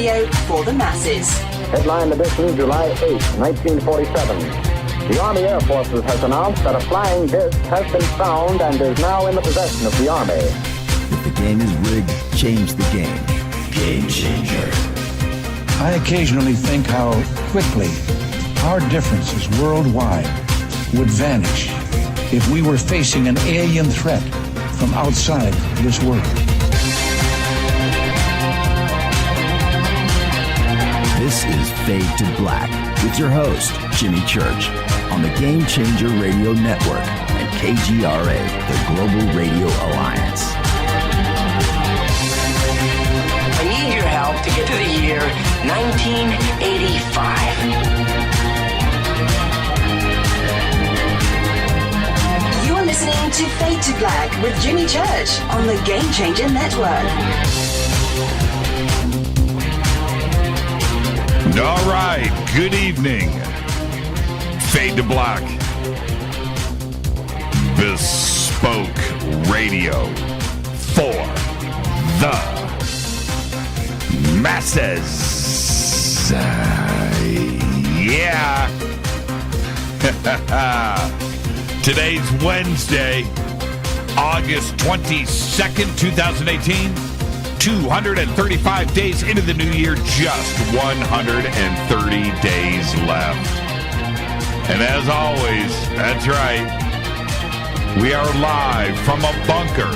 radio for the masses. Headline edition, July 8, 1947. The Army Air Forces has announced that a flying disc has been found and is now in the possession of the Army. If the game is rigged, change the game. Game changer. I occasionally think how quickly our differences worldwide would vanish if we were facing an alien threat from outside this world. This is Fade to Black with your host, Jimmy Church, on the Game Changer Radio Network and KGRA, the Global Radio Alliance. I need your help to get to the year 1985. You're listening to Fade to Black with Jimmy Church on the Game Changer Network. All right, good evening. Fade to Black. Bespoke radio for the masses. Yeah. Today's Wednesday, August 22nd, 2018. 235 days into the new year, just 130 days left. And as always, that's right, we are live from a bunker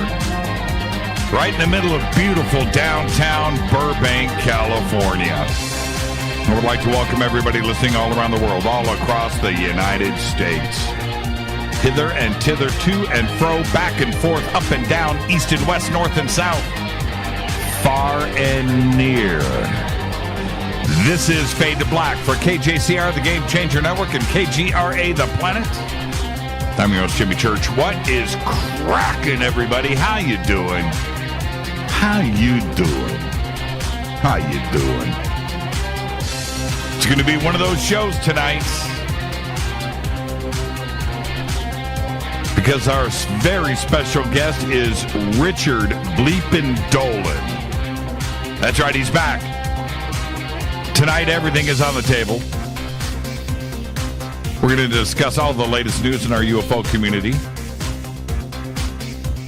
right in the middle of beautiful downtown Burbank, California. I would like to welcome everybody listening all around the world, all across the United States. Hither and thither, to and fro, back and forth, up and down, east and west, north and south. Far and near. This is Fade to Black for KJCR, the Game Changer Network, and KGRA, the Planet. I'm your host, Jimmy Church. What is cracking, everybody? How you doing? How you doing? How you doing? It's going to be one of those shows tonight, because our very special guest is Richard Bleepin' Dolan. That's right, he's back. Tonight, everything is on the table. We're going to discuss all the latest news in our UFO community.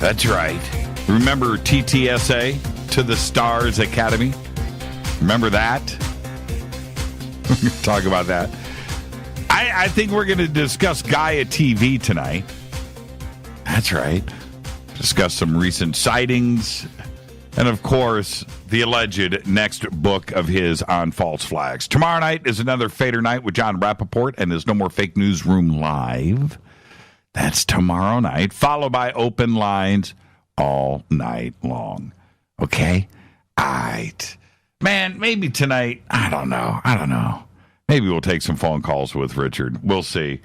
That's right. Remember TTSA, To the Stars Academy? Remember that? We're going to talk about that. I think we're going to discuss Gaia TV tonight. That's right. Discuss some recent sightings. And, of course, the alleged next book of his on false flags. Tomorrow night is another Fader Night with John Rappaport and his No More Fake Newsroom Live. That's tomorrow night, followed by open lines all night long. Okay? All right. Man, maybe tonight, I don't know. Maybe we'll take some phone calls with Richard. We'll see.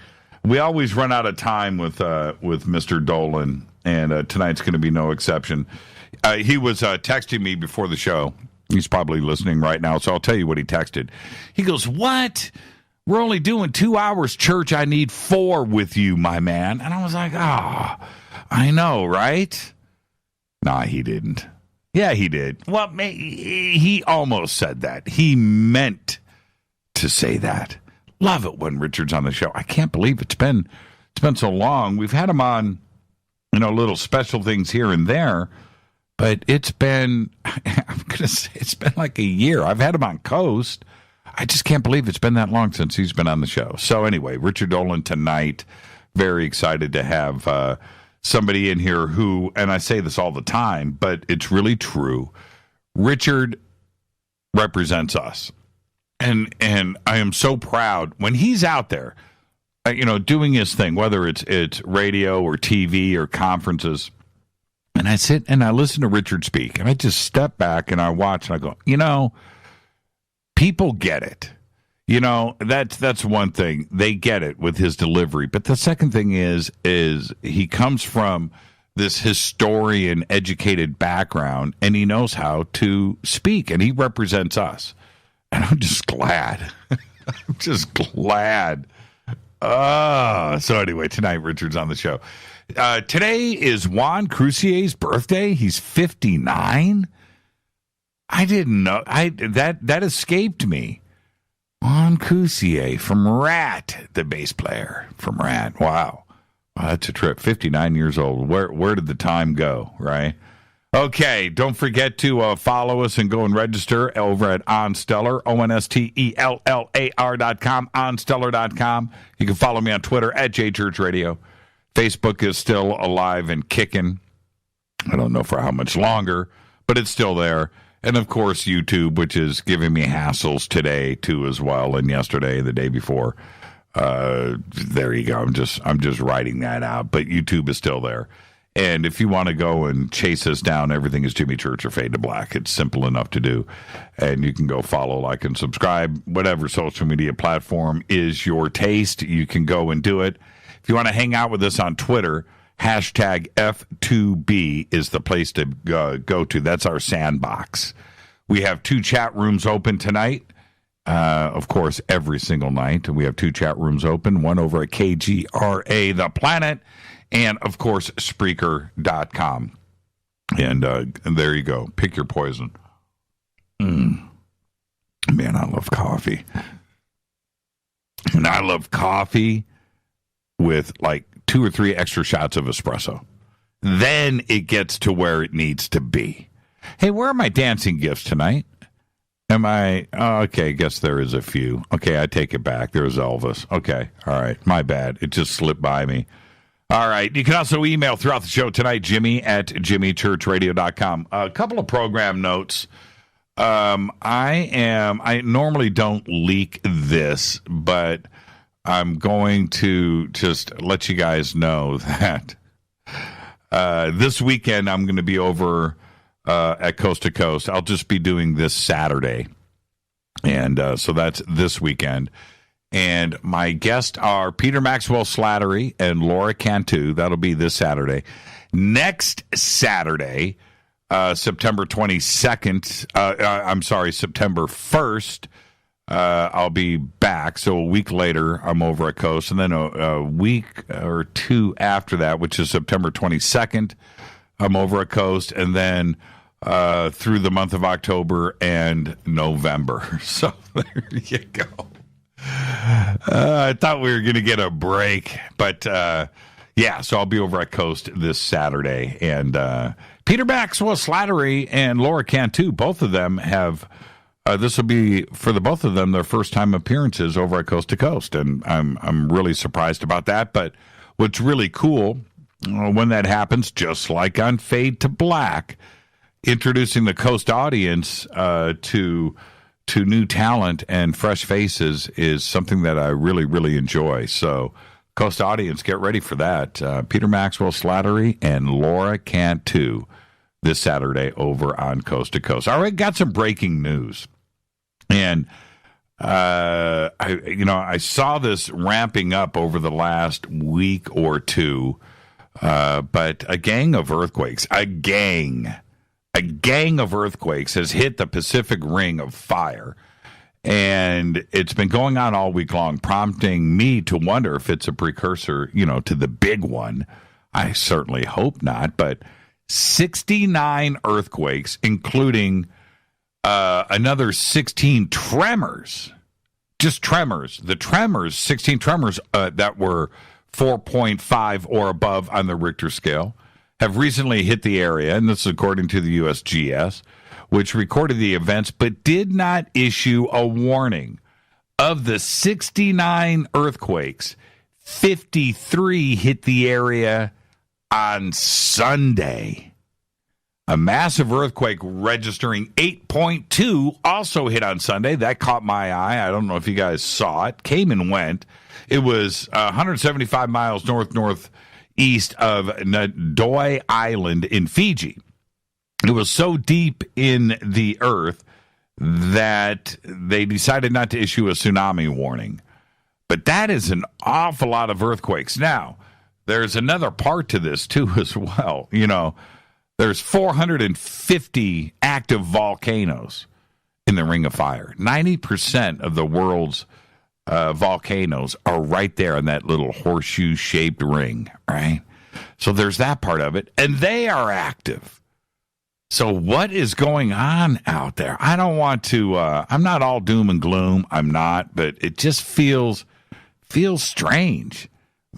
We always run out of time with Mr. Dolan, and tonight's going to be no exception. He was texting me before the show. He's probably listening right now, so I'll tell you what he texted. He goes, "What? We're only doing 2 hours, Church. I need 4 with you, my man." And I was like, I know, right? Nah, he didn't. Yeah, he did. Well, he almost said that. He meant to say that. Love it when Richard's on the show. I can't believe it's been so long. We've had him on, little special things here and there. But it's been, I'm going to say, it's been like a year. I've had him on Coast. I just can't believe it's been that long since he's been on the show. So anyway, Richard Dolan tonight. Very excited to have somebody in here who, and I say this all the time, but it's really true. Richard represents us. And I am so proud when he's out there, doing his thing, whether it's radio or TV or conferences. And I sit and I listen to Richard speak, and I just step back and I watch and I go, people get it. That's one thing. They get it with his delivery. But the second thing is he comes from this historian educated background, and he knows how to speak, and he represents us. And I'm just glad. I'm just glad. So anyway, tonight Richard's on the show. Today is Juan Croucier's birthday. He's 59. I didn't know. That escaped me. Juan Cousier from Rat, the bass player from Rat. Wow, that's a trip. 59 years old. Where did the time go, right? Okay, don't forget to follow us and go and register over at OnStellar, OnStellar.com, OnStellar.com. You can follow me on Twitter at JChurchRadio. Facebook is still alive and kicking. I don't know for how much longer, but it's still there. And, of course, YouTube, which is giving me hassles today, too, as well, and yesterday, the day before. There you go. I'm just writing that out. But YouTube is still there. And if you want to go and chase us down, everything is Jimmy Church or Fade to Black. It's simple enough to do. And you can go follow, like, and subscribe. Whatever social media platform is your taste, you can go and do it. If you want to hang out with us on Twitter, hashtag F2B is the place to go to. That's our sandbox. We have 2 chat rooms open tonight. Of course, every single night. We have 2 chat rooms open, one over at KGRA, The Planet, and, of course, Spreaker.com. And there you go. Pick your poison. Man, I love coffee. And I love coffee with, like, 2 or 3 extra shots of espresso. Then it gets to where it needs to be. Hey, where are my dancing gifts tonight? Am I? Oh, okay, I guess there is a few. Okay, I take it back. There's Elvis. Okay, all right. My bad. It just slipped by me. All right. You can also email throughout the show tonight, Jimmy at jimmychurchradio.com. A couple of program notes. I normally don't leak this, but I'm going to just let you guys know that this weekend I'm going to be over at Coast to Coast. I'll just be doing this Saturday. And so that's this weekend. And my guests are Peter Maxwell Slattery and Laura Cantu. That'll be this Saturday. Next Saturday, September 22nd, September 1st, I'll be back. So a week later, I'm over at Coast. And then a week or 2 after that, which is September 22nd, I'm over at Coast. And then through the month of October and November. So there you go. I thought we were going to get a break, but yeah, so I'll be over at Coast this Saturday. And Peter Maxwell Slattery and Laura Cantu, both of them have, this will be, for the both of them, their first time appearances over at Coast to Coast. And I'm really surprised about that. But what's really cool when that happens, just like on Fade to Black, introducing the Coast audience to new talent and fresh faces is something that I really, really enjoy. So, Coast audience, get ready for that. Peter Maxwell Slattery and Laura Cantu this Saturday over on Coast to Coast. All right, got some breaking news. And, I saw this ramping up over the last week or two, but a gang of earthquakes, a gang of earthquakes has hit the Pacific Ring of Fire, and it's been going on all week long, prompting me to wonder if it's a precursor, to the big one. I certainly hope not, but 69 earthquakes, including another 16 tremors, just tremors. The tremors, 16 tremors that were 4.5 or above on the Richter scale, have recently hit the area, and this is according to the USGS, which recorded the events but did not issue a warning. Of the 69 earthquakes, 53 hit the area on Sunday. A massive earthquake registering 8.2 also hit on Sunday. That caught my eye. I don't know if you guys saw it. Came and went. It was 175 miles northeast of Nadoi Island in Fiji. It was so deep in the earth that they decided not to issue a tsunami warning. But that is an awful lot of earthquakes. Now, there's another part to this, too, as well. There's 450 active volcanoes in the Ring of Fire. 90% of the world's volcanoes are right there in that little horseshoe-shaped ring, right? So there's that part of it. And they are active. So what is going on out there? I don't want to, I'm not all doom and gloom. I'm not, but it just feels strange.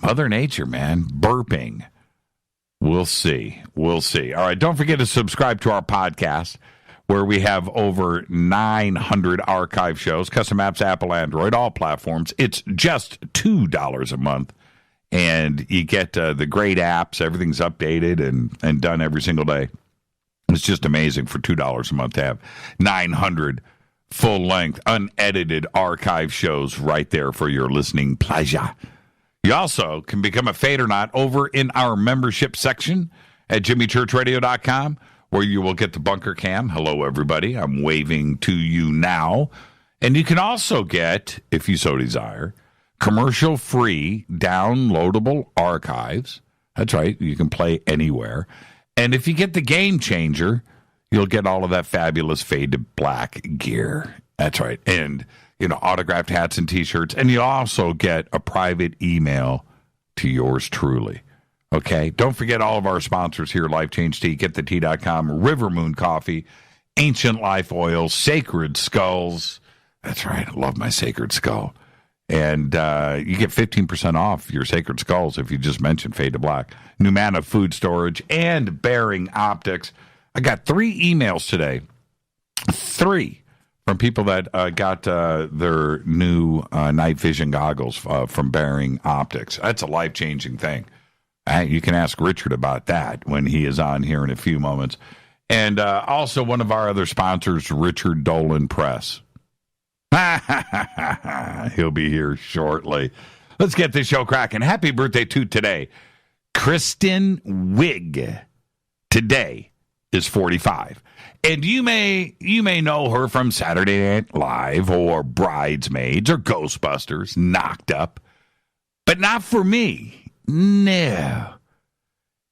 Mother Nature, man, burping. We'll see. All right, don't forget to subscribe to our podcast, where we have over 900 archive shows, custom apps, Apple, Android, all platforms. It's just $2 a month, and you get the great apps. Everything's updated and done every single day. It's just amazing for $2 a month to have 900 full-length, unedited archive shows right there for your listening pleasure. You also can become a Fade or Not over in our membership section at jimmychurchradio.com, where you will get the bunker cam. Hello, everybody. I'm waving to you now. And you can also get, if you so desire, commercial-free downloadable archives. That's right. You can play anywhere. And if you get the Game Changer, you'll get all of that fabulous Fade to Black gear. That's right. And, autographed hats and T-shirts. And you'll also get a private email to yours truly. Okay? Don't forget all of our sponsors here, Life Change Tea, GetTheTea.com, River Moon Coffee, Ancient Life Oil, Sacred Skulls. That's right. I love my Sacred Skull. And you get 15% off your Sacred Skulls if you just mention Fade to Black. Numana Food Storage and Bearing Optics. I got 3 emails today. 3 from people that got their new night vision goggles from Bearing Optics. That's a life-changing thing. You can ask Richard about that when he is on here in a few moments. And also one of our other sponsors, Richard Dolan Press. He'll be here shortly. Let's get this show cracking. Happy birthday to today, Kristen Wiig. Today is 45. And you may know her from Saturday Night Live or Bridesmaids or Ghostbusters, Knocked Up. But not for me. No.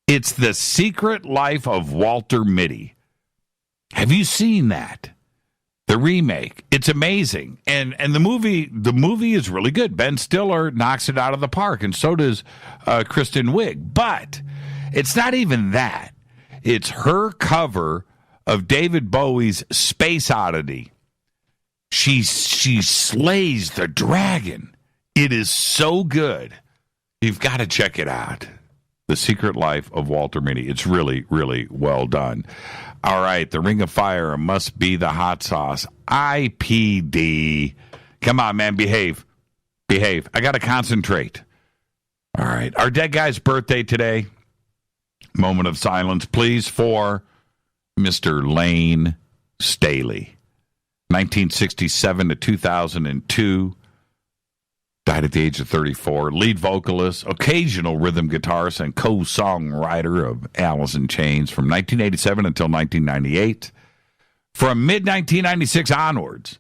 It's The Secret Life of Walter Mitty. Have you seen that? The remake. It's amazing. And the movie is really good. Ben Stiller knocks it out of the park, and so does Kristen Wiig. But it's not even that. It's her cover of David Bowie's Space Oddity. She slays the dragon. It is so good. You've got to check it out. The Secret Life of Walter Mitty. It's really, really well done. All right, the Ring of Fire must be the hot sauce. IPD. Come on, man, behave. I got to concentrate. All right, our dead guy's birthday today. Moment of silence, please, for Mr. Lane Staley. 1967 to 2002. Died at the age of 34. Lead vocalist, occasional rhythm guitarist, and co-songwriter of Alice in Chains from 1987 until 1998. From mid-1996 onwards,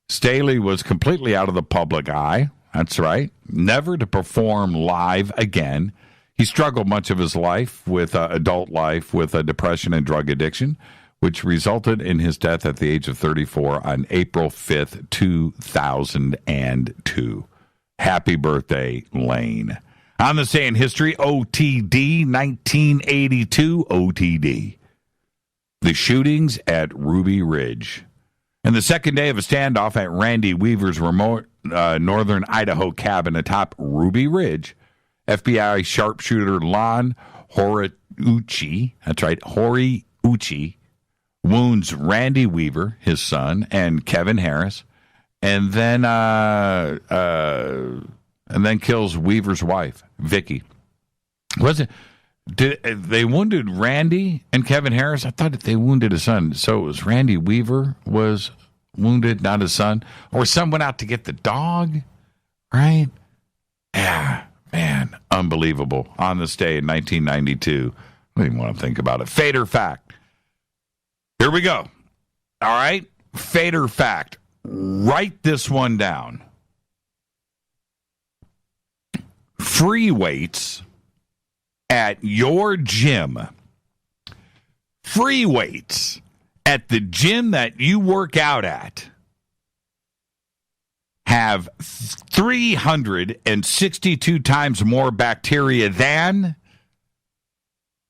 Staley was completely out of the public eye. That's right. Never to perform live again. He struggled much of his life with adult life with depression and drug addiction, which resulted in his death at the age of 34 on April 5th, 2002. Happy birthday, Lane. On this day in history, OTD, 1982, OTD. The shootings at Ruby Ridge. And the second day of a standoff at Randy Weaver's remote northern Idaho cabin atop Ruby Ridge, FBI sharpshooter Lon Horiuchi, that's right, Horiuchi, wounds Randy Weaver, his son, and Kevin Harris, and then kills Weaver's wife, Vicky. They wounded Randy and Kevin Harris? I thought they wounded his son. So it was Randy Weaver was wounded, not his son. Or his son went out to get the dog, right? Yeah, man, unbelievable. On this day in 1992. I don't even want to think about it. Fate or fact. Here we go. All right? Fate or fact. Write this one down. Free weights at your gym. Free weights at the gym that you work out at have 362 times more bacteria than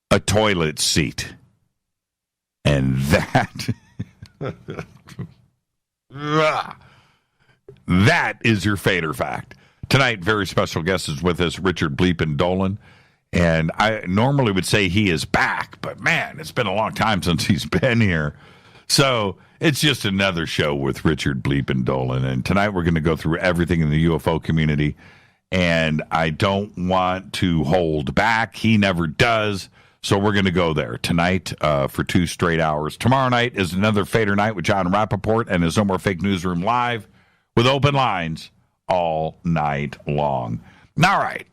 a toilet seat. And that is your Fate or Fact. Tonight, very special guest is with us, Richard Bleepin' Dolan. And I normally would say he is back, but man, it's been a long time since he's been here. So it's just another show with Richard Bleepin' Dolan. And tonight we're going to go through everything in the UFO community. And I don't want to hold back. He never does. So we're going to go there tonight for 2 straight hours. Tomorrow night is another Fader Night with John Rappaport and his No More Fake Newsroom live with open lines all night long. All right.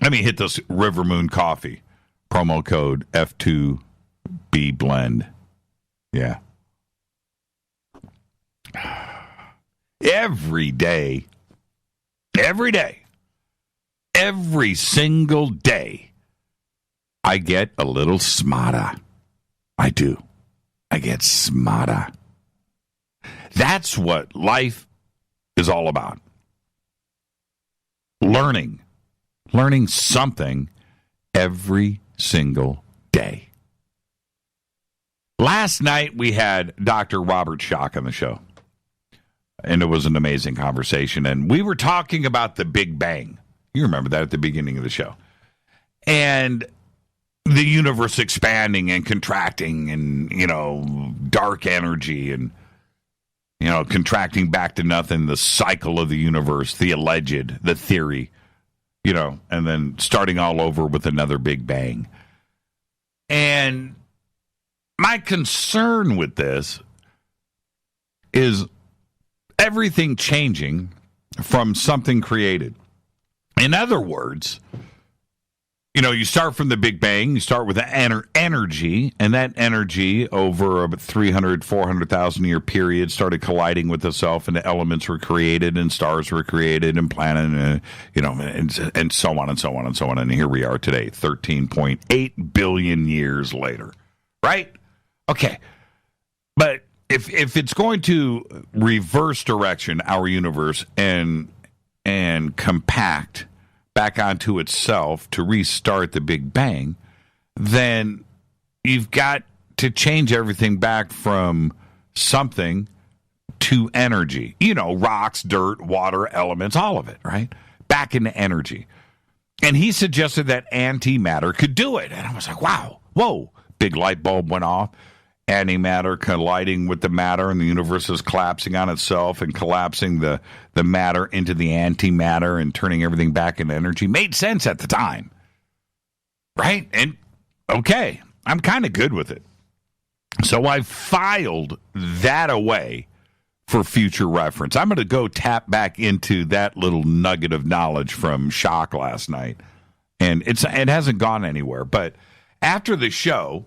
Let me hit this River Moon Coffee. Promo code F2B Blend. Yeah. Every day, every single day, I get a little smarter. I do. I get smarter. That's what life is all about. Learning something every single day. Last night we had Dr. Robert Schock on the show, and it was an amazing conversation, and we were talking about the Big Bang. You remember that at the beginning of the show. And the universe expanding and contracting and, dark energy and, contracting back to nothing, the cycle of the universe, the alleged, the theory, and then starting all over with another Big Bang. And my concern with this is everything changing from something created. In other words, you start from the Big Bang, you start with the energy, and that energy over a 300, 400,000 year period started colliding with itself, and the elements were created, and stars were created, and planet, and so on and so on and so on. And here we are today, 13.8 billion years later, right? Okay. But if it's going to reverse direction our universe and compact back onto itself to restart the Big Bang, then you've got to change everything back from something to energy. Rocks, dirt, water, elements, all of it, right? Back into energy. And he suggested that antimatter could do it. And I was like, wow, whoa. Big light bulb went off. Antimatter colliding with the matter, and the universe is collapsing on itself and collapsing the matter into the antimatter and turning everything back into energy. Made sense at the time, right? And okay, I'm kind of good with it. So I filed that away for future reference. I'm going to go tap back into that little nugget of knowledge from Schock last night, and it hasn't gone anywhere. But after the show,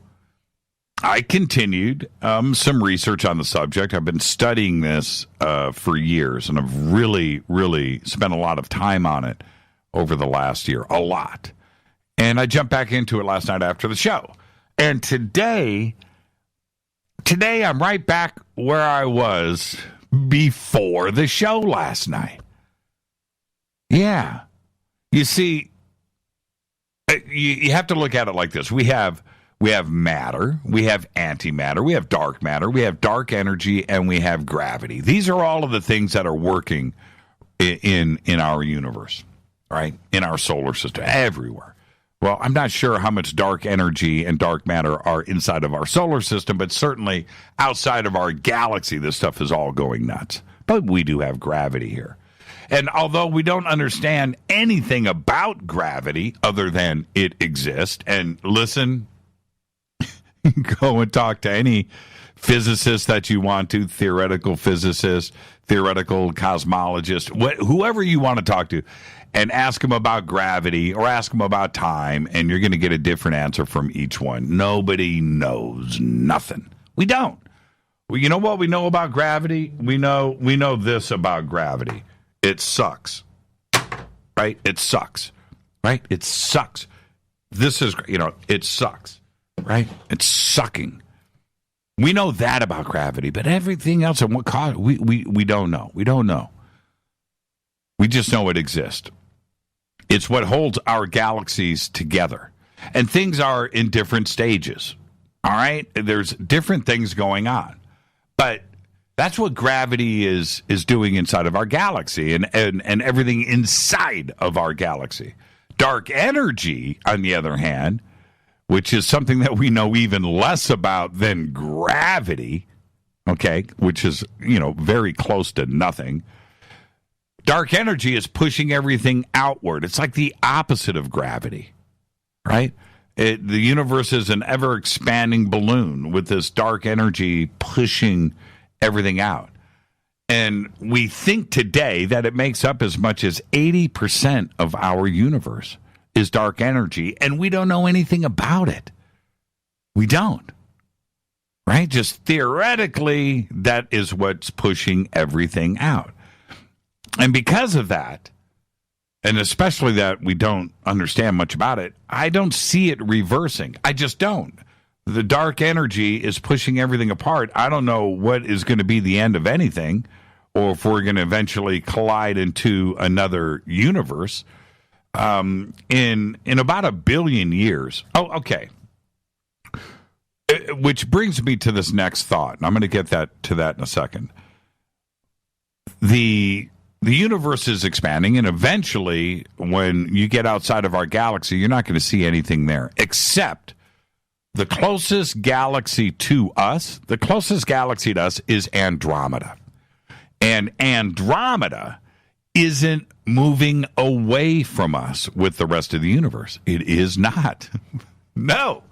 I continued some research on the subject. I've been studying this for years, and I've really, really spent a lot of time on it over the last year, a lot. And I jumped back into it last night after the show. And today I'm right back where I was before the show last night. Yeah. You see, you have to look at it like this. We have matter, we have antimatter, we have dark matter, we have dark energy, and we have gravity. These are all of the things that are working in our universe, right? In our solar system, everywhere. Well, I'm not sure how much dark energy and dark matter are inside of our solar system, but certainly outside of our galaxy, this stuff is all going nuts. But we do have gravity here. And although we don't understand anything about gravity other than it exists, and listen, go and talk to any physicist that you want to, theoretical physicist, theoretical cosmologist, whoever you want to talk to, and ask them about gravity or ask them about time, and you're going to get a different answer from each one. Nobody knows nothing. We don't. Well, you know what we know about gravity? We know this about gravity. It sucks. Right? It sucks. Right? It sucks. This is, it sucks. Right? It's sucking. We know that about gravity, but everything else and what caused we don't know. We don't know. We just know it exists. It's what holds our galaxies together. And things are in different stages. All right? There's different things going on. But that's what gravity is doing inside of our galaxy and everything inside of our galaxy. Dark energy, on the other hand, which is something that we know even less about than gravity, okay, which is, very close to nothing. Dark energy is pushing everything outward. It's like the opposite of gravity, right? The universe is an ever-expanding balloon with this dark energy pushing everything out. And we think today that it makes up as much as 80% of our universe is dark energy, and we don't know anything about it. We don't. Right? Just theoretically, that is what's pushing everything out. And because of that, and especially that we don't understand much about it, I don't see it reversing. I just don't. The dark energy is pushing everything apart. I don't know what is going to be the end of anything, or if we're going to eventually collide into another universe in about 1 billion years. Oh, okay. Which brings me to this next thought, and I'm going to get to that in a second. The universe is expanding, and eventually, when you get outside of our galaxy, you're not going to see anything there, except the closest galaxy to us. The closest galaxy to us is Andromeda. And Andromeda isn't moving away from us with the rest of the universe. It is not. No.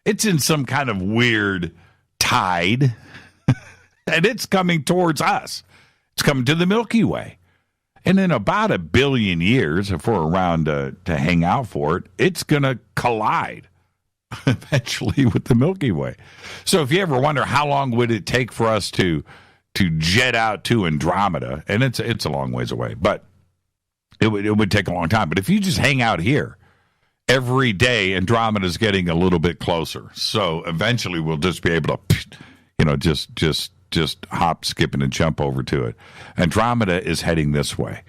It's in some kind of weird tide, and it's coming towards us. It's coming to the Milky Way. And in about 1 billion years, if we're around to hang out for it, it's going to collide eventually with the Milky Way. So if you ever wonder how long would it take for us to jet out to Andromeda, and it's a long ways away, but it would take a long time. But if you just hang out here, every day Andromeda is getting a little bit closer. So eventually we'll just be able to, just hop, skip, and jump over to it. Andromeda is heading this way.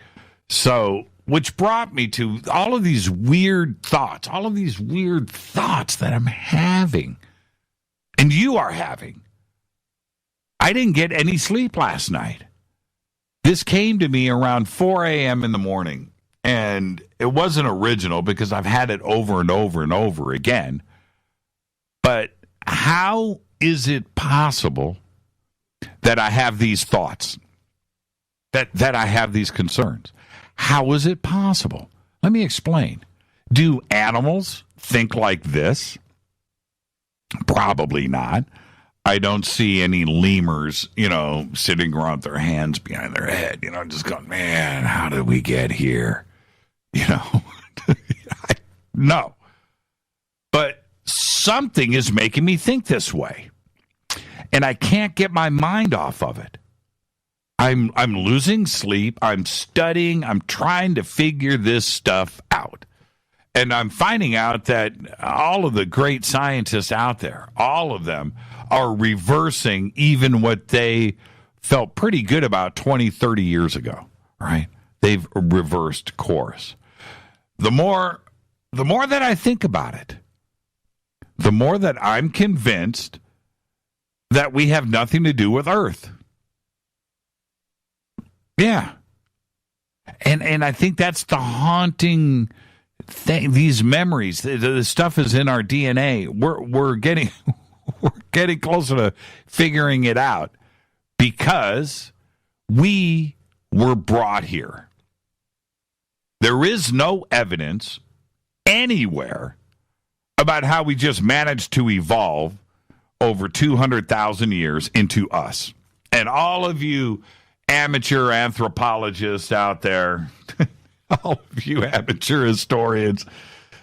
So, which brought me to all of these weird thoughts that I'm having, and you are having. I didn't get any sleep last night. This came to me around 4 a.m. in the morning, and it wasn't original because I've had it over and over and over again. But how is it possible that I have these thoughts, that I have these concerns? How is it possible? Let me explain. Do animals think like this? Probably not. I don't see any lemurs, sitting around with their hands behind their head, just going, man, how did we get here? No. But something is making me think this way. And I can't get my mind off of it. I'm losing sleep. I'm studying. I'm trying to figure this stuff out. And I'm finding out that all of the great scientists out there, all of them are reversing even what they felt pretty good about 20, 30 years ago, right? They've reversed course. The more that I think about it, the more that I'm convinced that we have nothing to do with Earth. Yeah. And I think that's the haunting thing. These memories, the stuff is in our DNA. We're getting closer to figuring it out because we were brought here. There is no evidence anywhere about how we just managed to evolve over 200,000 years into us. And all of you amateur anthropologists out there, all of you amateur historians,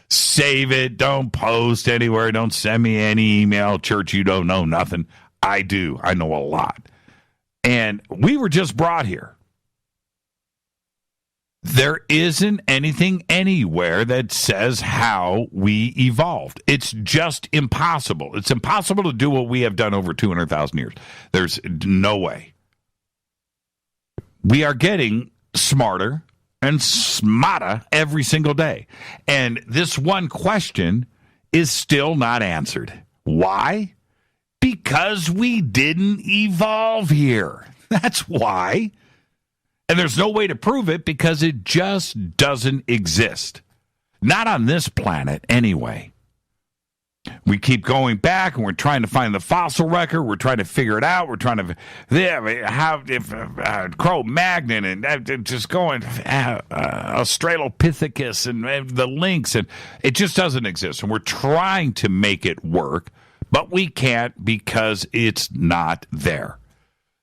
save it. Don't post anywhere. Don't send me any email. Church, you don't know nothing. I do. I know a lot. And we were just brought here. There isn't anything anywhere that says how we evolved. It's just impossible. It's impossible to do what we have done over 200,000 years. There's no way. We are getting smarter and smarter every single day. And this one question is still not answered. Why? Because we didn't evolve here. That's why. And there's no way to prove it because it just doesn't exist. Not on this planet, anyway. We keep going back, and we're trying to find the fossil record. We're trying to figure it out. We're trying to how if Cro-Magnon and just going Australopithecus and the links, and it just doesn't exist. And we're trying to make it work, but we can't because it's not there.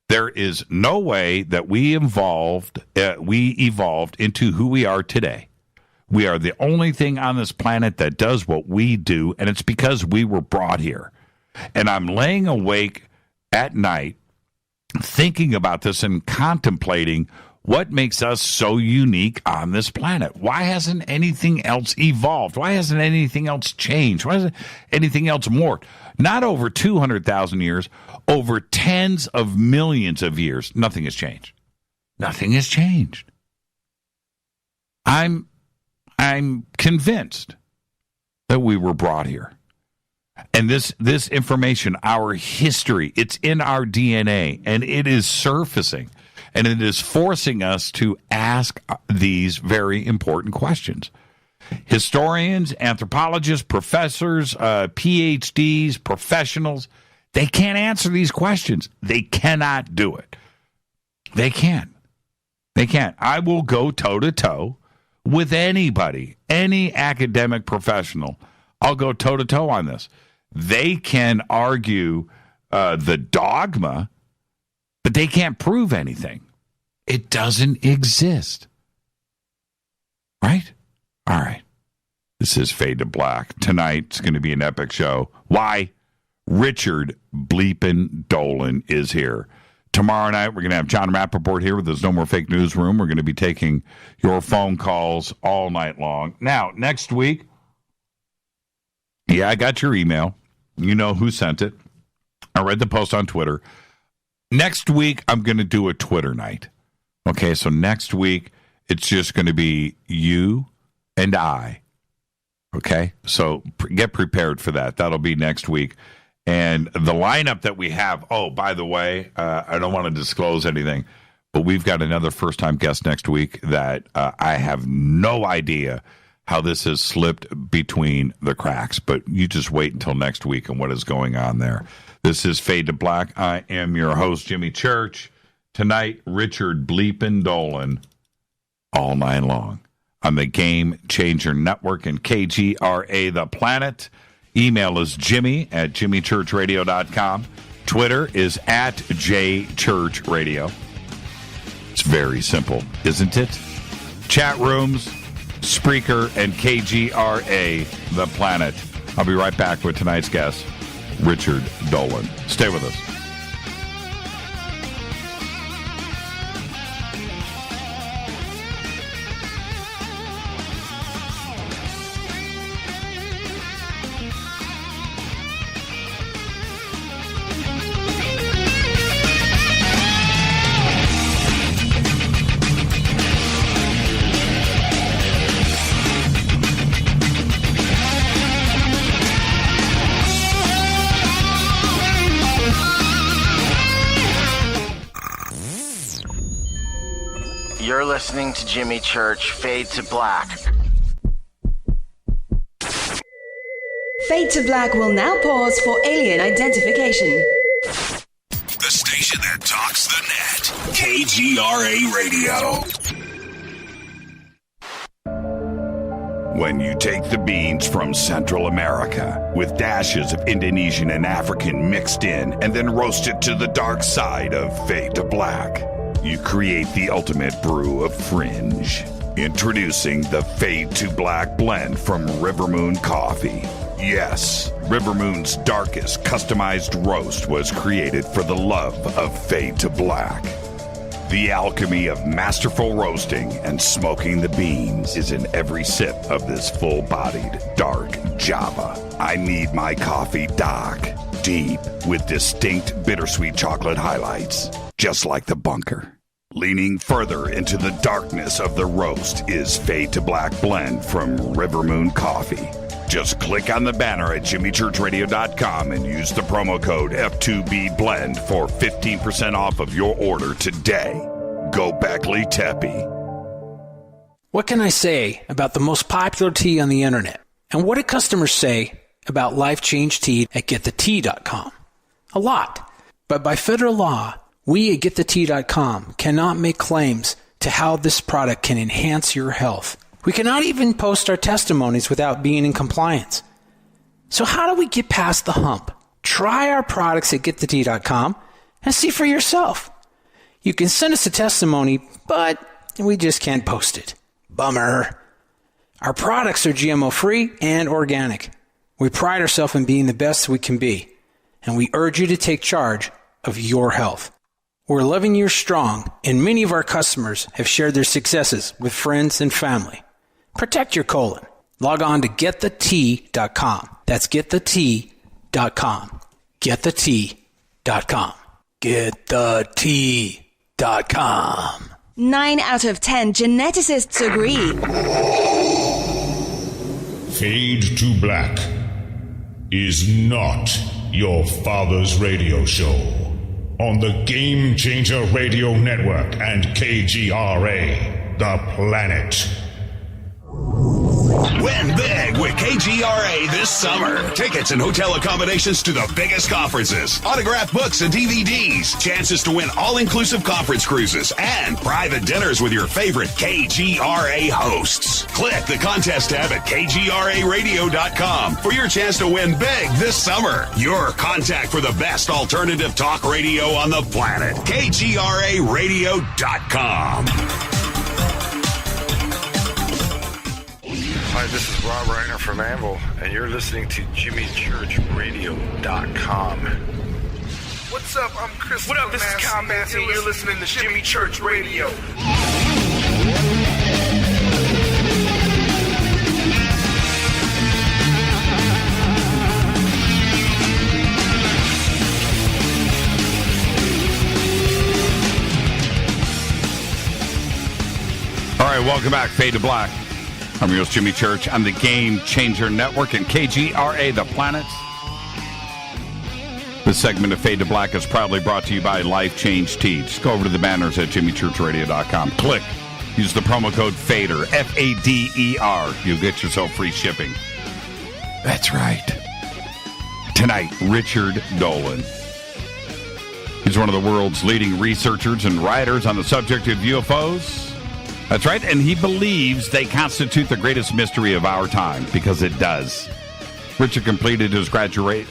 There is no way that we evolved into who we are today. We are the only thing on this planet that does what we do, and it's because we were brought here. And I'm laying awake at night thinking about this and contemplating what makes us so unique on this planet. Why hasn't anything else evolved? Why hasn't anything else changed? Why hasn't anything else morphed? Not over 200,000 years, over tens of millions of years, nothing has changed. Nothing has changed. I'm convinced that we were brought here. And this information, our history, it's in our DNA, and it is surfacing, and it is forcing us to ask these very important questions. Historians, anthropologists, professors, PhDs, professionals, they can't answer these questions. They cannot do it. They can't. They can't. I will go toe-to-toe with anybody, any academic professional. I'll go toe-to-toe on this. They can argue the dogma, but they can't prove anything. It doesn't exist. Right? All right. This is Fade to Black. Tonight's going to be an epic show. Why? Richard bleepin' Dolan is here. Tomorrow night, we're going to have John Rappaport here with his No More Fake Newsroom. We're going to be taking your phone calls all night long. Now, next week, I got your email. You know who sent it. I read the post on Twitter. Next week, I'm going to do a Twitter night. Okay, so next week, it's just going to be you and I. Okay, so get prepared for that. That'll be next week. And the lineup that we have, oh, by the way, I don't want to disclose anything, but we've got another first-time guest next week that I have no idea how this has slipped between the cracks. But you just wait until next week and what is going on there. This is Fade to Black. I am your host, Jimmy Church. Tonight, Richard bleepin' Dolan all night long on the Game Changer Network and KGRA The Planet. Email is jimmy@jimmychurchradio.com. Twitter is @jchurchradio. It's very simple, isn't it? Chat rooms, Spreaker, and KGRA The Planet. I'll be right back with tonight's guest, Richard Dolan. Stay with us. You're listening to Jimmy Church, Fade to Black. Fade to Black will now pause for alien identification. The station that talks the net. KGRA Radio. When you take the beans from Central America with dashes of Indonesian and African mixed in and then roast it to the dark side of Fade to Black, you create the ultimate brew of fringe. Introducing the Fade to Black blend from Rivermoon Coffee. Yes, Rivermoon's darkest customized roast was created for the love of Fade to Black. The alchemy of masterful roasting and smoking the beans is in every sip of this full-bodied dark Java. I need my coffee dark, deep, with distinct bittersweet chocolate highlights, just like the bunker. Leaning further into the darkness of the roast is Fade to Black blend from Rivermoon Coffee. Just click on the banner at jimmychurchradio.com and use the promo code F2BBLEND for 15% off of your order today. Go Beckley Teppy. What can I say about the most popular tea on the internet? And what do customers say about Life Change Tea at getthetea.com? A lot. But by federal law, we at getthetea.com cannot make claims to how this product can enhance your health. We cannot even post our testimonies without being in compliance. So how do we get past the hump? Try our products at getthetea.com and see for yourself. You can send us a testimony, but we just can't post it. Bummer. Our products are GMO-free and organic. We pride ourselves in being the best we can be, and we urge you to take charge of your health. We're 11 years strong, and many of our customers have shared their successes with friends and family. Protect your colon. Log on to getthetea.com. That's getthetea.com. Getthetea.com. Getthetea.com. 9 out of 10 geneticists agree. Fade to Black is not your father's radio show on the Game Changer Radio Network and KGRA, The Planet. Win big with KGRA this summer. Tickets and hotel accommodations to the biggest conferences, autographed books and DVDs, chances to win all-inclusive conference cruises, and private dinners with your favorite KGRA hosts. Click the contest tab at KGRAradio.com for your chance to win big this summer. Your contact for the best alternative talk radio on the planet. KGRAradio.com. Hi, this is Rob Reiner from Anvil, and you're listening to JimmyChurchRadio.com. What's up? I'm Chris. What up? This is Kyle Massey, and you're listening to Jimmy Church Radio. All right, welcome back. Fade to Black. I'm your host, Jimmy Church, on the Game Changer Network and KGRA, The Planet. This segment of Fade to Black is proudly brought to you by Life Change Tea. Just go over to the banners at jimmychurchradio.com. Click. Use the promo code FADER, F-A-D-E-R. You'll get yourself free shipping. That's right. Tonight, Richard Dolan. He's one of the world's leading researchers and writers on the subject of UFOs. That's right, and he believes they constitute the greatest mystery of our time, because it does. Richard completed his graduate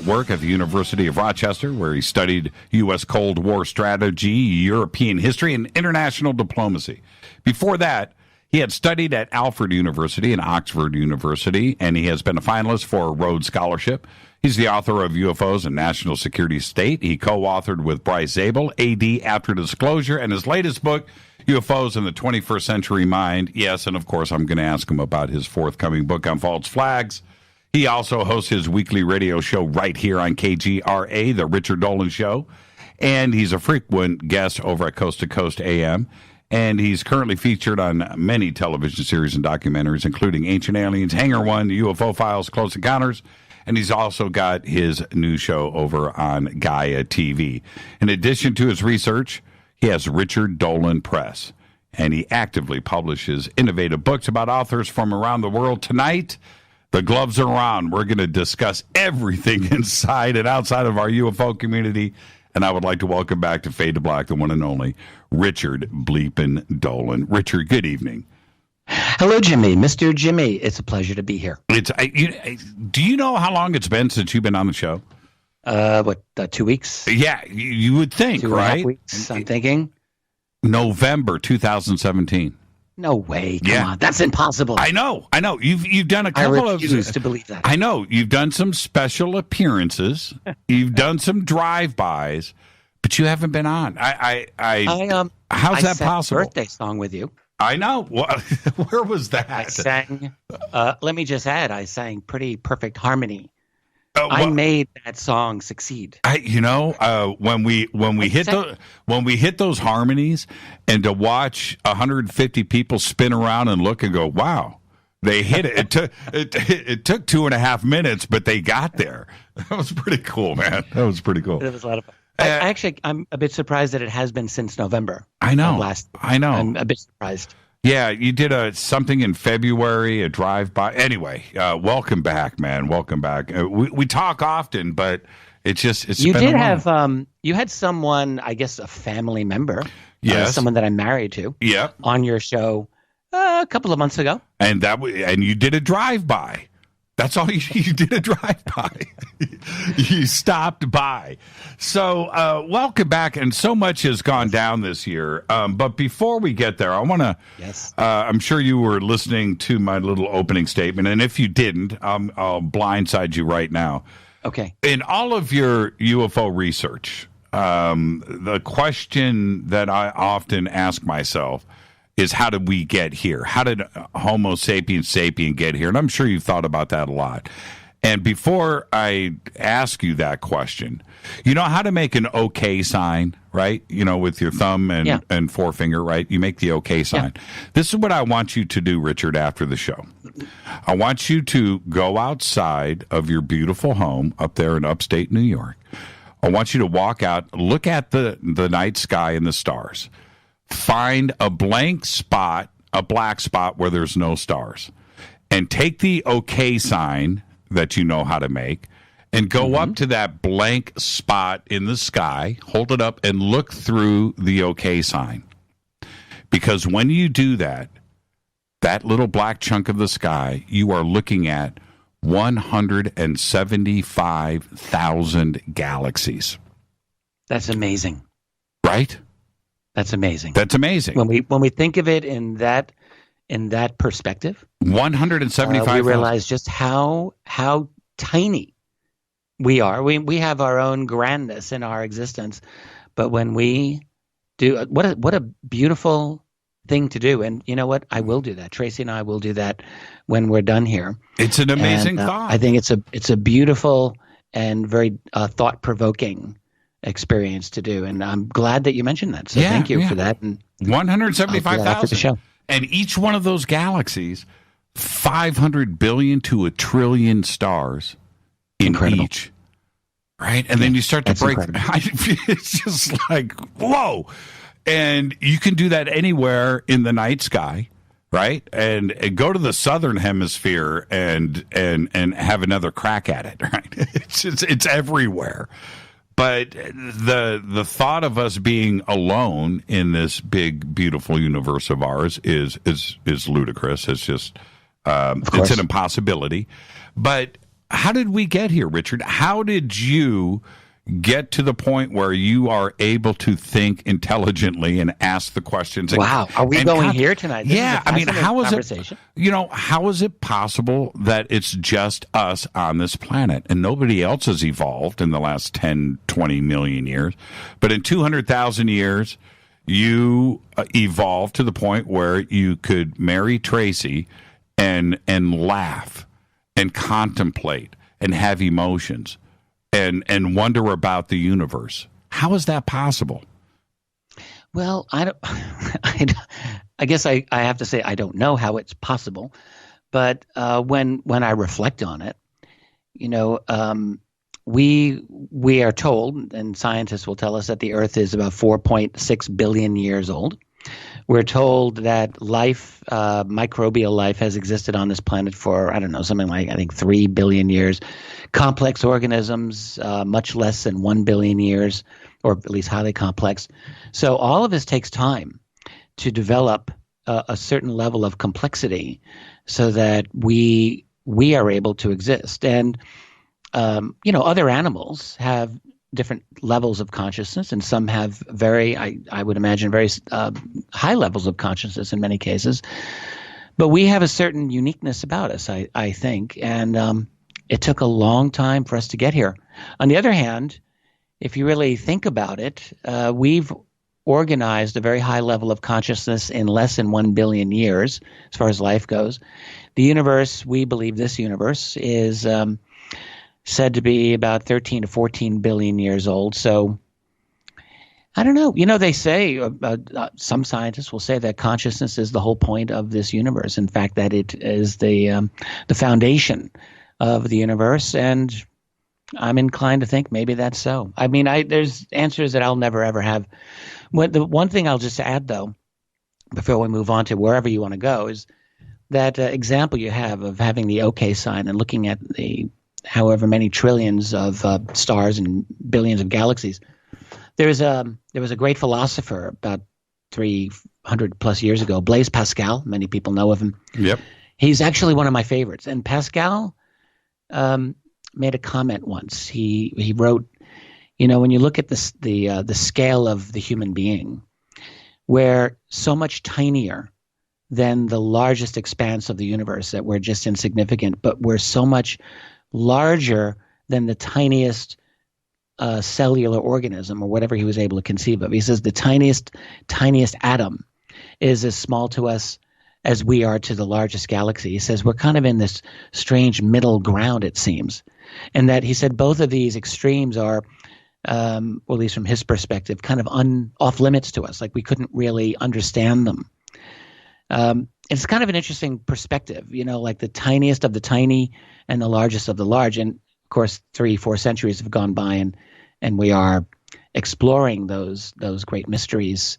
work at the University of Rochester, where he studied U.S. Cold War strategy, European history, and international diplomacy. Before that, he had studied at Alfred University and Oxford University, and he has been a finalist for a Rhodes Scholarship. He's the author of UFOs and National Security State. He co-authored with Bryce Zabel, AD After Disclosure, and his latest book, UFOs in the 21st Century Mind. Yes, and of course, I'm going to ask him about his forthcoming book on false flags. He also hosts his weekly radio show right here on KGRA, The Richard Dolan Show. And he's a frequent guest over at Coast to Coast AM. And he's currently featured on many television series and documentaries, including Ancient Aliens, Hangar One, UFO Files, Close Encounters. And he's also got his new show over on Gaia TV. In addition to his research, he has Richard Dolan Press, and he actively publishes innovative books about authors from around the world. Tonight, the gloves are on. We're going to discuss everything inside and outside of our UFO community, and I would like to welcome back to Fade to Black, the one and only Richard Bleepin' Dolan. Richard, good evening. Hello, Jimmy. Mr. Jimmy, it's a pleasure to be here. Do you know how long it's been since you've been on the show? 2 weeks? Yeah, you would think, 2.5 right? weeks, I'm thinking. November 2017. No way. Come on. That's impossible. I know. You've done a couple I refuse to believe that. I know. You've done some special appearances. You've done some drive-bys, but you haven't been on. How's that possible? A birthday song with you. I know. Where was that? I sang. Let me just add, I sang Pretty Perfect Harmony. I made that song succeed. When we hit those harmonies, and to watch 150 people spin around and look and go, wow, They hit it. It took 2.5 minutes, but they got there. That was pretty cool, man. That was pretty cool. It was a lot of fun. I'm a bit surprised that it has been since November. I know. I know. I'm a bit surprised. Yeah, you did something in February, a drive-by. Anyway, welcome back, man. Welcome back. We talk often, but it's you did have you had someone, I guess, a family member, someone that I'm married to, on your show a couple of months ago, and you did a drive-by. That's all you did, a drive-by. You stopped by. So welcome back, and so much has gone down this year. But before we get there, I want to, I'm sure you were listening to my little opening statement, and if you didn't, I'll blindside you right now. Okay. In all of your UFO research, the question that I often ask myself is, how did we get here? How did Homo sapiens sapien get here? And I'm sure you've thought about that a lot. And before I ask you that question, you know how to make an OK sign, right? You know, with your thumb and forefinger, right? You make the OK sign. Yeah. This is what I want you to do, Richard, after the show. I want you to go outside of your beautiful home up there in upstate New York. I want you to walk out, look at the night sky and the stars. Find a blank spot, a black spot where there's no stars, and take the OK sign that you know how to make and go up to that blank spot in the sky, hold it up, and look through the OK sign. Because when you do that little black chunk of the sky, you are looking at 175,000 galaxies. That's amazing. Right? That's amazing. That's amazing. When we think of it in that perspective, 175,000. We realize just how tiny we are. We have our own grandness in our existence, but when we do, what a beautiful thing to do. And you know what? I will do that. Tracy and I will do that when we're done here. It's an amazing thought. I think it's a beautiful and very thought-provoking experience to do, and I'm glad that you mentioned that. So thank you for that. And 175,000. And each one of those galaxies, 500 billion to a trillion stars in each. Right? And then you start to break. It's just like, whoa. And you can do that anywhere in the night sky, right? And go to the southern hemisphere and have another crack at it, right? It's everywhere. But the thought of us being alone in this big, beautiful universe of ours is ludicrous. It's just it's an impossibility. But how did we get here, Richard? How did you get to the point where you are able to think intelligently and ask the questions? Wow, are we going here tonight? Yeah, I mean, how is it? How is it possible that it's just us on this planet and nobody else has evolved in the last 10, 20 million years? But in 200,000 years, you evolved to the point where you could marry Tracy and laugh and contemplate and have emotions and wonder about the universe. How is that possible? Well, I guess I have to say I don't know how it's possible, but when I reflect on it, we are told, and scientists will tell us, that the Earth is about 4.6 billion years old. We're told that life, microbial life, has existed on this planet for, something like, 3 billion years. Complex organisms, much less than 1 billion years, or at least highly complex. So all of this takes time to develop a certain level of complexity so that we are able to exist. And, other animals have different levels of consciousness, and some have I would imagine, very high levels of consciousness in many cases. But we have a certain uniqueness about us, I think, and it took a long time for us to get here. On the other hand, if you really think about it, we've organized a very high level of consciousness in less than 1 billion years, as far as life goes. The universe, we believe this universe, is said to be about 13 to 14 billion years old. So I don't know. You know, they say some scientists will say that consciousness is the whole point of this universe. In fact, that it is the foundation of the universe, and I'm inclined to think maybe that's so. I mean, there's answers that I'll never ever have. The one thing I'll just add, though, before we move on to wherever you want to go, is that example you have of having the OK sign and looking at the however many trillions of stars and billions of galaxies. There was a great philosopher about 300 plus years ago, Blaise Pascal. Many people know of him. Yep. He's actually one of my favorites. And Pascal made a comment once. He wrote, you know, when you look at the scale of the human being, we're so much tinier than the largest expanse of the universe that we're just insignificant, but we're so much larger than the tiniest cellular organism or whatever he was able to conceive of. He says the tiniest atom is as small to us as we are to the largest galaxy. He says we're kind of in this strange middle ground, it seems. And that he said both of these extremes are, or at least from his perspective, kind of off limits to us. Like we couldn't really understand them. It's kind of an interesting perspective, you know, like the tiniest of the tiny and the largest of the large. And of course, 3-4 centuries have gone by, and we are exploring those great mysteries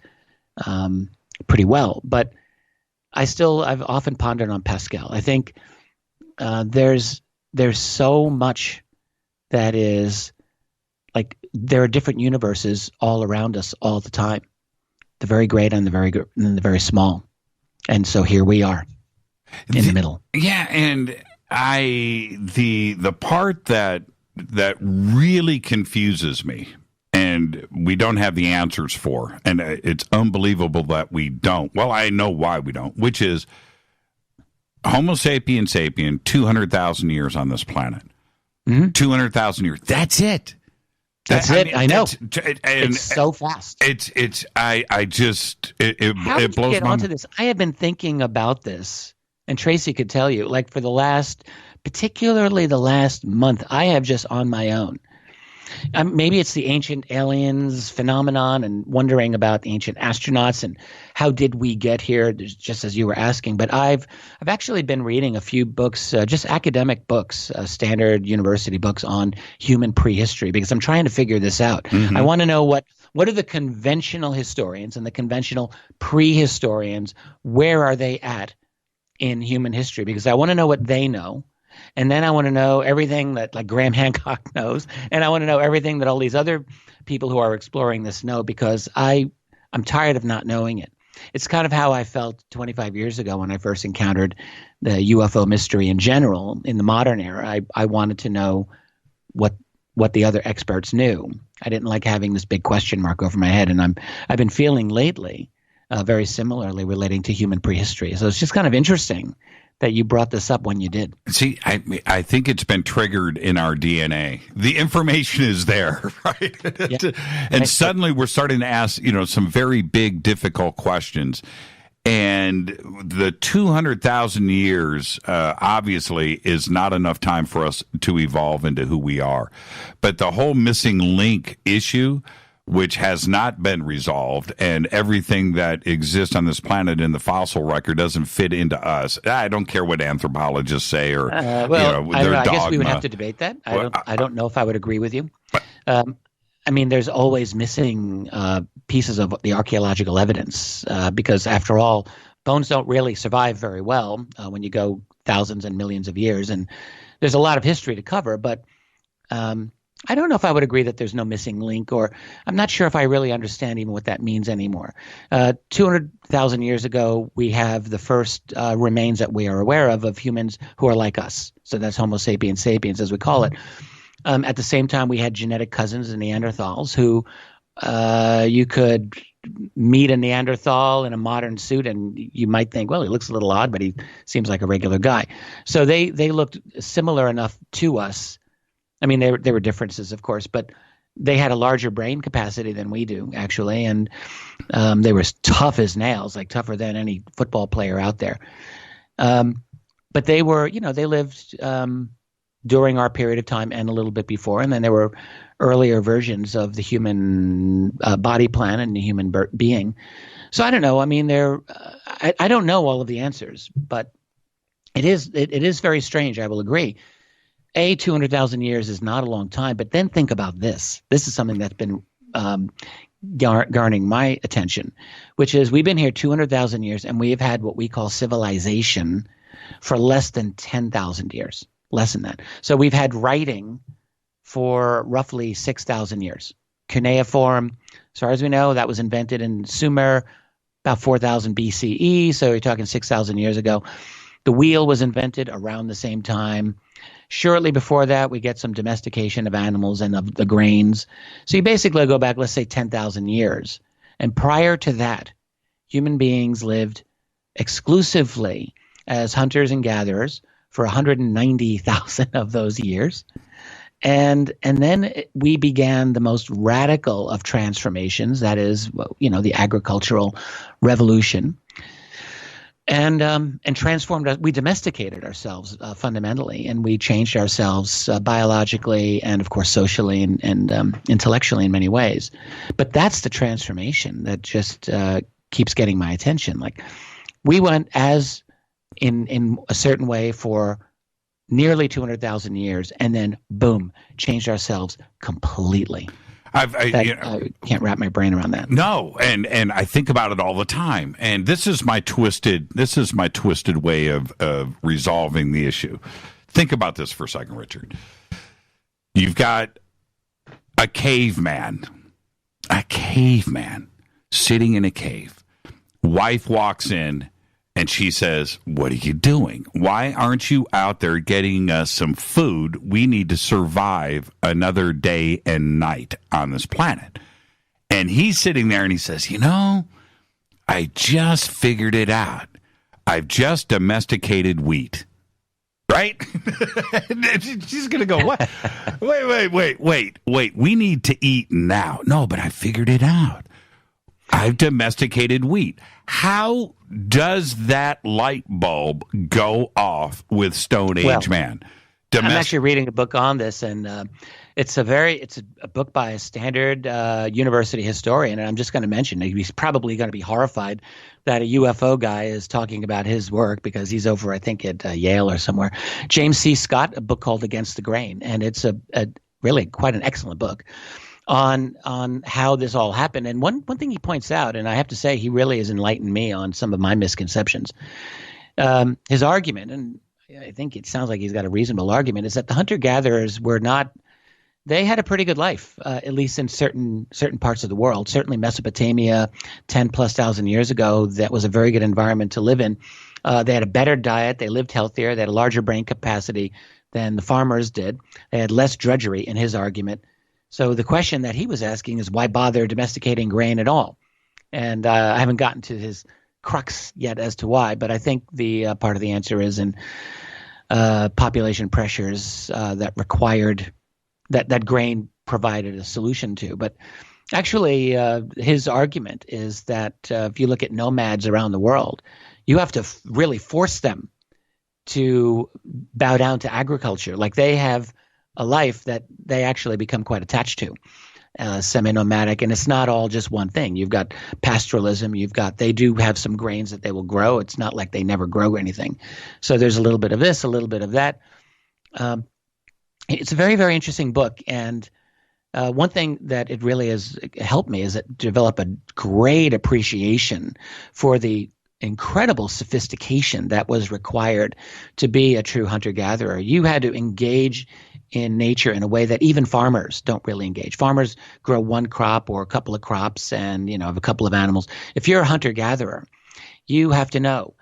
pretty well. But I've often pondered on Pascal. I think there's so much that is like there are different universes all around us all the time, the very great and the very small. And so here we are in the middle. Yeah, and the part that really confuses me, and we don't have the answers for, and it's unbelievable that we don't. Well, I know why we don't, which is Homo sapiens sapien, 200,000 years on this planet. Mm-hmm. 200,000 years. That's it. That's it. I know. And it's so fast. It How did blows you get my onto this? I have been thinking about this, and Tracy could tell you, like particularly the last month, I have just on my own. Maybe it's the ancient aliens phenomenon and wondering about the ancient astronauts and how did we get here, just as you were asking. But I've actually been reading a few books, just academic books, standard university books on human prehistory, because I'm trying to figure this out. Mm-hmm. I want to know what are the conventional historians and the conventional prehistorians, where are they at in human history? Because I want to know what they know. And then I want to know everything that like Graham Hancock knows. And I want to know everything that all these other people who are exploring this know, because I'm tired of not knowing it. It's kind of how I felt 25 years ago when I first encountered the UFO mystery in general in the modern era. I wanted to know what the other experts knew. I didn't like having this big question mark over my head. And I've been feeling lately very similarly relating to human prehistory. So it's just kind of interesting that you brought this up when you did. See, I think it's been triggered in our DNA. The information is there, right? Yeah. And suddenly we're starting to ask, some very big, difficult questions. And the 200,000 years obviously is not enough time for us to evolve into who we are. But the whole missing link issue, which has not been resolved, and everything that exists on this planet in the fossil record doesn't fit into us. I don't care what anthropologists say or I guess we would have to debate that. I don't know if I would agree with you. There's always missing pieces of the archaeological evidence because, after all, bones don't really survive very well when you go thousands and millions of years, and there's a lot of history to cover, but I don't know if I would agree that there's no missing link, or I'm not sure if I really understand even what that means anymore. 200,000 years ago, we have the first remains that we are aware of humans who are like us. So that's Homo sapiens sapiens, as we call it. At the same time, we had genetic cousins, the Neanderthals, who you could meet a Neanderthal in a modern suit, and you might think, well, he looks a little odd, but he seems like a regular guy. So they looked similar enough to us. There were differences, of course, but they had a larger brain capacity than we do, actually, and they were tough as nails, like tougher than any football player out there. But they were, they lived during our period of time and a little bit before. And then there were earlier versions of the human body plan and the human being. So I don't know. I mean, I don't know all of the answers, but it is very strange. I will agree. 200,000 years is not a long time, but then think about this. This is something that's been garnering my attention, which is we've been here 200,000 years and we have had what we call civilization for less than 10,000 years, less than that. So we've had writing for roughly 6,000 years. Cuneiform, as far as we know, that was invented in Sumer about 4,000 BCE, so you're talking 6,000 years ago. The wheel was invented around the same time. Shortly before that, we get some domestication of animals and of the grains. So you basically go back, let's say, 10,000 years. And prior to that, human beings lived exclusively as hunters and gatherers for 190,000 of those years. And then we began the most radical of transformations, that is, the agricultural revolution. And transformed us. We domesticated ourselves fundamentally, and we changed ourselves biologically and, of course, socially and intellectually in many ways. But that's the transformation that just keeps getting my attention. Like, we went as in a certain way for nearly 200,000 years, and then boom, changed ourselves completely. I can't wrap my brain around that. No, and I think about it all the time. And this is my twisted way of resolving the issue. Think about this for a second, Richard. You've got a caveman sitting in a cave. Wife walks in and she says, "What are you doing? Why aren't you out there getting us some food? We need to survive another day and night on this planet." And he's sitting there and he says, "I just figured it out. I've just domesticated wheat." Right? She's going to go, "What? Wait. We need to eat now." "No, but I figured it out. I've domesticated wheat." How does that light bulb go off with Stone Age man? I'm actually reading a book on this, and it's a book by a standard university historian, and I'm just going to mention, he's probably going to be horrified that a UFO guy is talking about his work because he's over, I think, at Yale or somewhere. James C. Scott, a book called Against the Grain, and it's a really quite an excellent book on how this all happened. And one thing he points out, and I have to say he really has enlightened me on some of my misconceptions. His argument, and I think it sounds like he's got a reasonable argument, is that the hunter-gatherers they had a pretty good life, at least in certain parts of the world. Certainly Mesopotamia, 10,000+ years ago, that was a very good environment to live in. They had a better diet. They lived healthier. They had a larger brain capacity than the farmers did. They had less drudgery, in his argument. So the question that he was asking is, why bother domesticating grain at all? And I haven't gotten to his crux yet as to why, but I think the part of the answer is in population pressures that required that grain provided a solution to. But actually, his argument is that if you look at nomads around the world, you have to really force them to bow down to agriculture. Like, they have a life that they actually become quite attached to, semi-nomadic, and it's not all just one thing. You've got pastoralism. They do have some grains that they will grow. It's not like they never grow anything. So there's a little bit of this, a little bit of that. It's a very, very interesting book, and one thing that it really has helped me is develop a great appreciation for the incredible sophistication that was required to be a true hunter-gatherer. You had to engage in nature in a way that even farmers don't really engage. Farmers grow one crop or a couple of crops and, have a couple of animals. If you're a hunter-gatherer, you have to know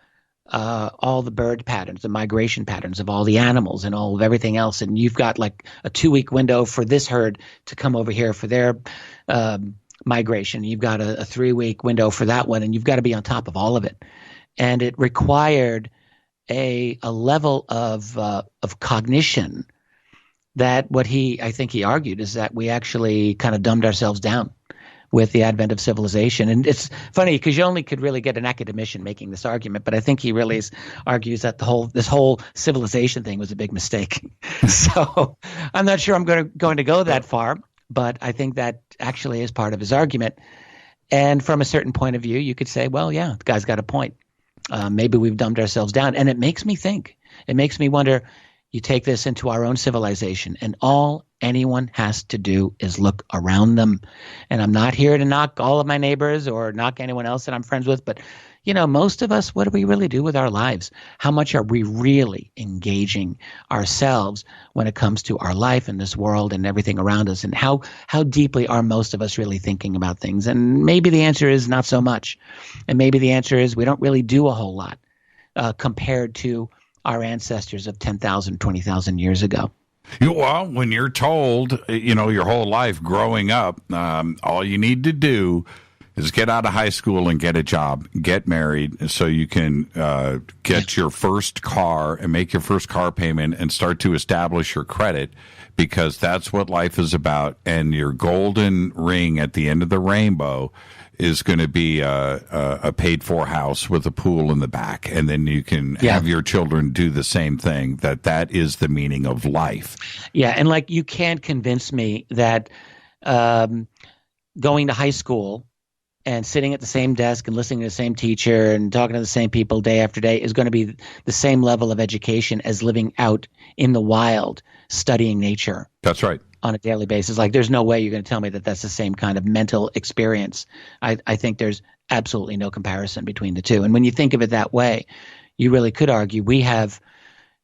all the bird patterns, the migration patterns of all the animals and all of everything else. And you've got like a 2-week window for this herd to come over here for their migration. You've got a 3-week window for that one, and you've got to be on top of all of it. And it required a level of cognition that I think he argued is that we actually kind of dumbed ourselves down. with the advent of civilization. And it's funny because you only could really get an academician making this argument, but I think he really argues that this whole civilization thing was a big mistake. So I'm not sure I'm going to go that far, but I think that actually is part of his argument. And from a certain point of view, you could say, well, yeah, the guy's got a point. Maybe we've dumbed ourselves down. And it makes me think. It makes me wonder, you take this into our own civilization, and all anyone has to do is look around them. And I'm not here to knock all of my neighbors or knock anyone else that I'm friends with, but most of us, what do we really do with our lives? How much are we really engaging ourselves when it comes to our life in this world and everything around us? And how deeply are most of us really thinking about things? And maybe the answer is not so much. And maybe the answer is we don't really do a whole lot compared to our ancestors of 10,000, 20,000 years ago. Well, when you're told, your whole life growing up, all you need to do is get out of high school and get a job, get married, so you can get your first car and make your first car payment and start to establish your credit, because that's what life is about. And your golden ring at the end of the rainbow is going to be a paid-for house with a pool in the back, and then you can have your children do the same thing. That is the meaning of life. Yeah, and you can't convince me that going to high school and sitting at the same desk and listening to the same teacher and talking to the same people day after day is going to be the same level of education as living out in the wild, studying nature. That's right. On a daily basis. There's no way you're going to tell me that that's the same kind of mental experience. I think there's absolutely no comparison between the two. And when you think of it that way, you really could argue we have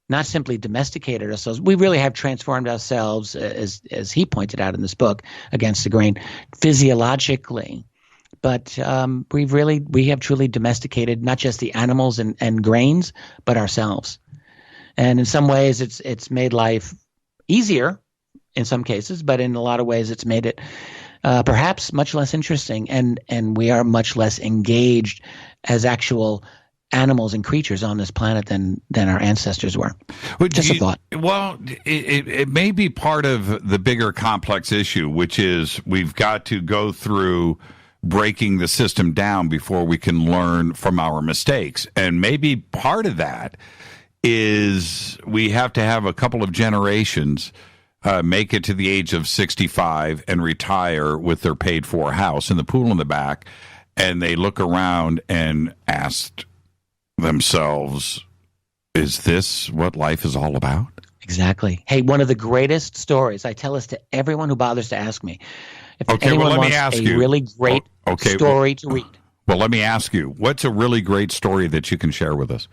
not simply domesticated ourselves, we really have transformed ourselves, as he pointed out in this book, Against the Grain, physiologically. But we have truly domesticated not just the animals and grains, but ourselves. And in some ways, it's made life easier in some cases, but in a lot of ways, it's made it perhaps much less interesting, and we are much less engaged as actual animals and creatures on this planet than our ancestors were. Just a thought. Well, it may be part of the bigger complex issue, which is we've got to go through breaking the system down before we can learn from our mistakes. And maybe part of that is we have to have a couple of generations make it to the age of 65 and retire with their paid-for house and the pool in the back, and they look around and ask themselves, is this what life is all about? Exactly. Hey, one of the greatest stories, I tell this to everyone who bothers to ask me. If anyone wants a really great story to read. Well, let me ask you, what's a really great story that you can share with us?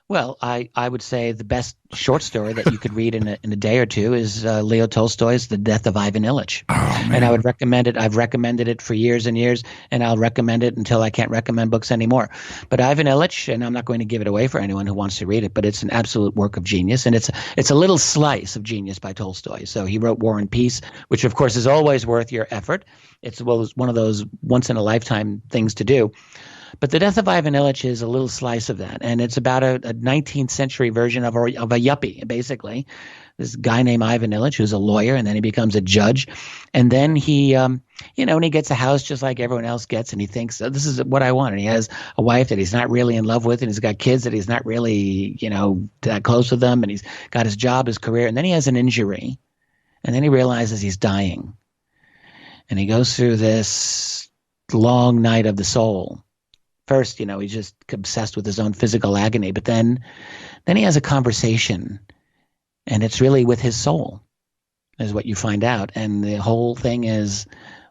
Well, I would say the best short story that you could read in a day or two is Leo Tolstoy's The Death of Ivan Ilyich. And I would recommend it. I've recommended it for years and years, and I'll recommend it until I can't recommend books anymore. But Ivan Ilyich, and I'm not going to give it away for anyone who wants to read it, but it's an absolute work of genius, and it's a little slice of genius by Tolstoy. So he wrote War and Peace, which of course is always worth your effort. It's one of those once-in-a-lifetime things to do. But The Death of Ivan Ilyich is a little slice of that, and it's about a 19th century version of a yuppie, basically. This guy named Ivan Ilyich, who's a lawyer, and then he becomes a judge, and then he, and he gets a house just like everyone else gets, and he thinks, oh, this is what I want. And he has a wife that he's not really in love with, and he's got kids that he's not really, that close with them, and he's got his job, his career, and then he has an injury, and then he realizes he's dying, and he goes through this long night of the soul. First, he's just obsessed with his own physical agony, but then he has a conversation, and it's really with his soul, is what you find out. And the whole thing is,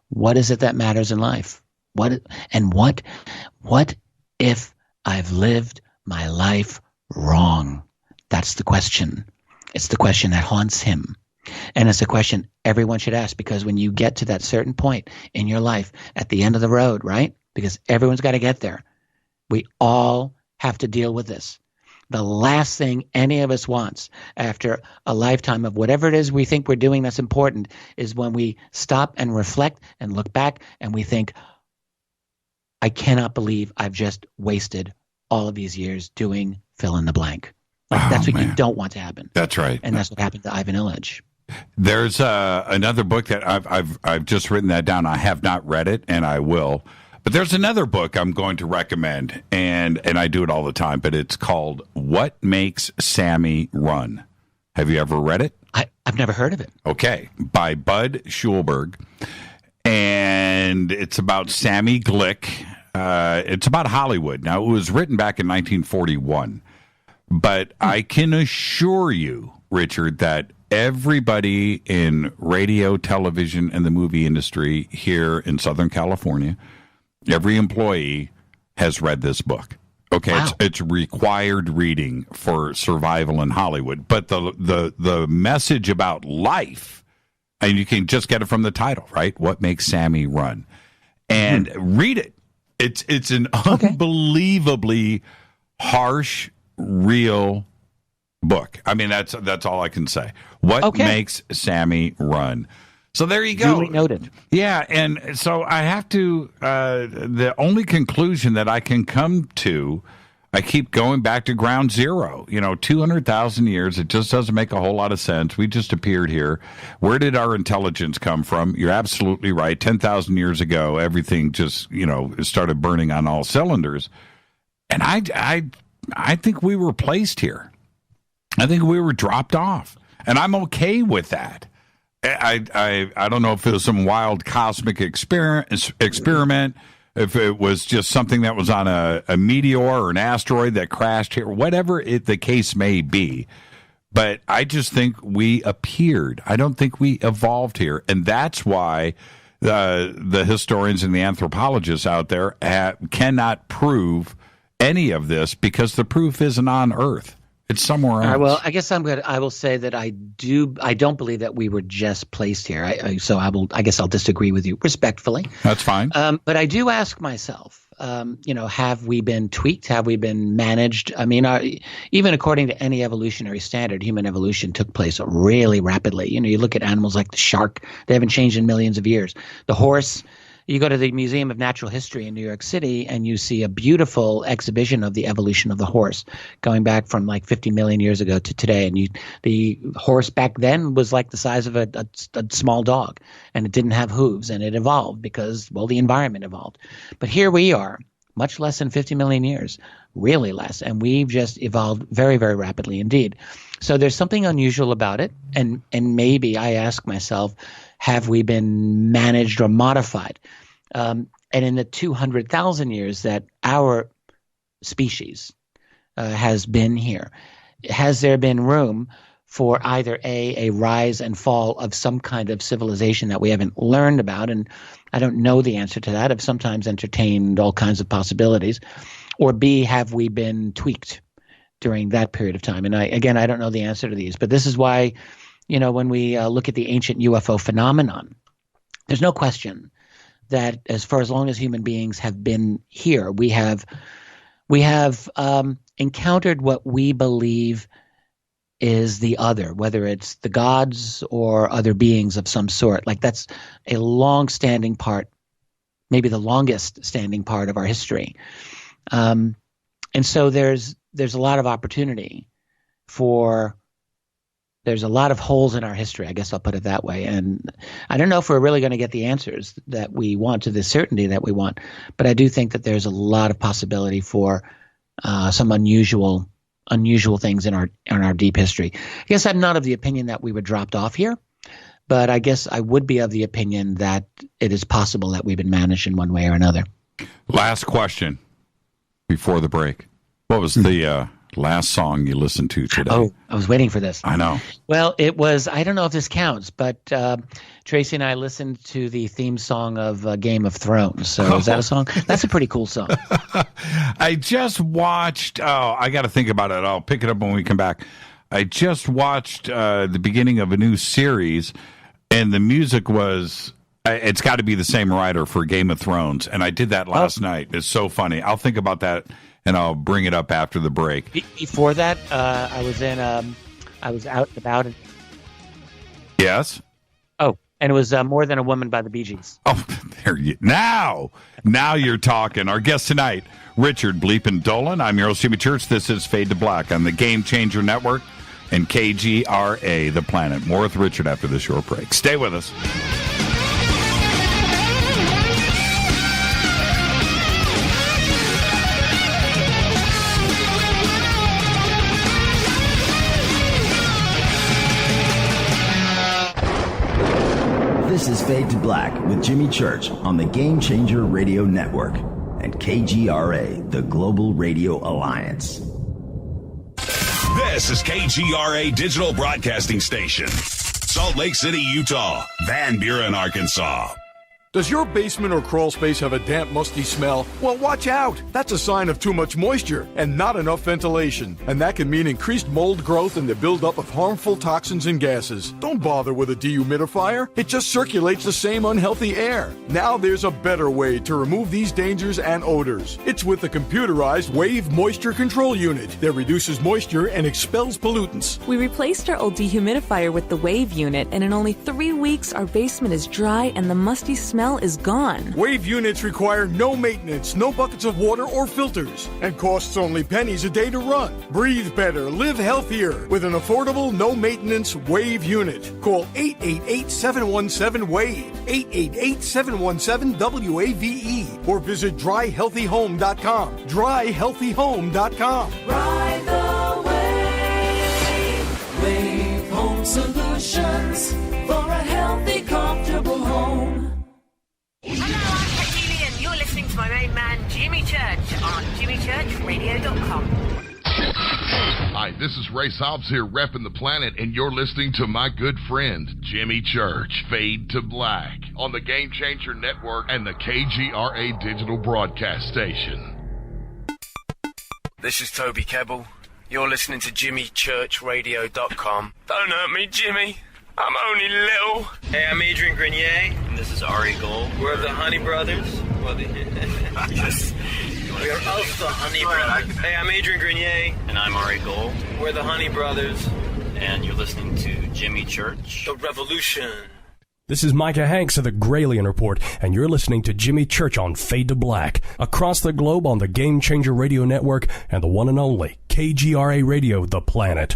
what is it that matters in life? What if I've lived my life wrong? That's the question. It's the question that haunts him. And it's a question everyone should ask, because when you get to that certain point in your life at the end of the road, right? Because everyone's got to get there. We all have to deal with this. The last thing any of us wants after a lifetime of whatever it is we think we're doing that's important is when we stop and reflect and look back and we think, I cannot believe I've just wasted all of these years doing fill in the blank. That's what you don't want to happen. That's right. And that's what happened to Ivan Ilyich. There's another book that I've just written that down. I have not read it, and I will. But there's another book I'm going to recommend, and I do it all the time, but it's called What Makes Sammy Run. Have you ever read it? I've never heard of it. Okay, by Bud Schulberg, and it's about Sammy Glick. It's about Hollywood. Now, it was written back in 1941, but I can assure you, Richard, that everybody in radio, television, and the movie industry here in Southern California, every employee has read this book. Okay, wow. It's required reading for survival in Hollywood. But the message about life, and you can just get it from the title, right? What Makes Sammy Run? And read it. It's an unbelievably harsh, real book. I mean, that's all I can say. What Makes Sammy Run? So there you go. Duly noted. Yeah, and so I have to, the only conclusion that I can come to, I keep going back to ground zero. 200,000 years, it just doesn't make a whole lot of sense. We just appeared here. Where did our intelligence come from? You're absolutely right. 10,000 years ago, everything just, started burning on all cylinders. And I think we were placed here. I think we were dropped off. And I'm okay with that. I don't know if it was some wild cosmic experiment, if it was just something that was on a meteor or an asteroid that crashed here, whatever the case may be. But I just think we appeared. I don't think we evolved here. And that's why the historians and the anthropologists out there cannot prove any of this, because the proof isn't on Earth. It's somewhere else. All right, well, I guess I will say that I don't believe that we were just placed here. I guess I'll disagree with you respectfully. That's fine. But I do ask myself, have we been tweaked? Have we been managed? I mean, even according to any evolutionary standard, human evolution took place really rapidly. You look at animals like the shark; they haven't changed in millions of years. The horse. You go to the Museum of Natural History in New York City and you see a beautiful exhibition of the evolution of the horse going back from like 50 million years ago to today. And the horse back then was like the size of a small dog, and it didn't have hooves, and it evolved because, well, the environment evolved. But here we are, much less than 50 million years, really less. And we've just evolved very, very rapidly indeed. So there's something unusual about it. And maybe I ask myself, have we been managed or modified? And in the 200,000 years that our species has been here, has there been room for either a rise and fall of some kind of civilization that we haven't learned about? And I don't know the answer to that. I've sometimes entertained all kinds of possibilities. Or B, have we been tweaked during that period of time? And I don't know the answer to these. But this is why, when we look at the ancient UFO phenomenon, there's no question that as long as human beings have been here, we have encountered what we believe is the other, whether it's the gods or other beings of some sort. Like, that's a long-standing part, maybe the longest-standing part of our history. And so there's a lot of opportunity there's a lot of holes in our history, I guess I'll put it that way. And I don't know if we're really going to get the answers that we want to the certainty that we want, but I do think that there's a lot of possibility for some unusual things in our deep history. I guess I'm not of the opinion that we were dropped off here, but I guess I would be of the opinion that it is possible that we've been managed in one way or another. Last question before the break. What was the last song you listened to today? Oh, I was waiting for this. I know. Well, it was, I don't know if this counts, but Tracy and I listened to the theme song of Game of Thrones. So is that a song? That's a pretty cool song. I just watched, I got to think about it. I'll pick it up when we come back. I just watched the beginning of a new series, and the music was, it's got to be the same writer for Game of Thrones. And I did that last night. It's so funny. I'll think about that, and I'll bring it up after the break. Before that, I was out and about. Yes? Oh, and it was More Than a Woman by the Bee Gees. Oh, there you now you're talking. Our guest tonight, Richard Bleepin' Dolan. I'm your host, Jimmy Church. This is Fade to Black on the Game Changer Network. and KGRA, The Planet. More with Richard after this short break. Stay with us. This is Fade to Black with Jimmy Church on the Game Changer Radio Network and KGRA, the Global Radio Alliance. This is KGRA Digital Broadcasting Station, Salt Lake City, Utah, Van Buren, Arkansas. Does your basement or crawl space have a damp, musty smell? Well, watch out. That's a sign of too much moisture and not enough ventilation. And that can mean increased mold growth and the buildup of harmful toxins and gases. Don't bother with a dehumidifier. It just circulates the same unhealthy air. Now there's a better way to remove these dangers and odors. It's with the computerized Wave Moisture Control Unit that reduces moisture and expels pollutants. We replaced our old dehumidifier with the Wave unit, and in only 3 weeks, our basement is dry and the musty smell is gone. Wave units require no maintenance, no buckets of water or filters, and costs only pennies a day to run. Breathe better, live healthier with an affordable, no-maintenance Wave unit. Call 888-717-WAVE, 888-717-WAVE, or visit dryhealthyhome.com, dryhealthyhome.com. Ride the wave, Wave Home Solutions for a healthy, comfortable home. Hello, I'm Katie, and you're listening to my main man, Jimmy Church, on jimmychurchradio.com. Hi, this is Ray Hobbs here, repping the planet, and you're listening to my good friend, Jimmy Church, Fade to Black, on the Game Changer Network and the KGRA Digital Broadcast Station. This is Toby Kebbell. You're listening to jimmychurchradio.com. Don't hurt me, Jimmy. I'm only little. Hey, I'm Adrian Grenier. And this is Ari Gold. We're the Honey Brothers. Yes. We are of the Honey Brothers. Hey, I'm Adrian Grenier. And I'm Ari Gold. We're the Honey Brothers. And you're listening to Jimmy Church. The Revolution. This is Micah Hanks of the Gralien Report, and you're listening to Jimmy Church on Fade to Black, across the globe on the Game Changer Radio Network and the one and only KGRA Radio, The Planet.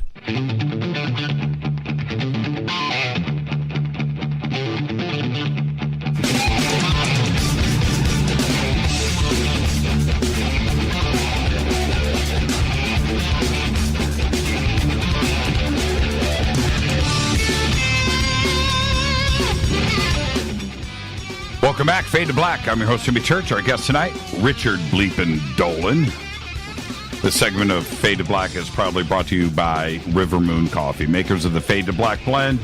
Welcome back, Fade to Black. I'm your host, Jimmy Church. Our guest tonight, Richard Bleepin' Dolan. This segment of Fade to Black is probably brought to you by River Moon Coffee, makers of the Fade to Black blend.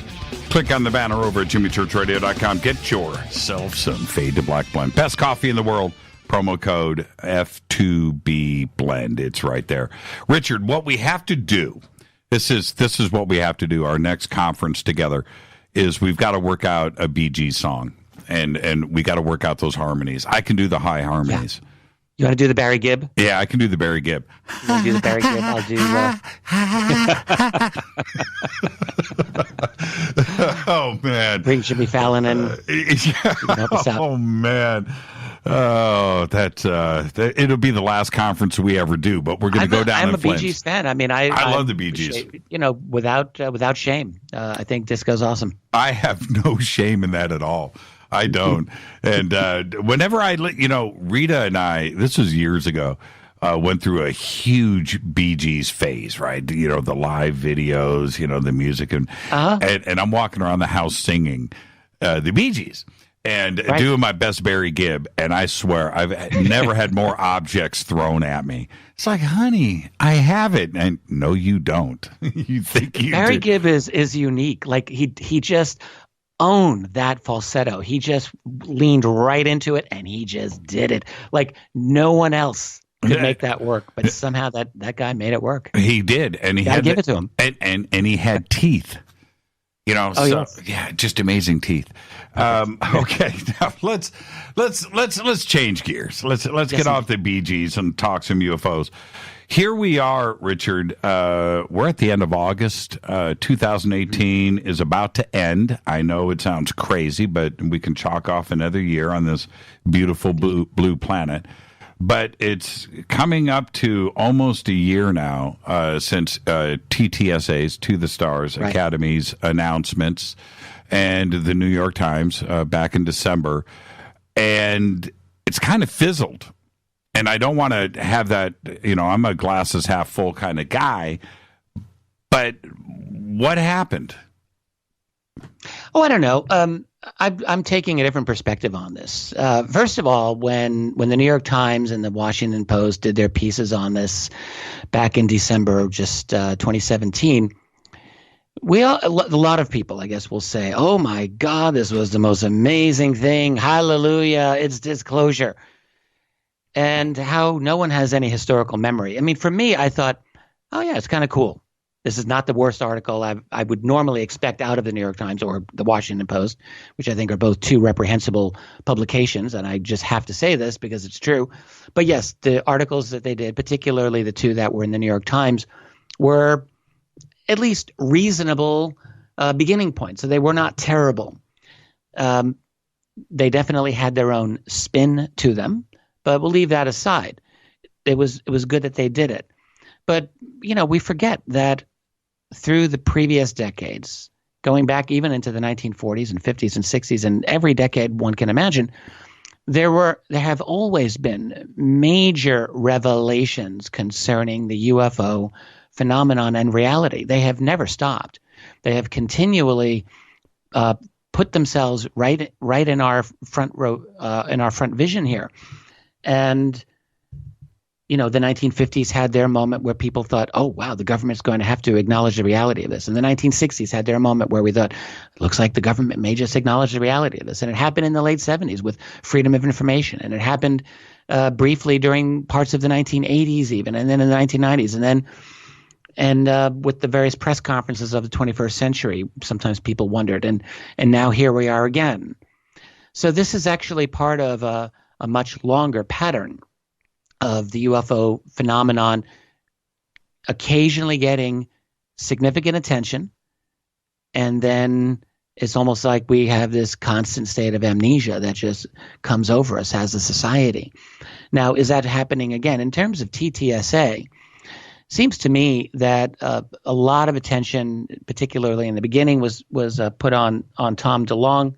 Click on the banner over at jimmychurchradio.com. Get yourself some Fade to Black blend. Best coffee in the world. Promo code F2B blend. It's right there. Richard, what we have to do, this is what we have to do. Our next conference together is we've got to work out a Bee Gees song. And we got to work out those harmonies. I can do the high harmonies. Yeah. You want to do the Barry Gibb? Yeah, I can do the Barry Gibb. You want to do the Barry Gibb? I'll do... Oh, man. Bring Jimmy Fallon in. Help us out. Oh, man. Oh, it'll be the last conference we ever do, but we're going to go down in flames. I'm a Bee Gees fan. I mean, I love the Bee Gees. Without shame. I think disco's awesome. I have no shame in that at all. I don't. And whenever Rita and I, this was years ago, went through a huge Bee Gees phase, right? The live videos, the music. And I'm walking around the house singing the Bee Gees and doing my best Barry Gibb. And I swear, I've never had more objects thrown at me. It's like, honey, I have it. And no, you don't. You think you Barry do. Gibb is unique. Like he just owned that falsetto. He just leaned right into it and he just did it. Like no one else could make that work, but somehow that guy made it work. He did, and he had give it to him. And he had teeth. Just amazing teeth. Okay, now let's change gears. Let's get off the Bee Gees and talk some UFOs. Here we are, Richard. We're at the end of August. 2018 is about to end. I know it sounds crazy, but we can chalk off another year on this beautiful blue planet. But it's coming up to almost a year now since TTSA's To the Stars Academy's announcements and the New York Times back in December. And it's kind of fizzled. And I don't want to have that, I'm a glasses half full kind of guy. But what happened? Oh, I don't know. I'm taking a different perspective on this. First of all, when the New York Times and the Washington Post did their pieces on this back in December of just 2017, a lot of people, I guess, will say, "Oh my God, this was the most amazing thing! Hallelujah! It's disclosure," and how no one has any historical memory. I mean, for me, I thought, "Oh yeah, it's kind of cool. This is not the worst article I would normally expect out of the New York Times or the Washington Post, which I think are both two reprehensible publications, and I just have to say this because it's true. But yes, the articles that they did, particularly the two that were in the New York Times, were at least reasonable beginning points. So they were not terrible. They definitely had their own spin to them, but we'll leave that aside. It was good that they did it. But, we forget that through the previous decades, going back even into the 1940s and 50s and 60s and every decade one can imagine, there have always been major revelations concerning the UFO phenomenon and reality. They have never stopped. They have continually put themselves right in our front row, in our front vision here. And the 1950s had their moment where people thought, oh, wow, the government's going to have to acknowledge the reality of this. And the 1960s had their moment where we thought, it looks like the government may just acknowledge the reality of this. And it happened in the late 70s with freedom of information. And it happened briefly during parts of the 1980s even, and then in the 1990s. And with the various press conferences of the 21st century, sometimes people wondered. And now here we are again. So this is actually part of a much longer pattern of the UFO phenomenon occasionally getting significant attention, and then it's almost like we have this constant state of amnesia that just comes over us as a society. Now, is that happening again? In terms of TTSA, seems to me that a lot of attention, particularly in the beginning, was put on Tom DeLonge.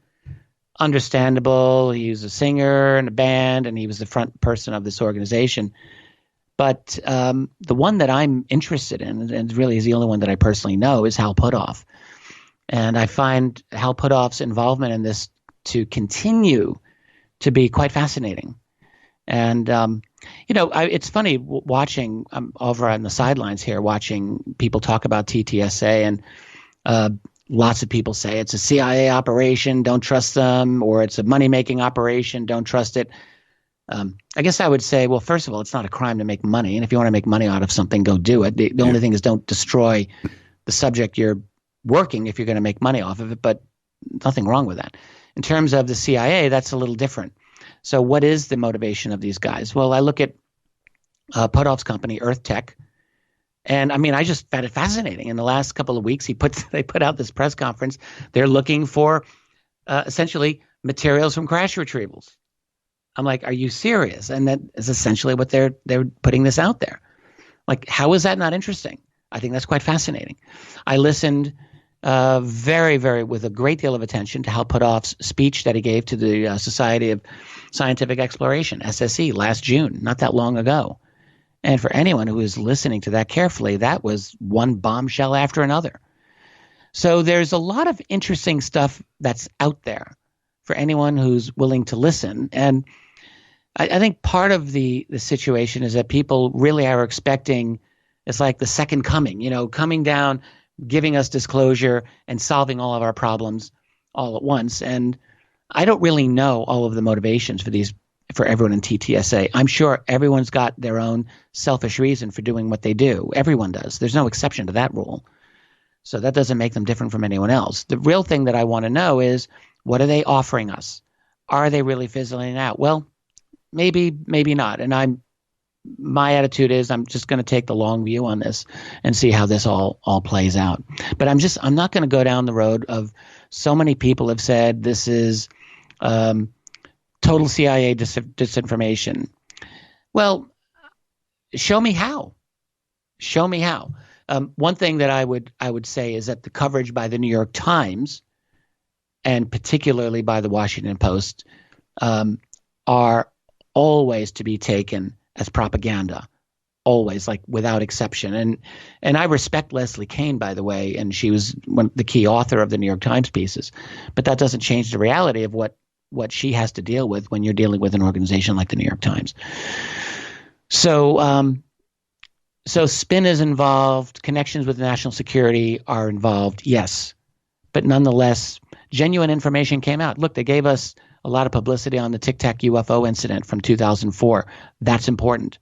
Understandable. He was a singer in a band, and he was the front person of this organization. But the one that I'm interested in, and really is the only one that I personally know, is Hal Puthoff. And I find Hal Puthoff's involvement in this to continue to be quite fascinating. And, it's funny watching, I'm over on the sidelines here watching people talk about TTSA, and lots of people say it's a CIA operation, don't trust them, or it's a money-making operation, don't trust it. I guess I would say, well, first of all, it's not a crime to make money. And if you want to make money out of something, go do it. The only thing is don't destroy the subject you're working if you're going to make money off of it, but nothing wrong with that. In terms of the CIA, that's a little different. So what is the motivation of these guys? Well, I look at Puthoff's company, Earth Tech, and I mean, I just found it fascinating. In the last couple of weeks, they put out this press conference. They're looking for essentially materials from crash retrievals. I'm like, are you serious? And that is essentially what they're putting this out there. Like, how is that not interesting? I think that's quite fascinating. I listened very, very with a great deal of attention to Hal Puthoff's speech that he gave to the Society of Scientific Exploration, SSE, last June, not that long ago. And for anyone who is listening to that carefully, that was one bombshell after another. So there's a lot of interesting stuff that's out there for anyone who's willing to listen. And I think part of the situation is that people really are expecting, it's like the second coming, coming down, giving us disclosure and solving all of our problems all at once. And I don't really know all of the motivations for everyone in TTSA. I'm sure everyone's got their own selfish reason for doing what they do. Everyone does. There's no exception to that rule. So that doesn't make them different from anyone else. The real thing that I want to know is, what are they offering us? Are they really fizzling out? Well, maybe, maybe not. And my attitude is I'm just going to take the long view on this and see how this all plays out. But I'm not going to go down the road of, so many people have said this is total CIA disinformation. Well, show me how. Show me how. One thing that I would say is that the coverage by the New York Times, and particularly by the Washington Post, are always to be taken as propaganda, always, like without exception. And I respect Leslie Kean, by the way, and she was the key author of the New York Times pieces. But that doesn't change the reality of what she has to deal with when you're dealing with an organization like the New York Times. So spin is involved, connections with national security are involved, yes. But nonetheless, genuine information came out. Look, they gave us a lot of publicity on the Tic Tac UFO incident from 2004. That's important.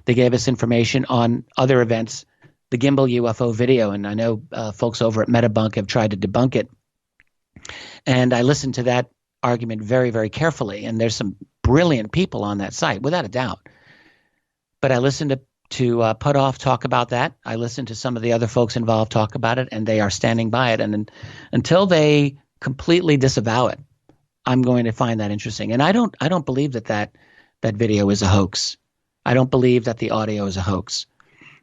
They gave us information on other events, the gimbal UFO video, and I know folks over at Metabunk have tried to debunk it. And I listened to that argument very, very carefully, and there's some brilliant people on that site, without a doubt. But I listened to Putoff talk about that. I listened to some of the other folks involved talk about it, and they are standing by it. And until they completely disavow it, I'm going to find that interesting. And I don't believe that video is a hoax. I don't believe that the audio is a hoax.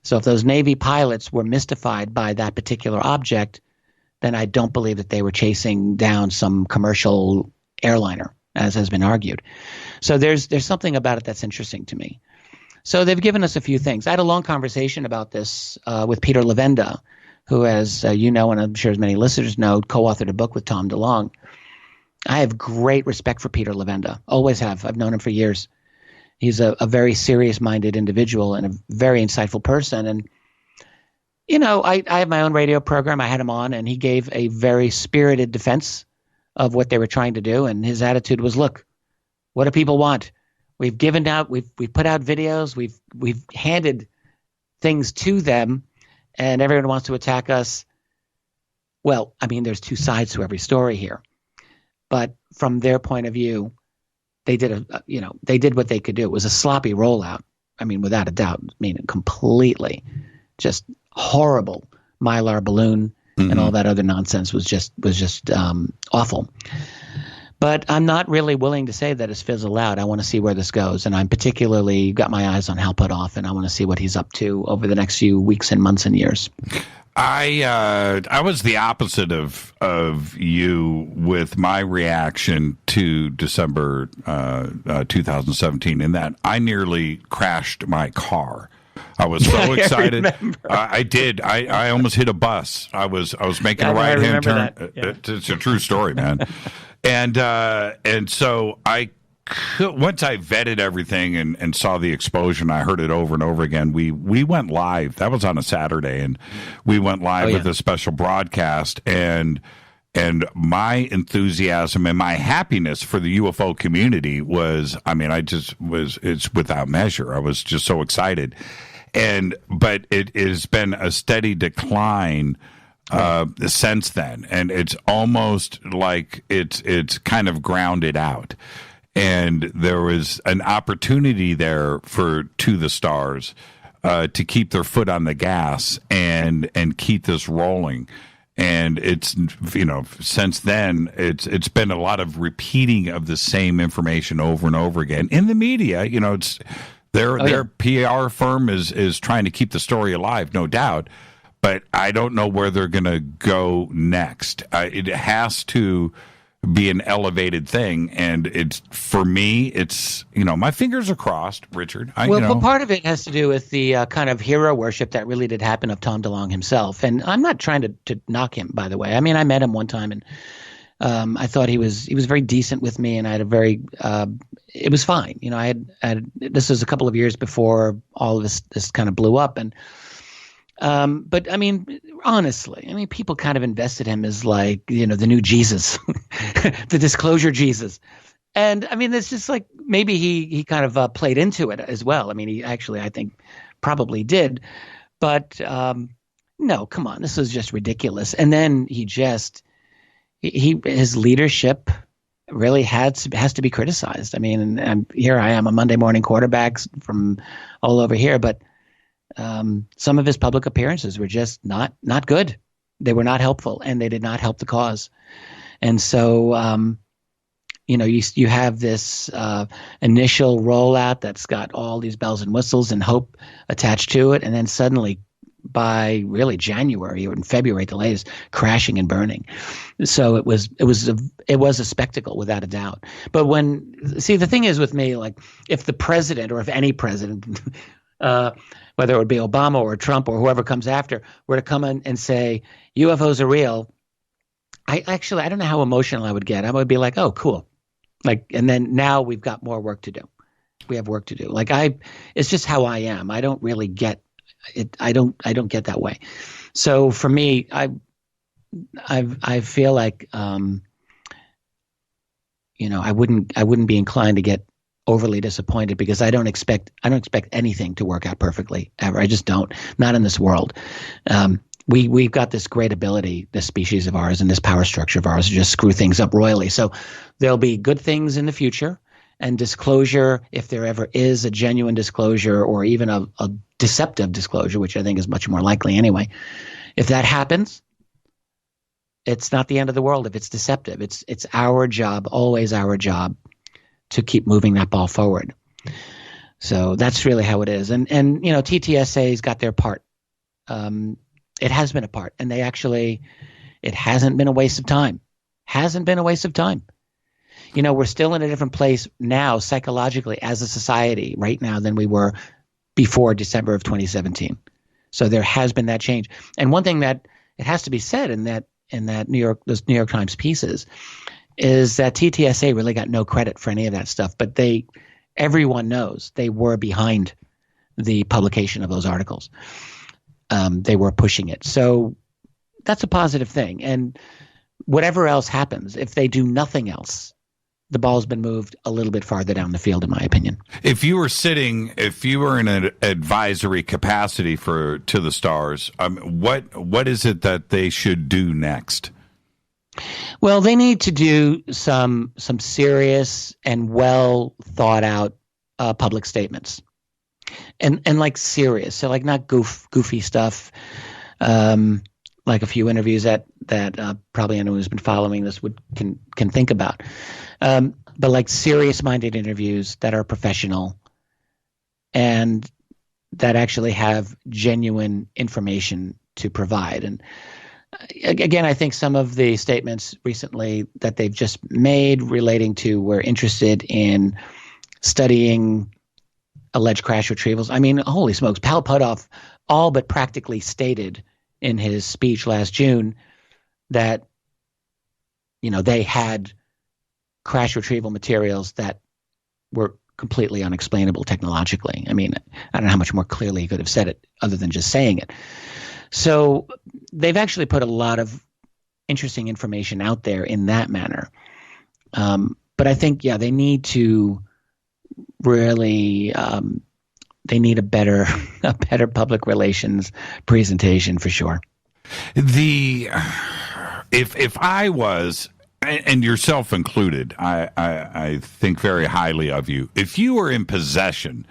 So if those Navy pilots were mystified by that particular object, then I don't believe that they were chasing down some commercial airliner, as has been argued. So there's something about it that's interesting to me. So they've given us a few things. I had a long conversation about this with Peter Levenda, who, as you know, and I'm sure as many listeners know, co-authored a book with Tom DeLonge. I have great respect for Peter Levenda. Always have. I've known him for years. He's a very serious-minded individual and a very insightful person. And, you know, I have my own radio program. I had him on, and he gave a very spirited defense of what they were trying to do. And his attitude was, look, what do people want? We've given out, we've put out videos, we've handed things to them, and everyone wants to attack us. Well, I mean, there's two sides to every story here. But from their point of view, they did they did what they could do. It was a sloppy rollout. I mean, without a doubt. I mean, completely just horrible Mylar balloon and all that other nonsense was just awful. But I'm not really willing to say that it's fizzled out. I want to see where this goes, and I'm particularly got my eyes on Hal Putoff, and I want to see what he's up to over the next few weeks and months and years. I was the opposite of you with my reaction to December 2017, in that I nearly crashed my car. I was so excited. I did. I almost hit a bus. I was making a right-hand turn. Yeah. It's a true story, man. And so once I vetted everything and saw the explosion, I heard it over and over again. We went live. That was on a Saturday, and we went live with a special broadcast. And my enthusiasm and my happiness for the UFO community was, I mean, it's without measure. I was just so excited. But it has been a steady decline since then, and it's almost like it's kind of grounded out. And there was an opportunity there for To the Stars to keep their foot on the gas and keep this rolling. And it's, you know, since then it's been a lot of repeating of the same information over and over again in the media. You know, it's their PR firm is trying to keep the story alive, no doubt. But I don't know where they're going to go next. It has to be an elevated thing, and it's, for me, it's, you know, my fingers are crossed, Richard. But part of it has to do with the kind of hero worship that really did happen of Tom DeLonge himself. And I'm not trying to knock him, by the way. I mean, I met him one time, and I thought he was very decent with me, and I had a very it was fine. You know, I had this was a couple of years before all of this kind of blew up, and but I mean, honestly, I mean, people kind of invested him as, like, you know, the new Jesus, the disclosure Jesus. And I mean, it's just like, maybe he kind of played into it as well. I mean, he actually, I think, probably did. But no, come on, this was just ridiculous. And then his leadership really has to be criticized. I mean, and here I am, a Monday morning quarterback from all over here, but some of his public appearances were just not good. They were not helpful, and they did not help the cause. And so, you have this initial rollout that's got all these bells and whistles and hope attached to it, and then suddenly by really January or in February, the latest, crashing and burning. So it was a spectacle without a doubt. But the thing is with me, like if the president or if any president, whether it would be Obama or Trump or whoever comes after, were to come in and say UFOs are real, I don't know how emotional I would get. I would be like, oh, cool. Like, and then now we've got more work to do. We have work to do. Like it's just how I am. I don't really get it. I don't get that way. So for me, I feel like, I wouldn't be inclined to get overly disappointed because I don't expect anything to work out perfectly ever. I just don't. Not in this world. We've got this great ability, this species of ours and this power structure of ours, to just screw things up royally. So there'll be good things in the future, and disclosure, if there ever is a genuine disclosure or even a deceptive disclosure, which I think is much more likely anyway. If that happens, it's not the end of the world if it's deceptive. It's our job, always our job, to keep moving that ball forward. So that's really how it is. And TTSA's got their part. It has been a part, and it hasn't been a waste of time. Hasn't been a waste of time. We're still in a different place now psychologically as a society right now than we were before December of 2017. So there has been that change. And one thing that it has to be said in those New York Times pieces is that TTSA really got no credit for any of that stuff, but everyone knows they were behind the publication of those articles. They were pushing it. So that's a positive thing. And whatever else happens, if they do nothing else, the ball's been moved a little bit farther down the field, in my opinion. If you were in an advisory capacity to the stars, what is it that they should do next? Well, they need to do some serious and well thought out public statements, and like serious, so like not goofy stuff. Like a few interviews that probably anyone who's been following this can think about. But like serious-minded interviews that are professional and that actually have genuine information to provide. And again, I think some of the statements recently that they've just made relating to we're interested in studying alleged crash retrievals. I mean, holy smokes, Pal Putoff all but practically stated in his speech last June that, they had crash retrieval materials that were completely unexplainable technologically. I mean, I don't know how much more clearly he could have said it other than just saying it. So they've actually put a lot of interesting information out there in that manner. But I think, they need to really they need a better public relations presentation for sure. If I was, and yourself included, I think very highly of you. If you were in possession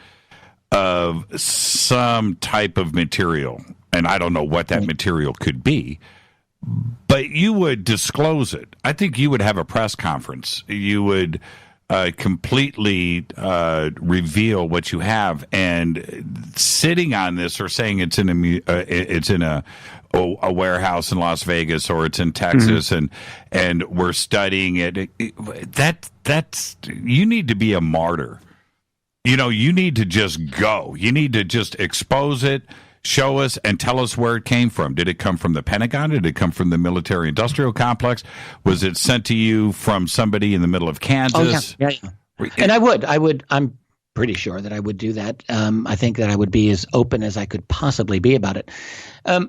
of some type of material, and I don't know what that material could be, but you would disclose it. I think you would have a press conference. You would completely reveal what you have, and sitting on this or saying it's in a warehouse in Las Vegas or it's in Texas, and we're studying it. That's you need to be a martyr. You need to just go. You need to just expose it, show us, and tell us where it came from. Did it come from the Pentagon? Did it come from the military-industrial complex? Was it sent to you from somebody in the middle of Kansas? Oh, yeah. And I would. I'm pretty sure that I would do that. I think that I would be as open as I could possibly be about it.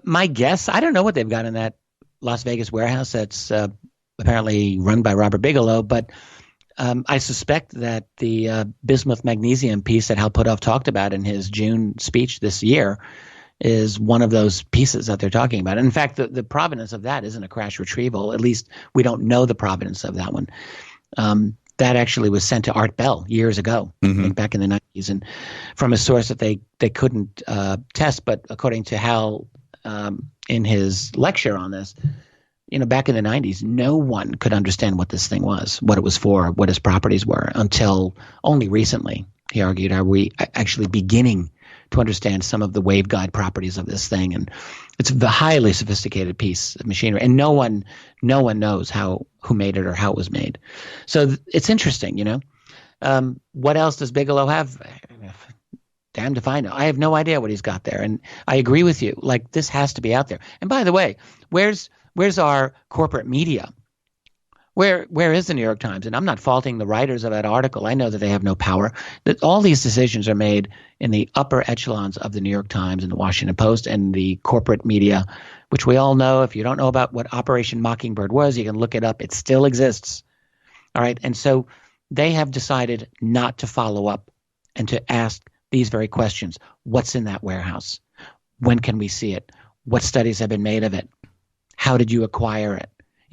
My guess, I don't know what they've got in that Las Vegas warehouse that's apparently run by Robert Bigelow, but I suspect that the bismuth magnesium piece that Hal Puthoff talked about in his June speech this year is one of those pieces that they're talking about. And in fact, the provenance of that isn't a crash retrieval. At least we don't know the provenance of that one. That actually was sent to Art Bell years ago, I think back in the 90s, and from a source that they couldn't test. But according to Hal in his lecture on this, back in the 90s, no one could understand what this thing was, what it was for, what its properties were, until only recently, he argued, are we actually beginning to understand some of the waveguide properties of this thing. And it's a highly sophisticated piece of machinery, and no one knows who made it or how it was made. So it's interesting, What else does Bigelow have? Damned if I know. I have no idea what he's got there. And I agree with you. Like, this has to be out there. And by the way, where's our corporate media? Where is the New York Times? And I'm not faulting the writers of that article. I know that they have no power. That all these decisions are made in the upper echelons of the New York Times and the Washington Post and the corporate media, which we all know. If you don't know about what Operation Mockingbird was, you can look it up. It still exists. All right. And so they have decided not to follow up and to ask these very questions. What's in that warehouse? When can we see it? What studies have been made of it? How did you acquire it?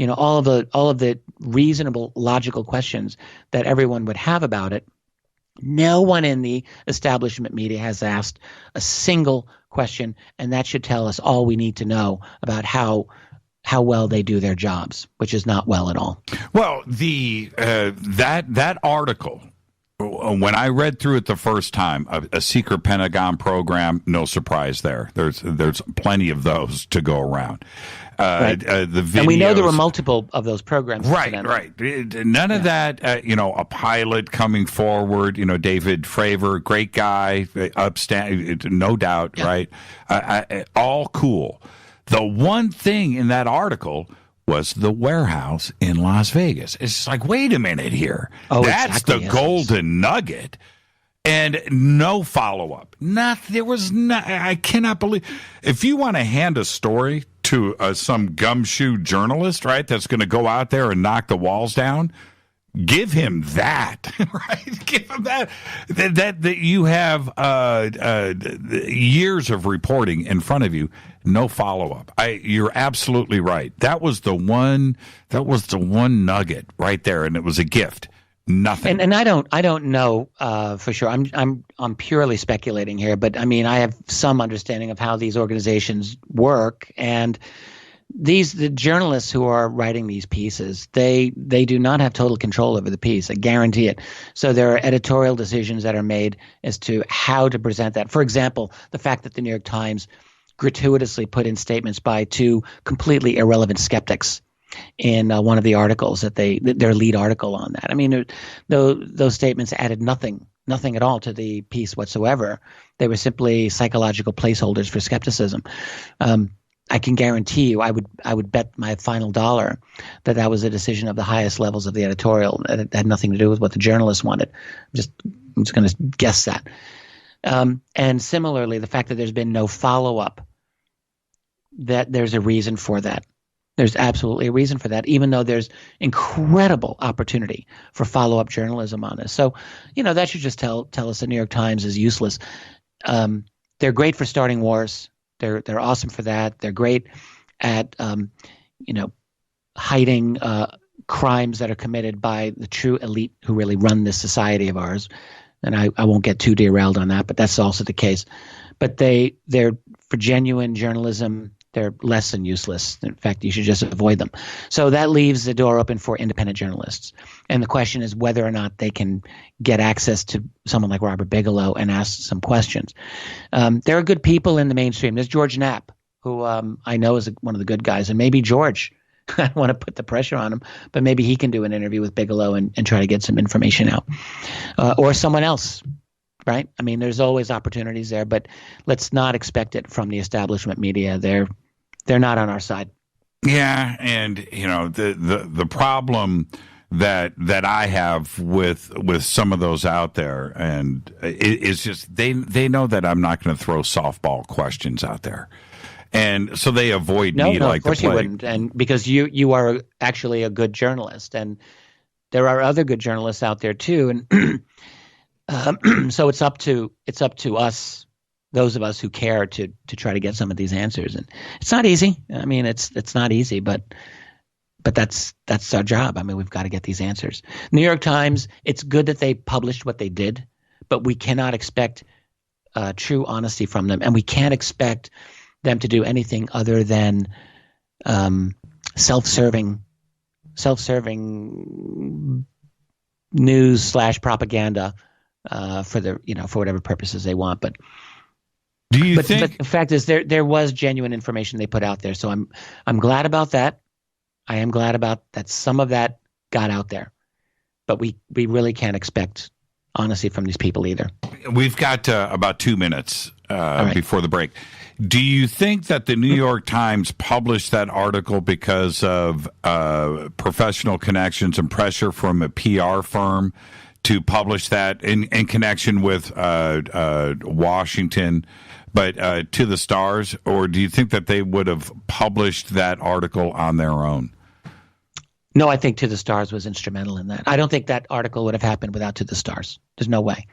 All of the reasonable, logical questions that everyone would have about it. No one in the establishment media has asked a single question, and that should tell us all we need to know about how well they do their jobs, which is not well at all. Well, that article, when I read through it the first time, a secret Pentagon program, no surprise there. There's plenty of those to go around. Right. The videos, and we know there were multiple of those programs. Right. None of that, a pilot coming forward, David Fravor, great guy, upstanding, no doubt, right? All cool. The one thing in that article was the warehouse in Las Vegas. It's like, wait a minute here. That's exactly, the golden nugget. And no follow-up. I cannot believe. If you want to hand a story to some gumshoe journalist, right, that's going to go out there and knock the walls down, give him that, right? Give him that. That you have years of reporting in front of you. No follow-up. You're absolutely right. That was the one nugget right there, and it was a gift. Nothing. And I don't know for sure. I'm purely speculating here, but I mean, I have some understanding of how these organizations work, and the journalists who are writing these pieces, they do not have total control over the piece. I guarantee it. So there are editorial decisions that are made as to how to present that. For example, the fact that the New York Times gratuitously put in statements by two completely irrelevant skeptics in one of the articles their lead article on that. I mean, those statements added nothing at all to the piece whatsoever. They were simply psychological placeholders for skepticism. I can guarantee you, I would bet my final dollar that was a decision of the highest levels of the editorial. It had nothing to do with what the journalists wanted. I'm just going to guess that. And similarly, the fact that there's been no follow-up, that there's a reason for that. There's absolutely a reason for that, even though there's incredible opportunity for follow-up journalism on this. So, that should just tell us the New York Times is useless. They're great for starting wars. They're awesome for that. They're great at hiding crimes that are committed by the true elite who really run this society of ours. And I won't get too derailed on that, but that's also the case. But they're for genuine journalism. They're less than useless. In fact, you should just avoid them. So that leaves the door open for independent journalists. And the question is whether or not they can get access to someone like Robert Bigelow and ask some questions. There are good people in the mainstream. There's George Knapp, who I know is one of the good guys. And maybe George, I don't want to put the pressure on him, but maybe he can do an interview with Bigelow and try to get some information out. Or someone else. Right? I mean, there's always opportunities there, but let's not expect it from the establishment media. They're not on our side. Yeah, and the problem that I have with some of those out there, and it's just they know that I'm not going to throw softball questions out there, and so they avoid me like the plague. Of course you wouldn't, and because you are actually a good journalist, and there are other good journalists out there too, and. So it's up to us, those of us who care, to try to get some of these answers, and it's not easy. I mean, it's not easy, but that's our job. I mean, we've got to get these answers. New York Times, it's good that they published what they did, but we cannot expect true honesty from them, and we can't expect them to do anything other than self-serving news / propaganda for whatever purposes they want. But think? But the fact is, there was genuine information they put out there. So I'm glad about that. I am glad about that. Some of that got out there, but we really can't expect honesty from these people either. We've got about 2 minutes before the break. Do you think that the New York Times published that article because of professional connections and pressure from a PR firm to publish that in connection with Washington, but to the stars? Or do you think that they would have published that article on their own? No, I think To the Stars was instrumental in that. I don't think that article would have happened without To the Stars. There's no way.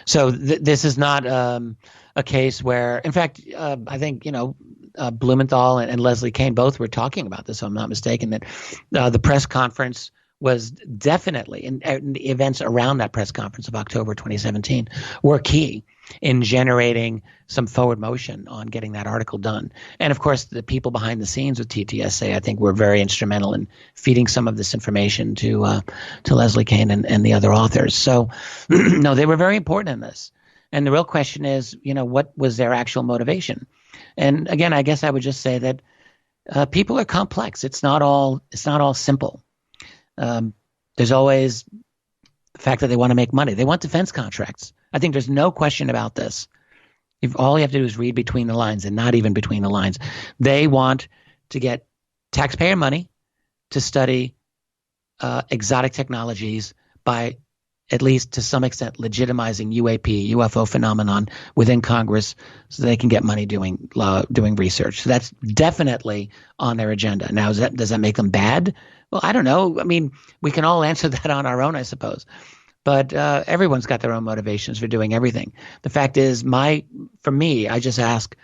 So this is not a case where, in fact, I think, Blumenthal and Leslie Kean both were talking about this, if I'm not mistaken, that the press conference was definitely, and the events around that press conference of October 2017 were key in generating some forward motion on getting that article done. And of course, the people behind the scenes with TTSA, I think, were very instrumental in feeding some of this information to Leslie Kean and the other authors. So, no, they were very important in this. And the real question is, what was their actual motivation? And again, I guess I would just say that people are complex. It's not all simple. There's always the fact that they want to make money. They want defense contracts. I think there's no question about this. All you have to do is read between the lines, and not even between the lines. They want to get taxpayer money to study exotic technologies by, at least to some extent, legitimizing UFO phenomenon within Congress so they can get money doing research. So that's definitely on their agenda. Now, does that make them bad? Well, I don't know. I mean, we can all answer that on our own, I suppose. But everyone's got their own motivations for doing everything. The fact is, for me, I just ask,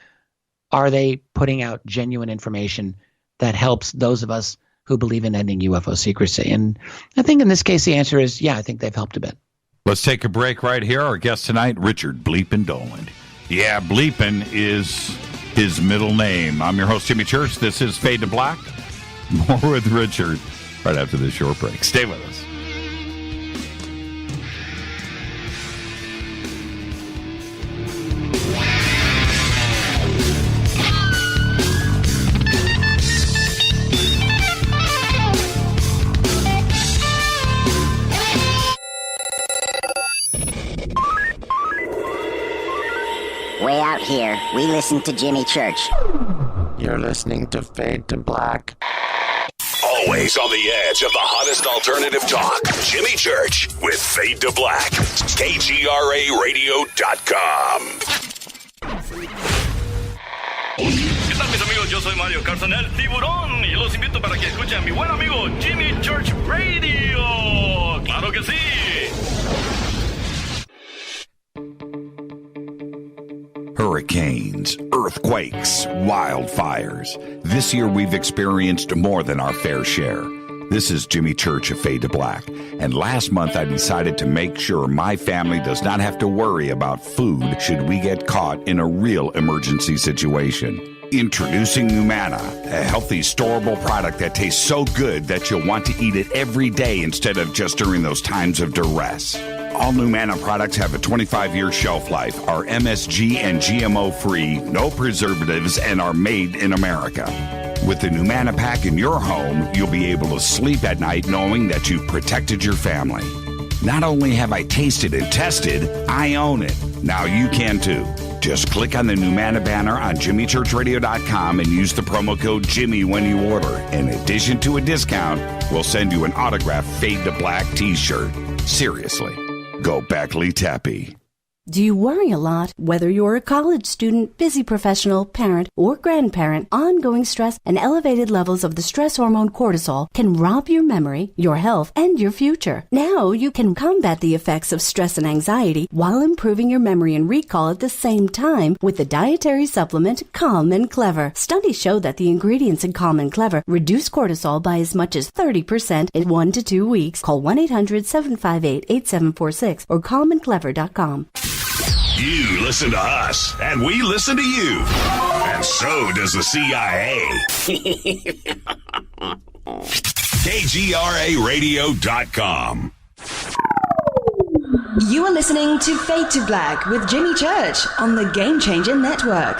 are they putting out genuine information that helps those of us who believe in ending UFO secrecy? And I think in this case, the answer is, yeah, I think they've helped a bit. Let's take a break right here. Our guest tonight, Richard Bleepin Dolan. Yeah, Bleepin is his middle name. I'm your host, Jimmy Church. This is Fade to Black. More with Richard right after this short break. Stay with us. Way out here, we listen to Jimmy Church. You're listening to Fade to Black. Always on the edge of the hottest alternative talk. Jimmy Church with Fade to Black. KGRARadio.com. ¿Qué tal, mis amigos? Yo soy Mario Carson, el tiburón, y los invito para que escuchen a mi buen amigo Jimmy Church Radio. ¡Claro que sí! Hurricanes, earthquakes, wildfires. This year we've experienced more than our fair share. This is Jimmy Church of Fade to Black. And last month I decided to make sure my family does not have to worry about food should we get caught in a real emergency situation. Introducing Numana, a healthy, storable product that tastes so good that you'll want to eat it every day instead of just during those times of duress. All Numana products have a 25-year shelf life, are MSG and GMO-free, no preservatives, and are made in America. With the Numana pack in your home, you'll be able to sleep at night knowing that you've protected your family. Not only have I tasted and tested, I own it. Now you can too. Just click on the Numana banner on JimmyChurchRadio.com and use the promo code Jimmy when you order. In addition to a discount, we'll send you an autographed Fade to Black t-shirt. Seriously. Go Beckley Tappy. Do you worry a lot? Whether you're a college student, busy professional, parent, or grandparent, ongoing stress and elevated levels of the stress hormone cortisol can rob your memory, your health, and your future. Now you can combat the effects of stress and anxiety while improving your memory and recall at the same time with the dietary supplement Calm and Clever. Studies show that the ingredients in Calm and Clever reduce cortisol by as much as 30% in 1 to 2 weeks. Call 1-800-758-8746 or calmandclever.com. You listen to us, and we listen to you. And so does the CIA. KGRAradio.com. You are listening to Fade to Black with Jimmy Church on the Game Changer Network.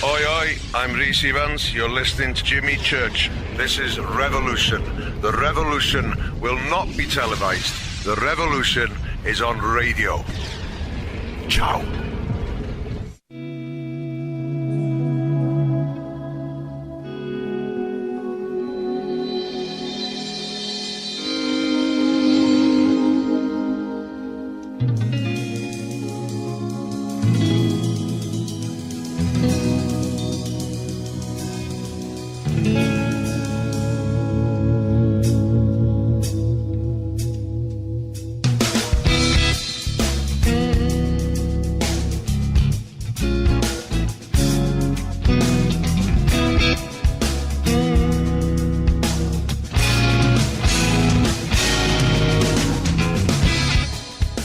Oi, oi, I'm Reese Evans. You're listening to Jimmy Church. This is Revolution. The revolution will not be televised. The revolution is on radio. Ciao.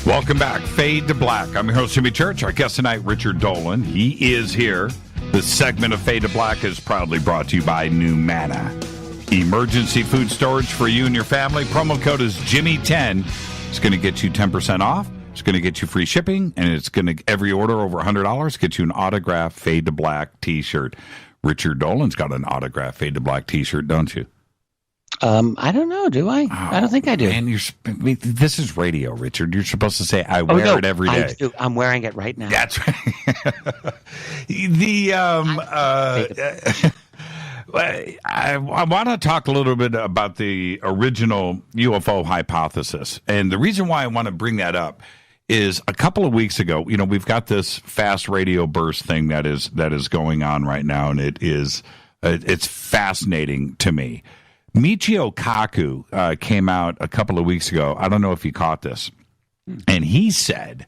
Welcome back. Fade to Black. I'm your host, Jimmy Church. Our guest tonight, Richard Dolan. He is here. This segment of Fade to Black is proudly brought to you by Numana. Emergency food storage for you and your family. Promo code is Jimmy10. It's going to get you 10% off. It's going to get you free shipping. And it's going to, every order over $100, get you an autographed Fade to Black t-shirt. Richard Dolan's got an autographed Fade to Black t-shirt, don't you? I don't know. Do I? I don't think I do. And this is radio, Richard. You're supposed to say, I wear it every day. I do. I'm wearing it right now. That's right. I want to talk a little bit about the original UFO hypothesis. And the reason why I want to bring that up is a couple of weeks ago, we've got this fast radio burst thing that is going on right now. And it's fascinating to me. Michio Kaku came out a couple of weeks ago. I don't know if you caught this. And he said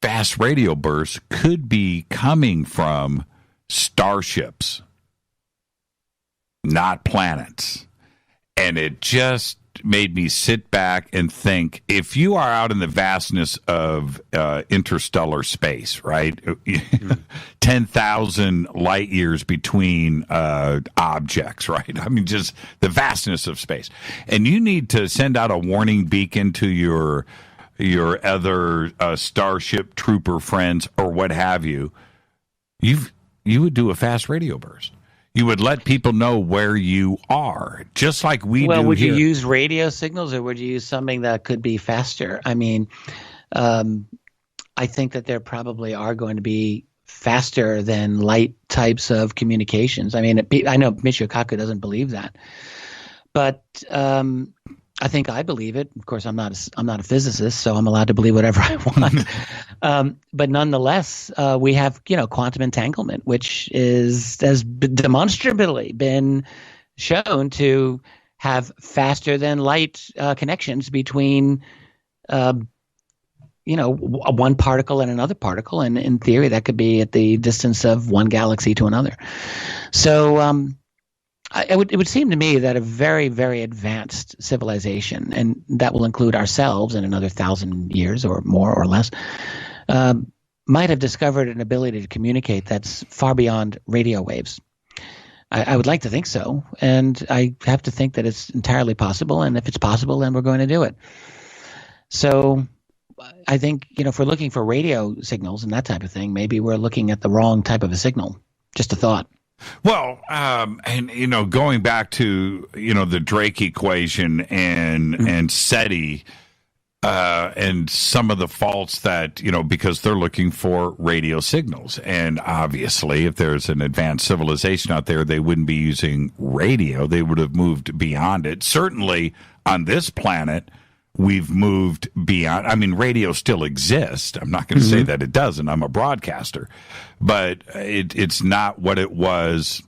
fast radio bursts could be coming from starships, not planets. And it just made me sit back and think, if you are out in the vastness of interstellar space, right? 10,000 light years between objects, right? I mean, just the vastness of space. And you need to send out a warning beacon to your other Starship Trooper friends or what have you. You would do a fast radio burst. You would let people know where you are, just like we do here. Well, would you use radio signals, or would you use something that could be faster? I mean, I think that there probably are going to be faster than light types of communications. I mean, I know Michio Kaku doesn't believe that, but I think I believe it. Of course, I'm not a physicist, so I'm allowed to believe whatever I want. But nonetheless, we have quantum entanglement, which has demonstrably been shown to have faster than light connections between one particle and another particle, and in theory, that could be at the distance of one galaxy to another. So. It would seem to me that a very, very advanced civilization, and that will include ourselves in another 1,000 years or more or less, might have discovered an ability to communicate that's far beyond radio waves. I would like to think so, and I have to think that it's entirely possible, and if it's possible, then we're going to do it. So I think, if we're looking for radio signals and that type of thing, maybe we're looking at the wrong type of a signal. Just a thought. Well, and going back to the Drake equation and SETI and some of the faults that because they're looking for radio signals, and obviously if there's an advanced civilization out there, they wouldn't be using radio. They would have moved beyond it. Certainly on this planet, we've moved beyond. I mean, radio still exists. I'm not going to say that it doesn't. I'm a broadcaster, but it's not what it was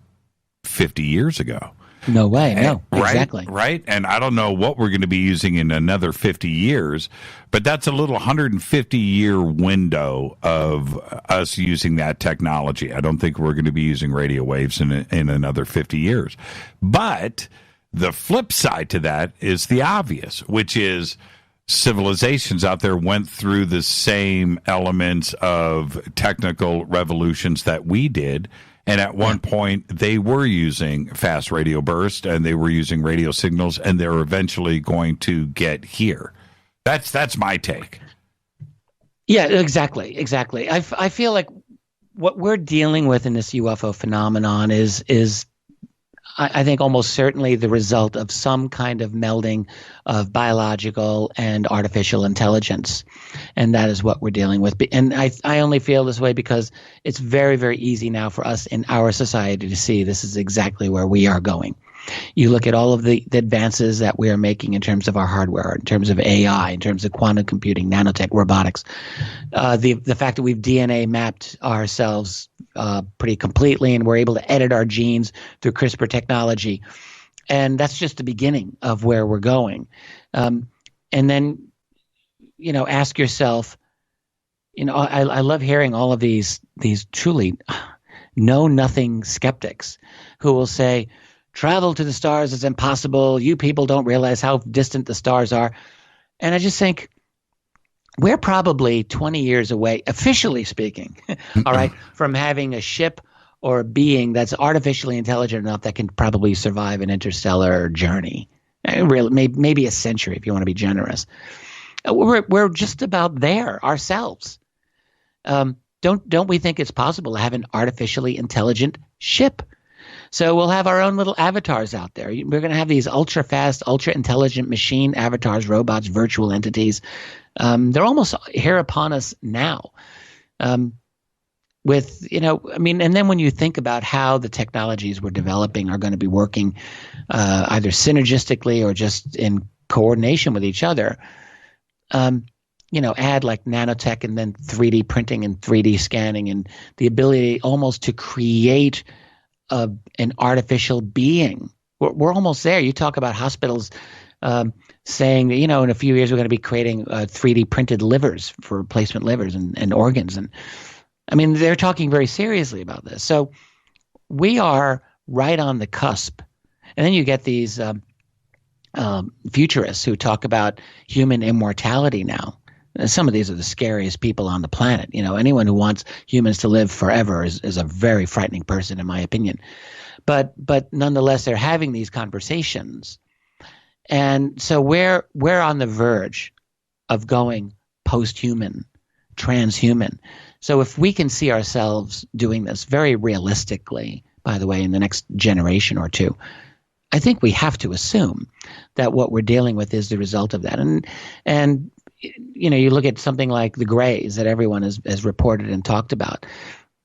50 years ago. No way. No, exactly. Right. And I don't know what we're going to be using in another 50 years, but that's a little 150-year window of us using that technology. I don't think we're going to be using radio waves in another 50 years. But the flip side to that is the obvious, which is civilizations out there went through the same elements of technical revolutions that we did, And at one point, they were using fast radio burst, and they were using radio signals, and they're eventually going to get here. That's my take. Yeah, exactly. I feel like what we're dealing with in this UFO phenomenon is I think almost certainly the result of some kind of melding of biological and artificial intelligence. And that is what we're dealing with. And I only feel this way because it's very, very easy now for us in our society to see this is exactly where we are going. You look at all of the advances that we are making in terms of our hardware, in terms of AI, in terms of quantum computing, nanotech, robotics, the fact that we've DNA mapped ourselves pretty completely, and we're able to edit our genes through CRISPR technology. And that's just the beginning of where we're going. And then, ask yourself, I love hearing all of these truly know-nothing skeptics who will say, travel to the stars is impossible. You people don't realize how distant the stars are. And I just think we're probably 20 years away, officially speaking, all right, from having a ship or a being that's artificially intelligent enough that can probably survive an interstellar journey. Really, maybe a century if you want to be generous. We're just about there ourselves. Don't we think it's possible to have an artificially intelligent ship? So we'll have our own little avatars out there. We're going to have these ultra-fast, ultra-intelligent machine avatars, robots, virtual entities. They're almost here upon us now. And then when you think about how the technologies we're developing are going to be working either synergistically or just in coordination with each other, add like nanotech and then 3D printing and 3D scanning and the ability almost to create an artificial being. We're almost there. You talk about hospitals saying that, in a few years we're going to be creating 3D printed livers for replacement livers and organs. And I mean, they're talking very seriously about this. So we are right on the cusp. And then you get these futurists who talk about human immortality now. Some of these are the scariest people on the planet. Anyone who wants humans to live forever is a very frightening person, in my opinion. But nonetheless, they're having these conversations. And so we're on the verge of going post-human, transhuman. So if we can see ourselves doing this very realistically, by the way, in the next generation or two, I think we have to assume that what we're dealing with is the result of that. And you look at something like the Greys that everyone has reported and talked about.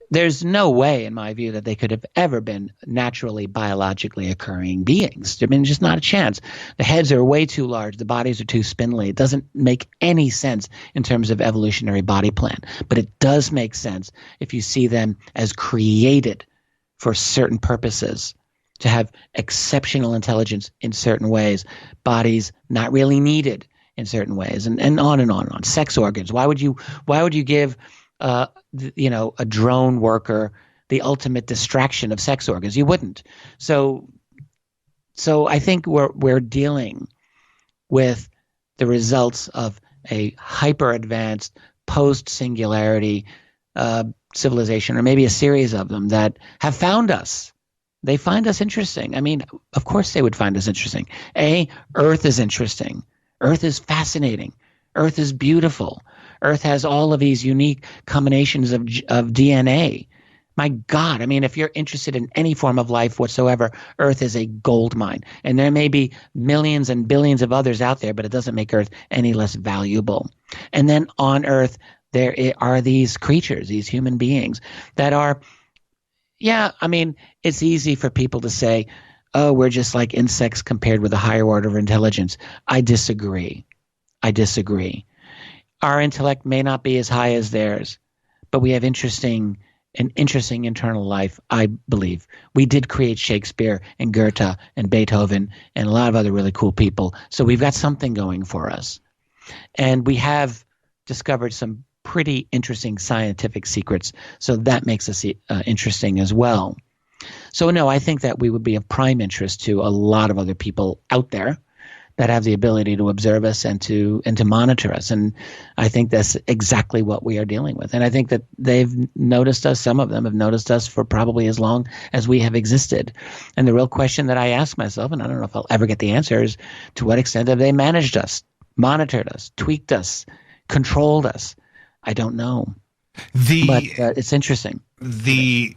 There's no way, in my view, that they could have ever been naturally, biologically occurring beings. I mean, just not a chance. The heads are way too large. The bodies are too spindly. It doesn't make any sense in terms of evolutionary body plan. But it does make sense if you see them as created for certain purposes, to have exceptional intelligence in certain ways, bodies not really needed in certain ways, and on and on and on. Sex organs. Why would you give a drone worker the ultimate distraction of sex organs? You wouldn't. So I think we're dealing with the results of a hyper advanced post singularity civilization, or maybe a series of them that have found us. They find us interesting. I mean, of course they would find us interesting. Earth is interesting. Earth is fascinating. Earth is beautiful. Earth has all of these unique combinations of DNA. My God, I mean, if you're interested in any form of life whatsoever, Earth is a gold mine. And there may be millions and billions of others out there, but it doesn't make Earth any less valuable. And then on Earth, there are these creatures, these human beings that are, it's easy for people to say, oh, we're just like insects compared with a higher order of intelligence. I disagree. Our intellect may not be as high as theirs, but we have interesting internal life, I believe. We did create Shakespeare and Goethe and Beethoven and a lot of other really cool people. So we've got something going for us. And we have discovered some pretty interesting scientific secrets. So that makes us interesting as well. So no, I think that we would be of prime interest to a lot of other people out there that have the ability to observe us and to monitor us. And I think that's exactly what we are dealing with. And I think that they've noticed us. Some of them have noticed us for probably as long as we have existed. And the real question that I ask myself, and I don't know if I'll ever get the answer, is to what extent have they managed us, monitored us, tweaked us, controlled us? I don't know. But it's interesting. The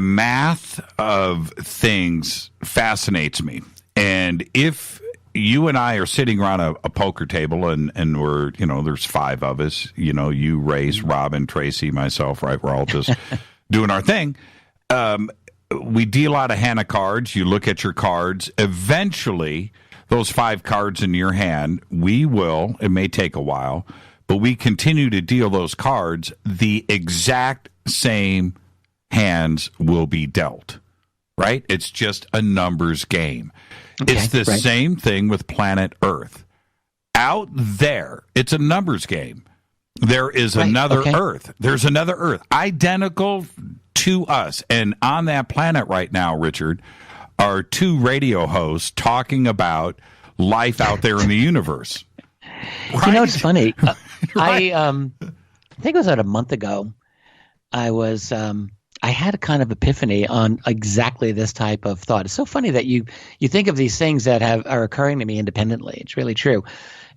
math of things fascinates me. And if you and I are sitting around a poker table and we're, there's 5 of us, you, Race, Robin, Tracy, myself, right? We're all just doing our thing. We deal out a hand of cards. You look at your cards. Eventually, those 5 cards in your hand, it may take a while, but we continue to deal those cards. The exact same hands will be dealt, right? It's just a numbers game. Okay, it's the same thing with planet Earth. Out there, it's a numbers game. There is another Earth. There's another Earth, identical to us. And on that planet right now, Richard, are 2 radio hosts talking about life out there in the universe. Right? It's funny. Right. I think it was about a month ago. I had a kind of epiphany on exactly this type of thought. It's so funny that you think of these things that are occurring to me independently. It's really true.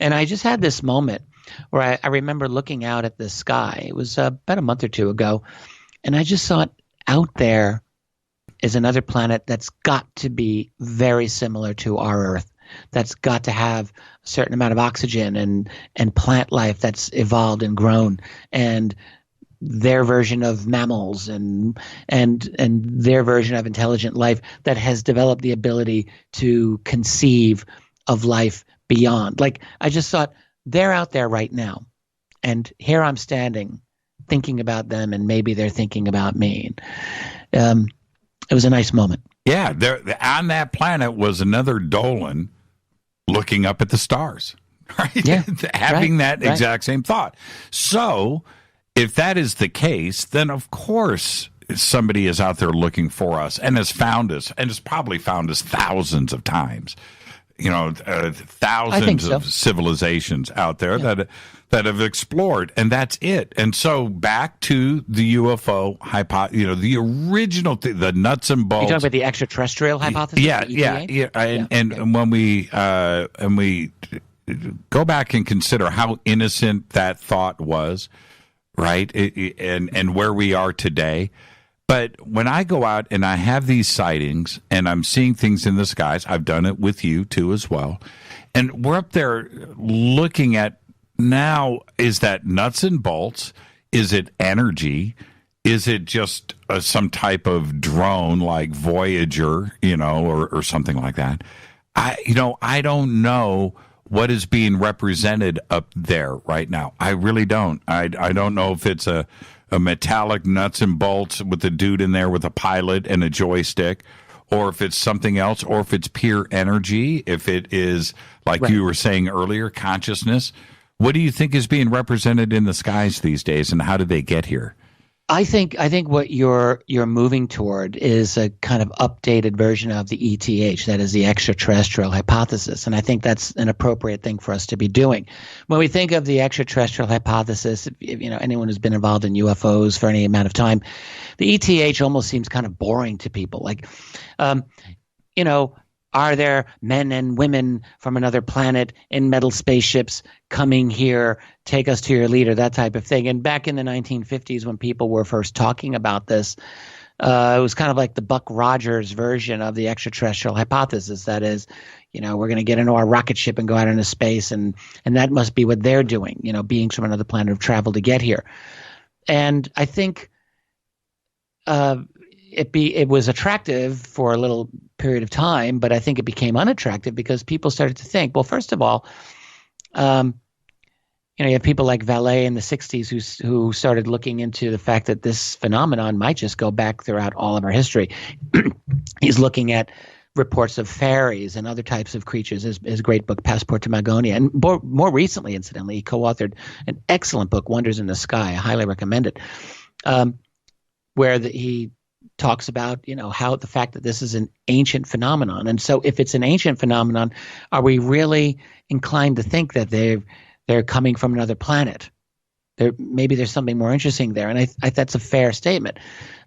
And I just had this moment where I remember looking out at the sky. It was about a month or 2 ago. And I just thought, out there is another planet that's got to be very similar to our Earth. That's got to have a certain amount of oxygen and plant life that's evolved and grown, and their version of mammals and their version of intelligent life that has developed the ability to conceive of life beyond. Like, I just thought, they're out there right now, and here I'm standing thinking about them, and maybe they're thinking about me. It was a nice moment. Yeah, on that planet was another Dolan looking up at the stars, right? Yeah, having that exact same thought. So if that is the case, then of course somebody is out there looking for us and has found us, and has probably found us thousands of times. Thousands of civilizations out there that have explored, and that's it. And so back to the UFO hypothesis, the original the nuts and bolts. You're talking about the extraterrestrial hypothesis? Yeah. And when we go back and consider how innocent that thought was, right, and where we are today. But when I go out and I have these sightings and I'm seeing things in the skies, I've done it with you too as well, and we're up there looking at, now, is that nuts and bolts? Is it energy? Is it just some type of drone like Voyager, or something like that? I don't know what is being represented up there right now. I really don't. I don't know if it's a metallic nuts and bolts with a dude in there with a pilot and a joystick, or if it's something else, or if it's pure energy, if it is, like you were saying earlier, consciousness. What do you think is being represented in the skies these days, and how did they get here? I think what you're moving toward is a kind of updated version of the ETH, that is the extraterrestrial hypothesis, and I think that's an appropriate thing for us to be doing. When we think of the extraterrestrial hypothesis, if anyone who's been involved in UFOs for any amount of time, the ETH almost seems kind of boring to people. Like, are there men and women from another planet in metal spaceships coming here, take us to your leader, that type of thing? And back in the 1950s, when people were first talking about this, it was kind of like the Buck Rogers version of the extraterrestrial hypothesis. That is, we're going to get into our rocket ship and go out into space, and that must be what they're doing. Beings from another planet have traveled to get here. And I think it was attractive for a little period of time, but I think it became unattractive because people started to think, well, first of all, you have people like Vallée in the 60s who started looking into the fact that this phenomenon might just go back throughout all of our history. He's looking at reports of fairies and other types of creatures. His great book, Passport to Magonia. And more recently, incidentally, he co-authored an excellent book, Wonders in the Sky. I highly recommend it, where he talks about, how the fact that this is an ancient phenomenon. And so if it's an ancient phenomenon, are we really inclined to think that they're coming from another planet? Maybe there's something more interesting there. And I that's a fair statement.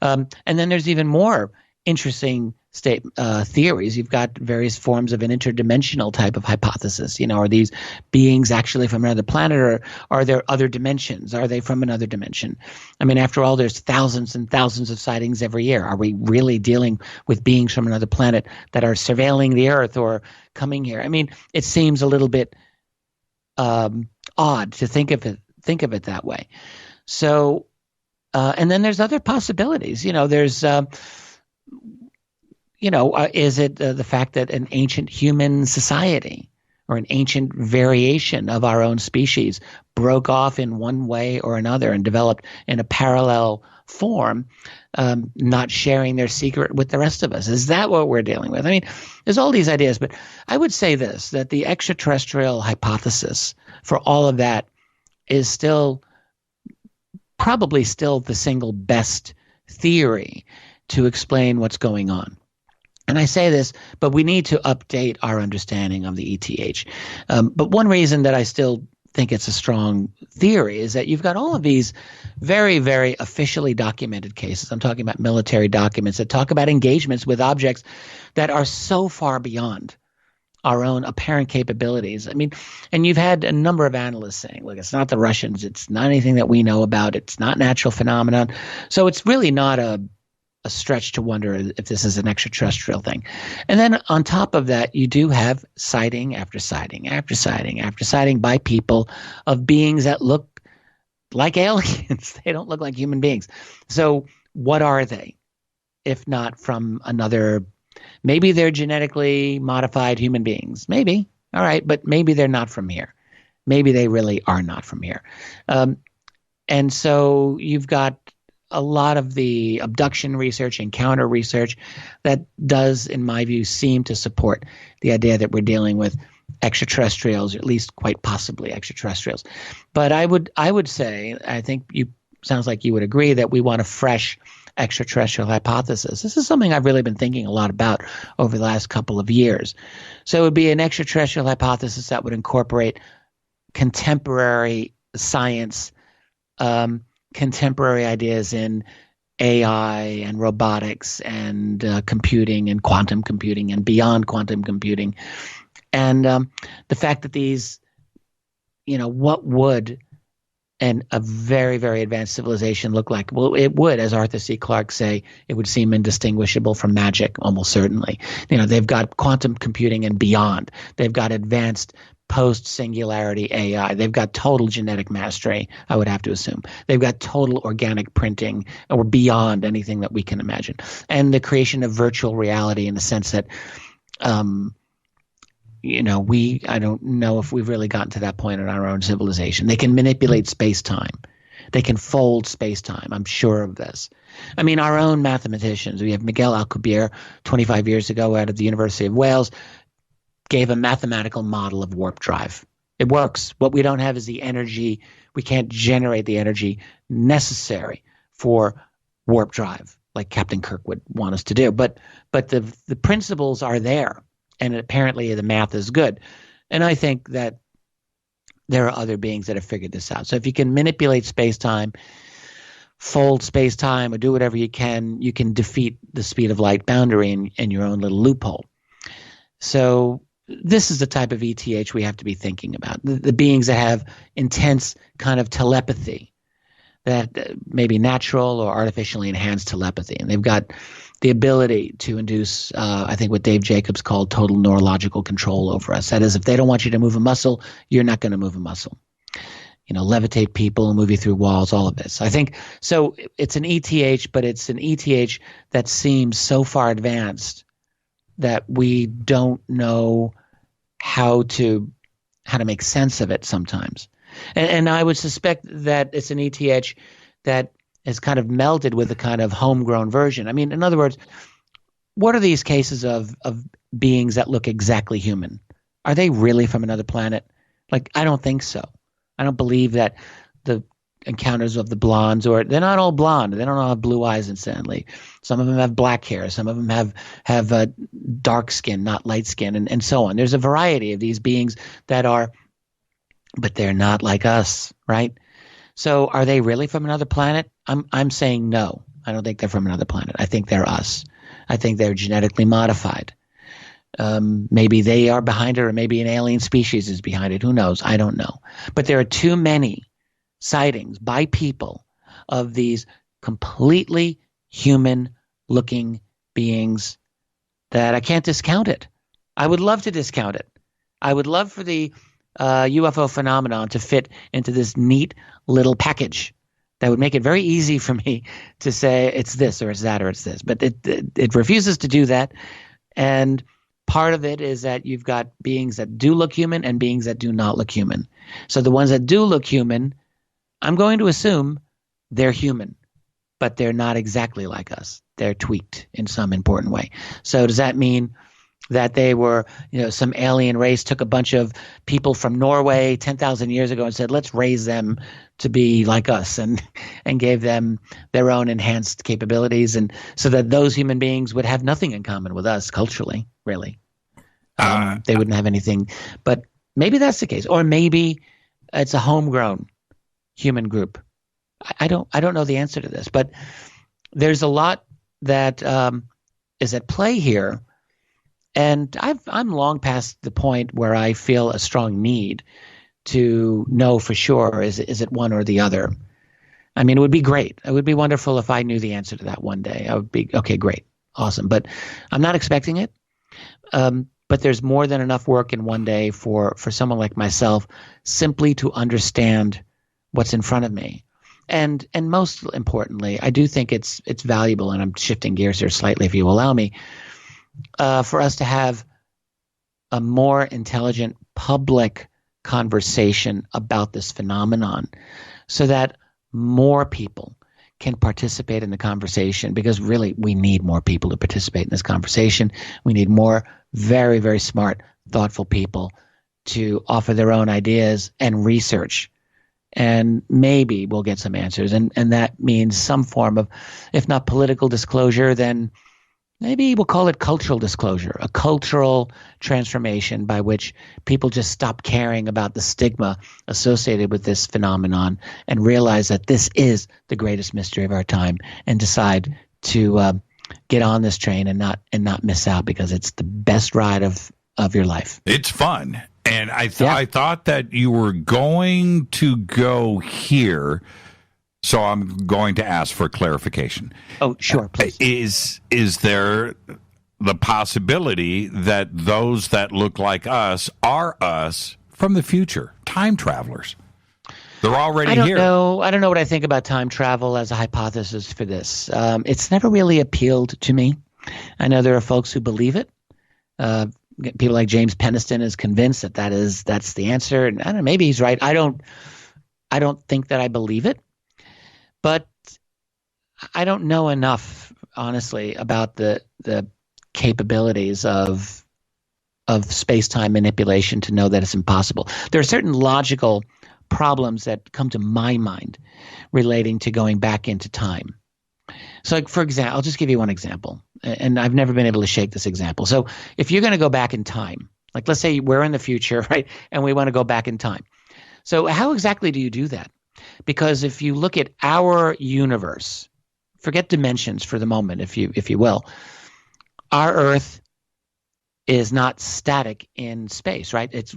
And then there's even more interesting theories. You've got various forms of an interdimensional type of hypothesis. Are these beings actually from another planet, or are there other dimensions? Are they from another dimension? I mean, after all, there's thousands and thousands of sightings every year. Are we really dealing with beings from another planet that are surveilling the Earth or coming here? I mean, it seems a little bit odd to think of it that way. So, and then there's other possibilities. There's is it the fact that an ancient human society or an ancient variation of our own species broke off in one way or another and developed in a parallel form, not sharing their secret with the rest of us? Is that what we're dealing with? I mean, there's all these ideas, but I would say this, that the extraterrestrial hypothesis for all of that is probably still the single best theory to explain what's going on. And I say this, but we need to update our understanding of the ETH. But one reason that I still think it's a strong theory is that you've got all of these very, very officially documented cases. I'm talking about military documents that talk about engagements with objects that are so far beyond our own apparent capabilities. I mean, and you've had a number of analysts saying, look, it's not the Russians. It's not anything that we know about. It's not natural phenomenon. So it's really not a stretch to wonder if this is an extraterrestrial thing. And then on top of that, you do have sighting after sighting after sighting after sighting by people of beings that look like aliens. They don't look like human beings. So what are they, if not from another? Maybe they're genetically modified human beings. Maybe. All right. But maybe they're not from here. Maybe they really are not from here. And so you've got a lot of the abduction research, encounter research that does, in my view, seem to support the idea that we're dealing with extraterrestrials, or at least quite possibly extraterrestrials. But I would say, I think sounds like you would agree, that we want a fresh extraterrestrial hypothesis. This is something I've really been thinking a lot about over the last couple of years. So it would be an extraterrestrial hypothesis that would incorporate contemporary science, contemporary ideas in AI and robotics and computing and quantum computing and beyond quantum computing. And the fact that these, what would a very, very advanced civilization look like? Well, it would, as Arthur C. Clarke say, it would seem indistinguishable from magic, almost certainly. They've got quantum computing and beyond. They've got advanced post-singularity AI. They've got total genetic mastery, I would have to assume. They've got total organic printing, or beyond anything that we can imagine. And the creation of virtual reality, in the sense that, I don't know if we've really gotten to that point in our own civilization. They can manipulate space-time. They can fold space-time. I'm sure of this. I mean, our own mathematicians, we have Miguel Alcubierre 25 years ago out of the University of Wales, gave a mathematical model of warp drive. It works. What we don't have is the energy. We can't generate the energy necessary for warp drive, like Captain Kirk would want us to do. But the principles are there, and apparently the math is good. And I think that there are other beings that have figured this out. So if you can manipulate space-time, fold space-time, or do whatever you can defeat the speed of light boundary in your own little loophole. So this is the type of ETH we have to be thinking about. The beings that have intense kind of telepathy, that may be natural or artificially enhanced telepathy. And they've got the ability to induce, I think what Dave Jacobs called total neurological control over us. That is, if they don't want you to move a muscle, you're not going to move a muscle. Levitate people, move you through walls, all of this. I think, so it's an ETH, but it's an ETH that seems so far advanced that we don't know how to make sense of it sometimes. And I would suspect that it's an ETH that is kind of melded with a kind of homegrown version. I mean, in other words, what are these cases of beings that look exactly human? Are they really from another planet? Like, I don't think so. I don't believe that the encounters of the blondes, or they're not all blonde. They don't all have blue eyes, incidentally. Some of them have black hair. Some of them have dark skin, not light skin, and so on. There's a variety of these beings that are, but they're not like us, right? So are they really from another planet? I'm saying no. I don't think they're from another planet. I think they're us. I think they're genetically modified. Maybe they are behind it, or maybe an alien species is behind it. Who knows? I don't know. But there are too many sightings by people of these completely human-looking beings that I can't discount it. I would love to discount it. I would love for the UFO phenomenon to fit into this neat little package that would make it very easy for me to say it's this or it's that or it's this. But it refuses to do that. And part of it is that you've got beings that do look human and beings that do not look human. So the ones that do look human, I'm going to assume they're human, but they're not exactly like us. They're tweaked in some important way. So does that mean that they were, some alien race took a bunch of people from Norway 10,000 years ago and said, let's raise them to be like us, and gave them their own enhanced capabilities, and so that those human beings would have nothing in common with us culturally, really. They wouldn't have anything. But maybe that's the case. Or maybe it's a homegrown human group. I don't know the answer to this, but there's a lot that is at play here. And I'm long past the point where I feel a strong need to know for sure, is it one or the other? I mean, it would be great. It would be wonderful if I knew the answer to that one day. I would be, okay, great, awesome. But I'm not expecting it. But there's more than enough work in one day for someone like myself simply to understand what's in front of me. And most importantly, I do think it's valuable, and I'm shifting gears here slightly if you allow me, for us to have a more intelligent public conversation about this phenomenon, so that more people can participate in the conversation, because really we need more people to participate in this conversation. We need more very, very smart, thoughtful people to offer their own ideas and research. And maybe we'll get some answers. And that means some form of, if not political disclosure, then maybe we'll call it cultural disclosure, a cultural transformation by which people just stop caring about the stigma associated with this phenomenon and realize that this is the greatest mystery of our time, and decide to get on this train and not miss out, because it's the best ride of your life. It's fun. And I thought that you were going to go here, so I'm going to ask for clarification. Oh, sure, please. Is there the possibility that those that look like us are us from the future, time travelers? They're already here. I don't know what I think about time travel as a hypothesis for this. It's never really appealed to me. I know there are folks who believe it. People like James Peniston is convinced that's the answer, and I don't know, maybe he's right. I don't think that I believe it, but I don't know enough, honestly, about the capabilities of space-time manipulation to know that it's impossible. There are certain logical problems that come to my mind relating to going back into time. So, like, for example, I'll just give you one example, and I've never been able to shake this example. So if you're going to go back in time, like let's say we're in the future, right, and we want to go back in time. So how exactly do you do that? Because if you look at our universe, forget dimensions for the moment, if you will, our Earth is not static in space, right? It's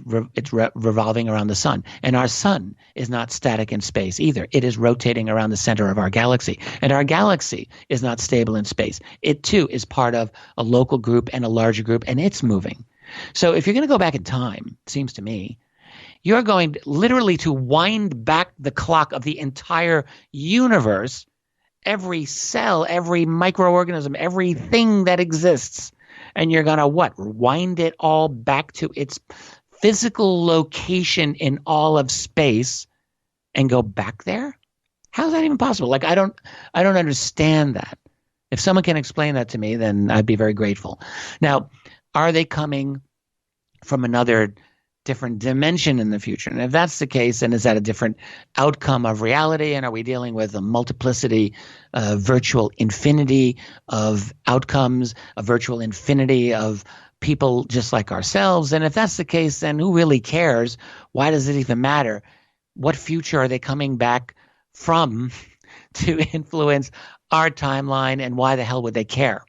revolving around the sun. And our sun is not static in space either. It is rotating around the center of our galaxy. And our galaxy is not stable in space. It too is part of a local group and a larger group, and it's moving. So if you're going to go back in time, it seems to me, you're going literally to wind back the clock of the entire universe, every cell, every microorganism, everything that exists. And you're going to wind it all back to its physical location in all of space and go back there? How is that even possible? Like, I don't understand that. If someone can explain that to me, then I'd be very grateful. Now, are they coming from another different dimension in the future? And if that's the case, then is that a different outcome of reality? And are we dealing with a multiplicity, virtual infinity of outcomes, a virtual infinity of people just like ourselves? And if that's the case, then who really cares? Why does it even matter? What future are they coming back from to influence our timeline, and why the hell would they care?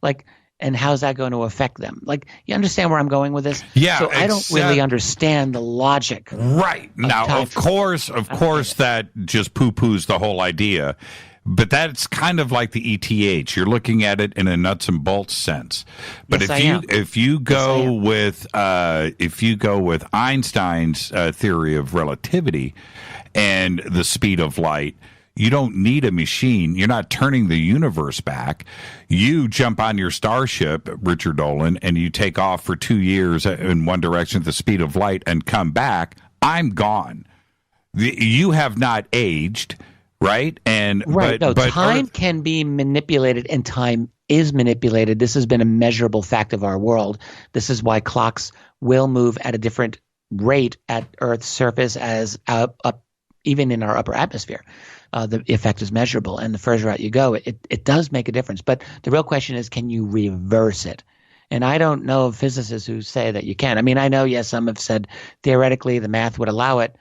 Like, and how's that going to affect them? Like, you understand where I'm going with this? Yeah. So I don't really understand the logic. Right. Now, of course, that just poo-poos the whole idea. But that's kind of like the ETH. You're looking at it in a nuts and bolts sense. But if you go with Einstein's theory of relativity and the speed of light, you don't need a machine. You're not turning the universe back. You jump on your starship, Richard Dolan, and you take off for 2 years in one direction at the speed of light and come back. I'm gone. You have not aged, right? Time can be manipulated, and time is manipulated. This has been a measurable fact of our world. This is why clocks will move at a different rate at Earth's surface as up even in our upper atmosphere. The effect is measurable, and the further out you go, it does make a difference. But the real question is, can you reverse it? And I don't know of physicists who say that you can. I mean, I know, yes, some have said theoretically the math would allow it,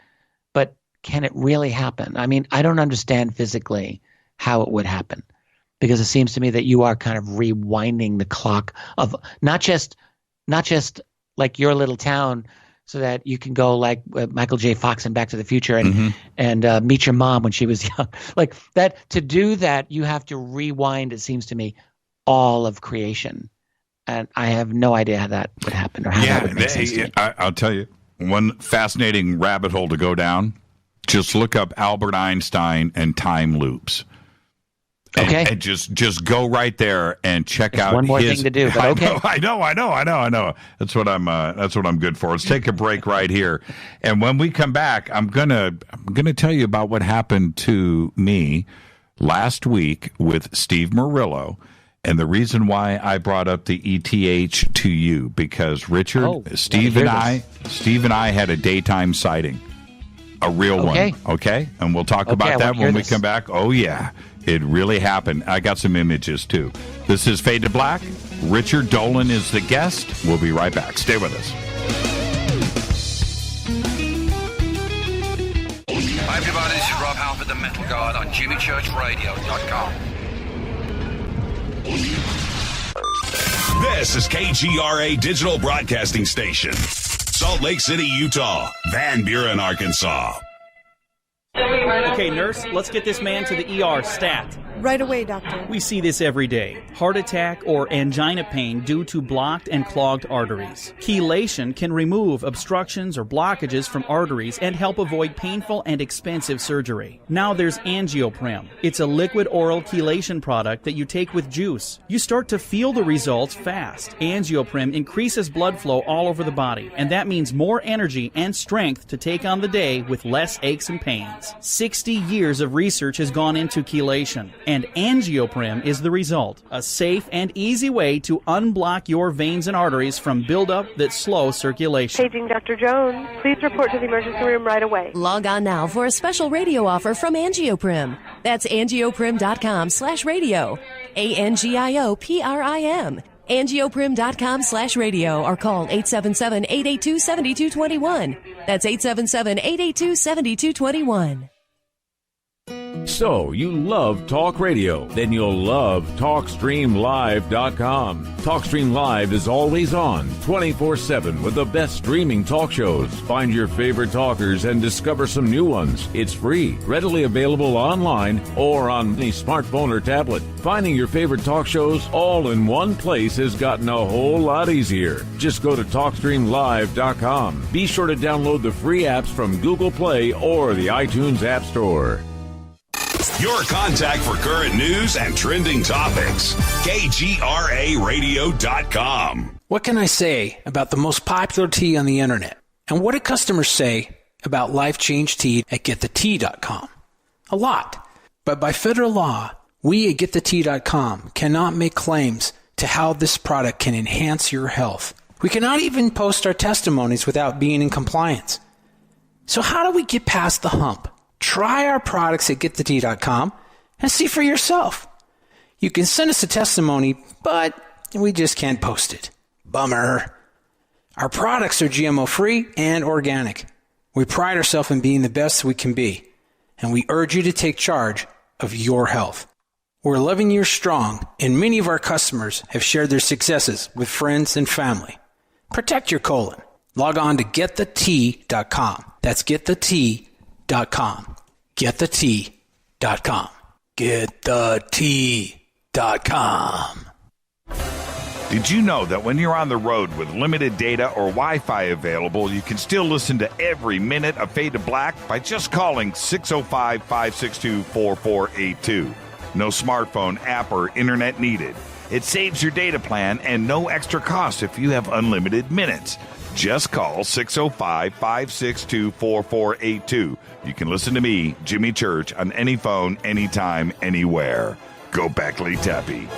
but can it really happen? I mean, I don't understand physically how it would happen, because it seems to me that you are kind of rewinding the clock of not just like your little town, so that you can go like Michael J. Fox in Back to the Future and meet your mom when she was young. Like that, to do that, you have to rewind, it seems to me, all of creation. And I have no idea how that would happen or how that would make sense to me. I'll tell you, one fascinating rabbit hole to go down, just look up Albert Einstein and time loops. Okay. And just go right there and check out. One more thing to do, but okay. I know. That's what I'm good for. Let's take a break right here, and when we come back, I'm gonna tell you about what happened to me last week with Steve Murillo, and the reason why I brought up the ETH to you, because Richard, Steve and I had a daytime sighting, a real one. Okay, and we'll talk about that when we come back. Oh yeah. It really happened. I got some images, too. This is Fade to Black. Richard Dolan is the guest. We'll be right back. Stay with us. Hi, everybody. This is Rob Halford, the Metal God, on JimmyChurchRadio.com. This is KGRA Digital Broadcasting Station. Salt Lake City, Utah. Van Buren, Arkansas. Okay, nurse, let's get this man to the ER stat. Right away, doctor. We see this every day. Heart attack or angina pain due to blocked and clogged arteries. Chelation can remove obstructions or blockages from arteries and help avoid painful and expensive surgery. Now there's Angioprim. It's a liquid oral chelation product that you take with juice. You start to feel the results fast. Angioprim increases blood flow all over the body, and that means more energy and strength to take on the day with less aches and pains. 60 years of research has gone into chelation, and Angioprim is the result. A safe and easy way to unblock your veins and arteries from buildup that slow circulation. Paging Dr. Jones. Please report to the emergency room right away. Log on now for a special radio offer from Angioprim. That's angioprim.com/radio. ANGIOPRIM. Angioprim.com/radio or call 877-882-7221. That's 877-882-7221. So, you love talk radio? Then you'll love TalkStreamLive.com. TalkStream Live is always on, 24/7 with the best streaming talk shows. Find your favorite talkers and discover some new ones. It's free, readily available online or on any smartphone or tablet. Finding your favorite talk shows all in one place has gotten a whole lot easier. Just go to TalkStreamLive.com. Be sure to download the free apps from Google Play or the iTunes App Store. Your contact for current news and trending topics. KGRARadio.com. What can I say about the most popular tea on the internet? And what do customers say about Life Change Tea at GetTheTea.com? A lot. But by federal law, we at GetTheTea.com cannot make claims to how this product can enhance your health. We cannot even post our testimonies without being in compliance. So how do we get past the hump? Try our products at getthetea.com and see for yourself. You can send us a testimony, but we just can't post it. Bummer. Our products are GMO-free and organic. We pride ourselves in being the best we can be, and we urge you to take charge of your health. We're 11 years strong, and many of our customers have shared their successes with friends and family. Protect your colon. Log on to getthetea.com. That's getthetea.com. Getthetea.com. Getthetea.com. Did you know that when you're on the road with limited data or Wi-Fi available, you can still listen to every minute of Fade to Black by just calling 605-562-4482. No smartphone, app, or internet needed. It saves your data plan and no extra cost if you have unlimited minutes. Just call 605-562-4482. You can listen to me, Jimmy Church, on any phone, anytime, anywhere. Go Beckley Tappy.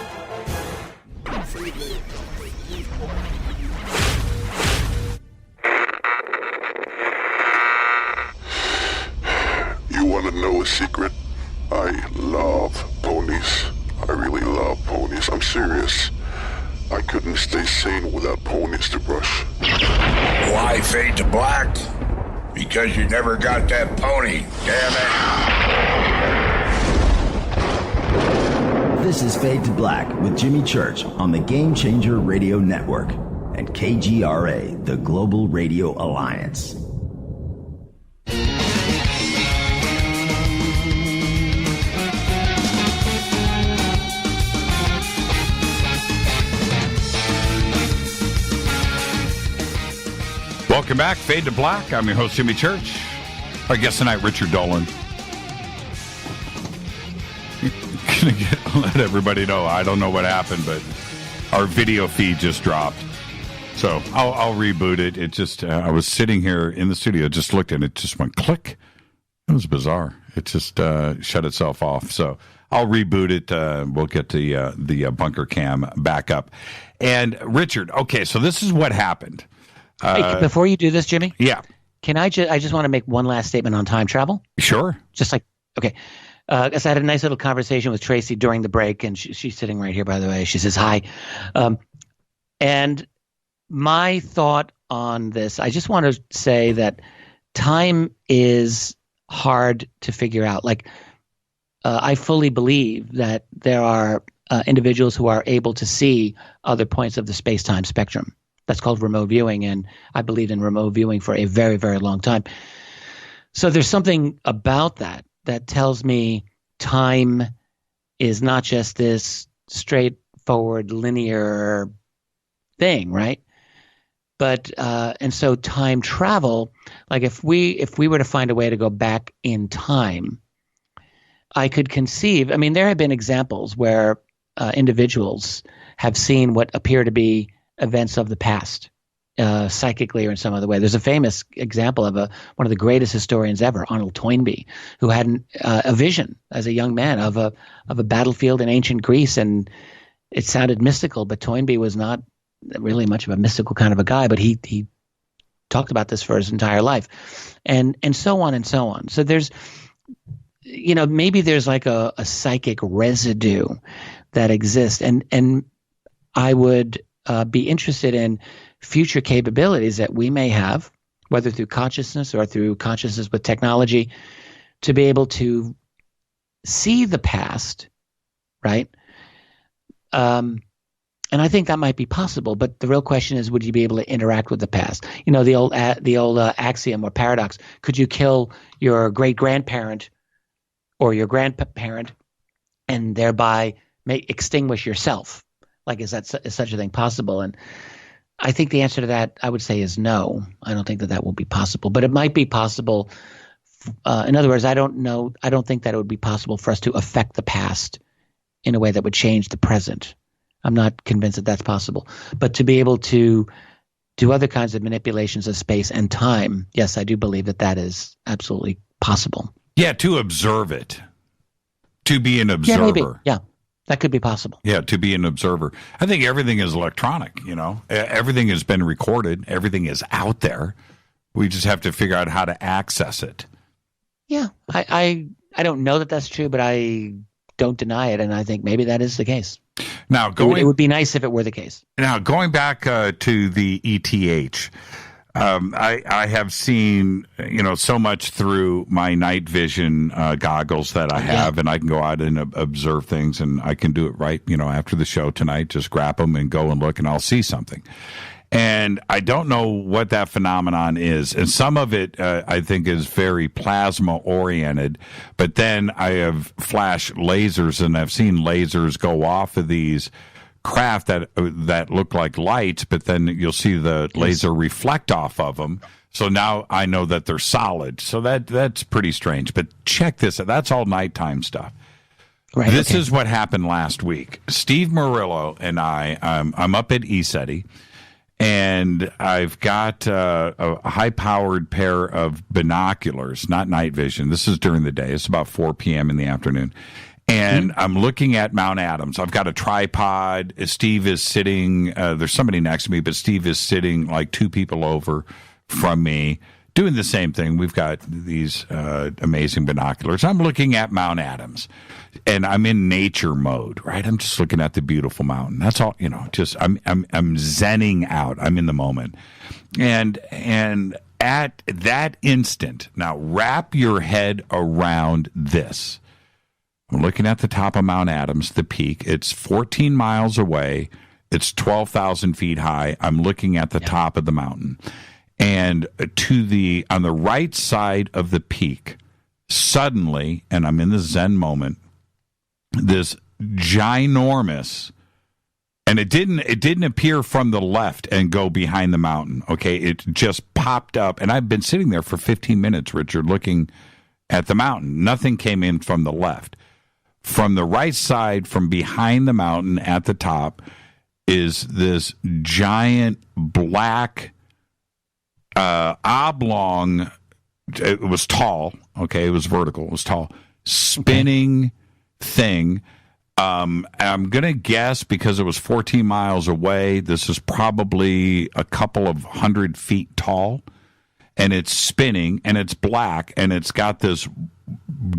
You want to know a secret? I love ponies. I really love ponies. I'm serious. I couldn't stay sane without ponies to brush. Why fade to black? Because you never got that pony, damn it. This is Fade to Black with Jimmy Church on the Game Changer Radio Network and KGRA, the Global Radio Alliance. Welcome back, Fade to Black. I'm your host, Jimmy Church. Our guest tonight, Richard Dolan. Let everybody know. I don't know what happened, but our video feed just dropped. So I'll reboot it. It just, I was sitting here in the studio, just looked at it, just went click. It was bizarre. It just shut itself off. So I'll reboot it. We'll get the bunker cam back up. And Richard, okay, so this is what happened. Hey, before you do this, Jimmy? Yeah. Can I just want to make one last statement on time travel? Sure. Just like, okay. Because I had a nice little conversation with Tracy during the break, and she's sitting right here, by the way. She says hi. And my thought on this, I just want to say that time is hard to figure out. Like, I fully believe that there are individuals who are able to see other points of the space-time spectrum. That's called remote viewing, and I believed in remote viewing for a very, very long time. So there's something about that tells me time is not just this straightforward linear thing, right? But and so time travel, like if we were to find a way to go back in time, I could conceive. I mean, there have been examples where individuals have seen what appear to be events of the past, psychically or in some other way. There's a famous example of one of the greatest historians ever, Arnold Toynbee, who had a vision as a young man of a battlefield in ancient Greece, and it sounded mystical, but Toynbee was not really much of a mystical kind of a guy, but he talked about this for his entire life, and so on and so on. So there's, maybe there's like a psychic residue that exists, and I would be interested in future capabilities that we may have, whether through consciousness or through consciousness with technology, to be able to see the past, right? And I think that might be possible, but the real question is, would you be able to interact with the past? The old axiom or paradox: could you kill your great-grandparent or your grandparent and thereby extinguish yourself? Like, is such a thing possible? And I think the answer to that, I would say, is no. I don't think that will be possible, but it might be possible. In other words, I don't know. I don't think that it would be possible for us to affect the past in a way that would change the present. I'm not convinced that that's possible. But to be able to do other kinds of manipulations of space and time, yes, I do believe that is absolutely possible. Yeah, to observe it, to be an observer. Yeah, maybe. Yeah. That could be possible. Yeah, to be an observer. I think everything is electronic, Everything has been recorded. Everything is out there. We just have to figure out how to access it. Yeah, I don't know that that's true, but I don't deny it, and I think maybe that is the case. Now, it would be nice if it were the case. Now, going back to the ETH, I have seen, so much through my night vision goggles that I have, and I can go out and observe things, and I can do it right, after the show tonight, just grab them and go and look, and I'll see something. And I don't know what that phenomenon is. And some of it, I think, is very plasma-oriented. But then I have flash lasers, and I've seen lasers go off of these craft that look like lights, but then you'll see the laser reflect off of them. So now I know that they're solid. So that's pretty strange. But check this out. That's all nighttime stuff. Right, this is what happened last week. Steve Murillo and I'm up at ESETI. And I've got a high-powered pair of binoculars, not night vision. This is during the day. It's about 4 p.m. in the afternoon. And I'm looking at Mount Adams. I've got a tripod. Steve is sitting, there's somebody next to me, but Steve is sitting like 2 people over from me, doing the same thing. We've got these amazing binoculars. I'm looking at Mount Adams, and I'm in nature mode, right? I'm just looking at the beautiful mountain. That's all, just I'm zenning out. I'm in the moment. And at that instant, now wrap your head around this. I'm looking at the top of Mount Adams, the peak. It's 14 miles away. It's 12,000 feet high. I'm looking at the top of the mountain. And on the right side of the peak, suddenly, and I'm in the Zen moment, this ginormous, and it didn't appear from the left and go behind the mountain. Okay, it just popped up, and I've been sitting there for 15 minutes, Richard, looking at the mountain. Nothing came in from the left. From the right side, from behind the mountain at the top, is this giant black oblong. It was tall. Okay, it was vertical. It was tall, spinning thing. I'm gonna guess, because it was 14 miles away, this is probably a couple of 100 feet tall, and it's spinning, and it's black, and it's got this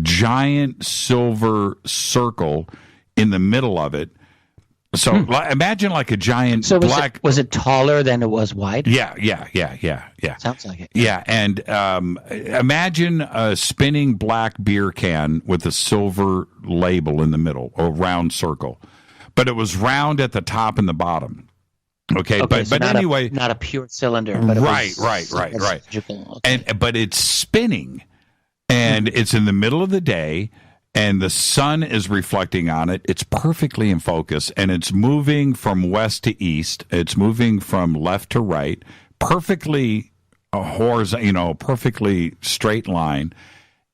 giant silver circle in the middle of it. So imagine like a giant black. Was it taller than it was wide? Yeah. Sounds like it. Yeah, and imagine a spinning black beer can with a silver label in the middle, a round circle. But it was round at the top and the bottom. Okay, but anyway, not a pure cylinder. But right. But it's spinning, and it's in the middle of the day. And the sun is reflecting on it. It's perfectly in focus, and it's moving from west to east. It's moving from left to right, perfectly horizontal, perfectly straight line.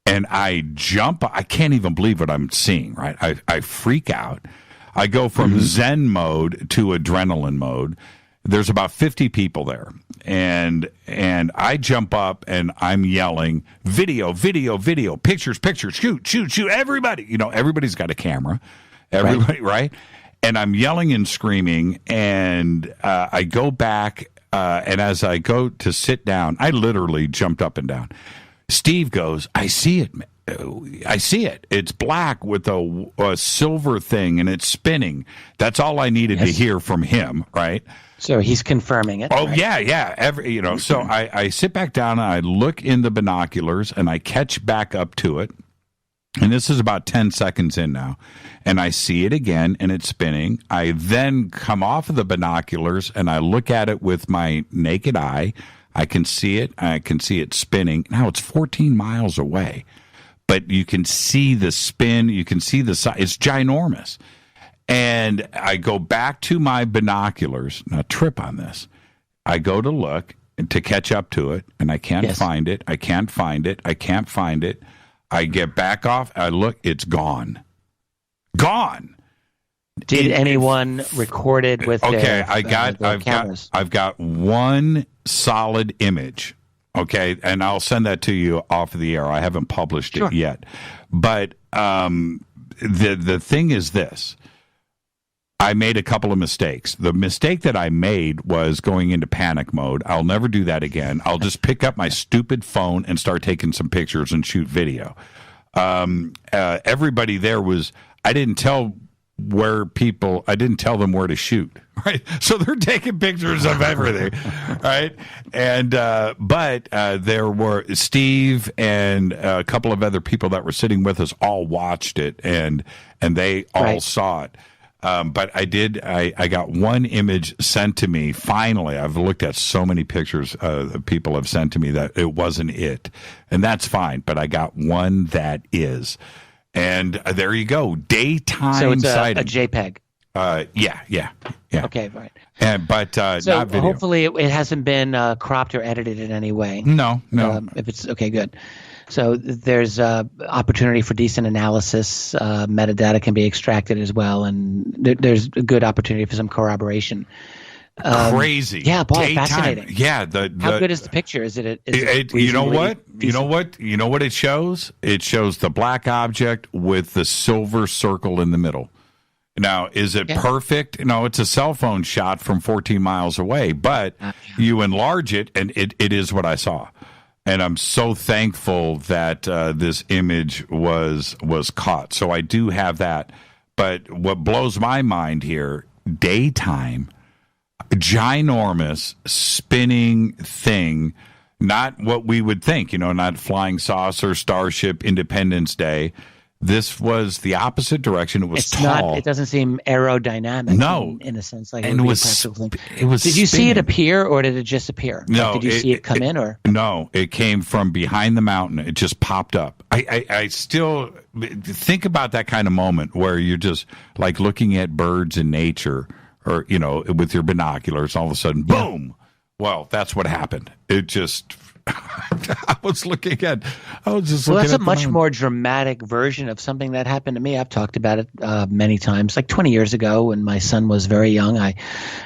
And I jump. I can't even believe what I'm seeing, right? I freak out. I go from Zen mode to adrenaline mode. There's about 50 people there, and I jump up and I'm yelling, video, pictures, shoot, everybody. Everybody's got a camera, everybody, right? And I'm yelling and screaming, and I go back, and as I go to sit down, I literally jumped up and down. Steve goes, I see it. It's black with a silver thing, and it's spinning. That's all I needed to hear from him, right? So he's confirming it. Oh, right? Yeah. So I sit back down, and I look in the binoculars, and I catch back up to it. And this is about 10 seconds in now. And I see it again, and it's spinning. I then come off of the binoculars, and I look at it with my naked eye. I can see it. I can see it spinning. Now it's 14 miles away. But you can see the spin. You can see the size. It's ginormous. And I go back to my binoculars. Now, trip on this. I go to look to catch up to it, and I can't find it. I can't find it. I get back off. I look. It's gone. Gone. Did anyone record it with their cameras? I've got one solid image. Okay, and I'll send that to you off of the air. I haven't published it yet. But the thing is this. I made a couple of mistakes. The mistake that I made was going into panic mode. I'll never do that again. I'll just pick up my stupid phone and start taking some pictures and shoot video. Everybody there was, I didn't tell them where to shoot, right? So they're taking pictures of everything, right? And but there were Steve and a couple of other people that were sitting with us all watched it, and they all saw it. But I got one image sent to me. Finally, I've looked at so many pictures that people have sent to me that it wasn't it, and that's fine. But I got one that is. And there you go, daytime sighting. So it's a JPEG. Yeah. Okay, right. But so not video. Hopefully it hasn't been cropped or edited in any way. No. If it's okay, good. So there's opportunity for decent analysis. Metadata can be extracted as well, and there's a good opportunity for some corroboration. Crazy. Yeah, boy, daytime. Fascinating. Yeah. How good is the picture? Is it you know what? You know what it shows? It shows the black object with the silver circle in the middle. Now, is it perfect? No, it's a cell phone shot from 14 miles away, but you enlarge it, and it is what I saw. And I'm so thankful that this image was caught. So I do have that. But what blows my mind here, daytime, ginormous spinning thing, not what we would think, not flying saucer, Starship, Independence Day. This was the opposite direction. It was tall. It doesn't seem aerodynamic. No, in a sense, like and it was. Did you see it appear, or did it just appear? No, did you see it come in, or no? It came from behind the mountain. It just popped up. I still think about that kind of moment where you're just like looking at birds in nature, or with your binoculars. All of a sudden, boom! Well, that's what happened. It just. I was just looking at. That's a much more dramatic version of something that happened to me. I've talked about it many times. Like 20 years ago, when my son was very young, I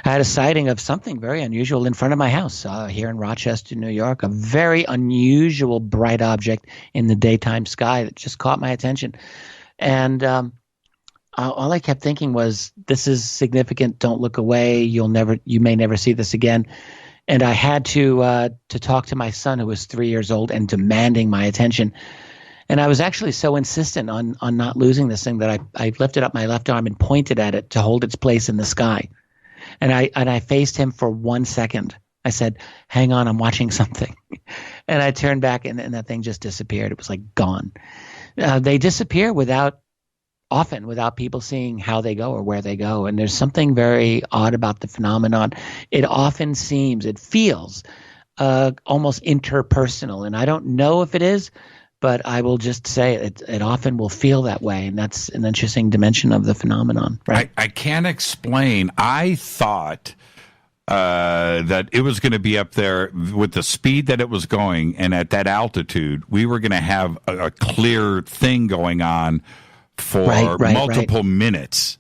had a sighting of something very unusual in front of my house here in Rochester, New York. A very unusual bright object in the daytime sky that just caught my attention, and all I kept thinking was, "This is significant. Don't look away. You may never see this again." And I had to talk to my son, who was 3 years old and demanding my attention. And I was actually so insistent on not losing this thing that I lifted up my left arm and pointed at it to hold its place in the sky. And I faced him for 1 second. I said, "Hang on, I'm watching something." And I turned back, and that thing just disappeared. It was like gone. They disappear often without people seeing how they go or where they go. And there's something very odd about the phenomenon. It feels almost interpersonal. And I don't know if it is, but I will just say it often will feel that way. And that's an interesting dimension of the phenomenon. Right? I can't explain. I thought that it was going to be up there with the speed that it was going. And at that altitude, we were going to have a clear thing going on for multiple minutes,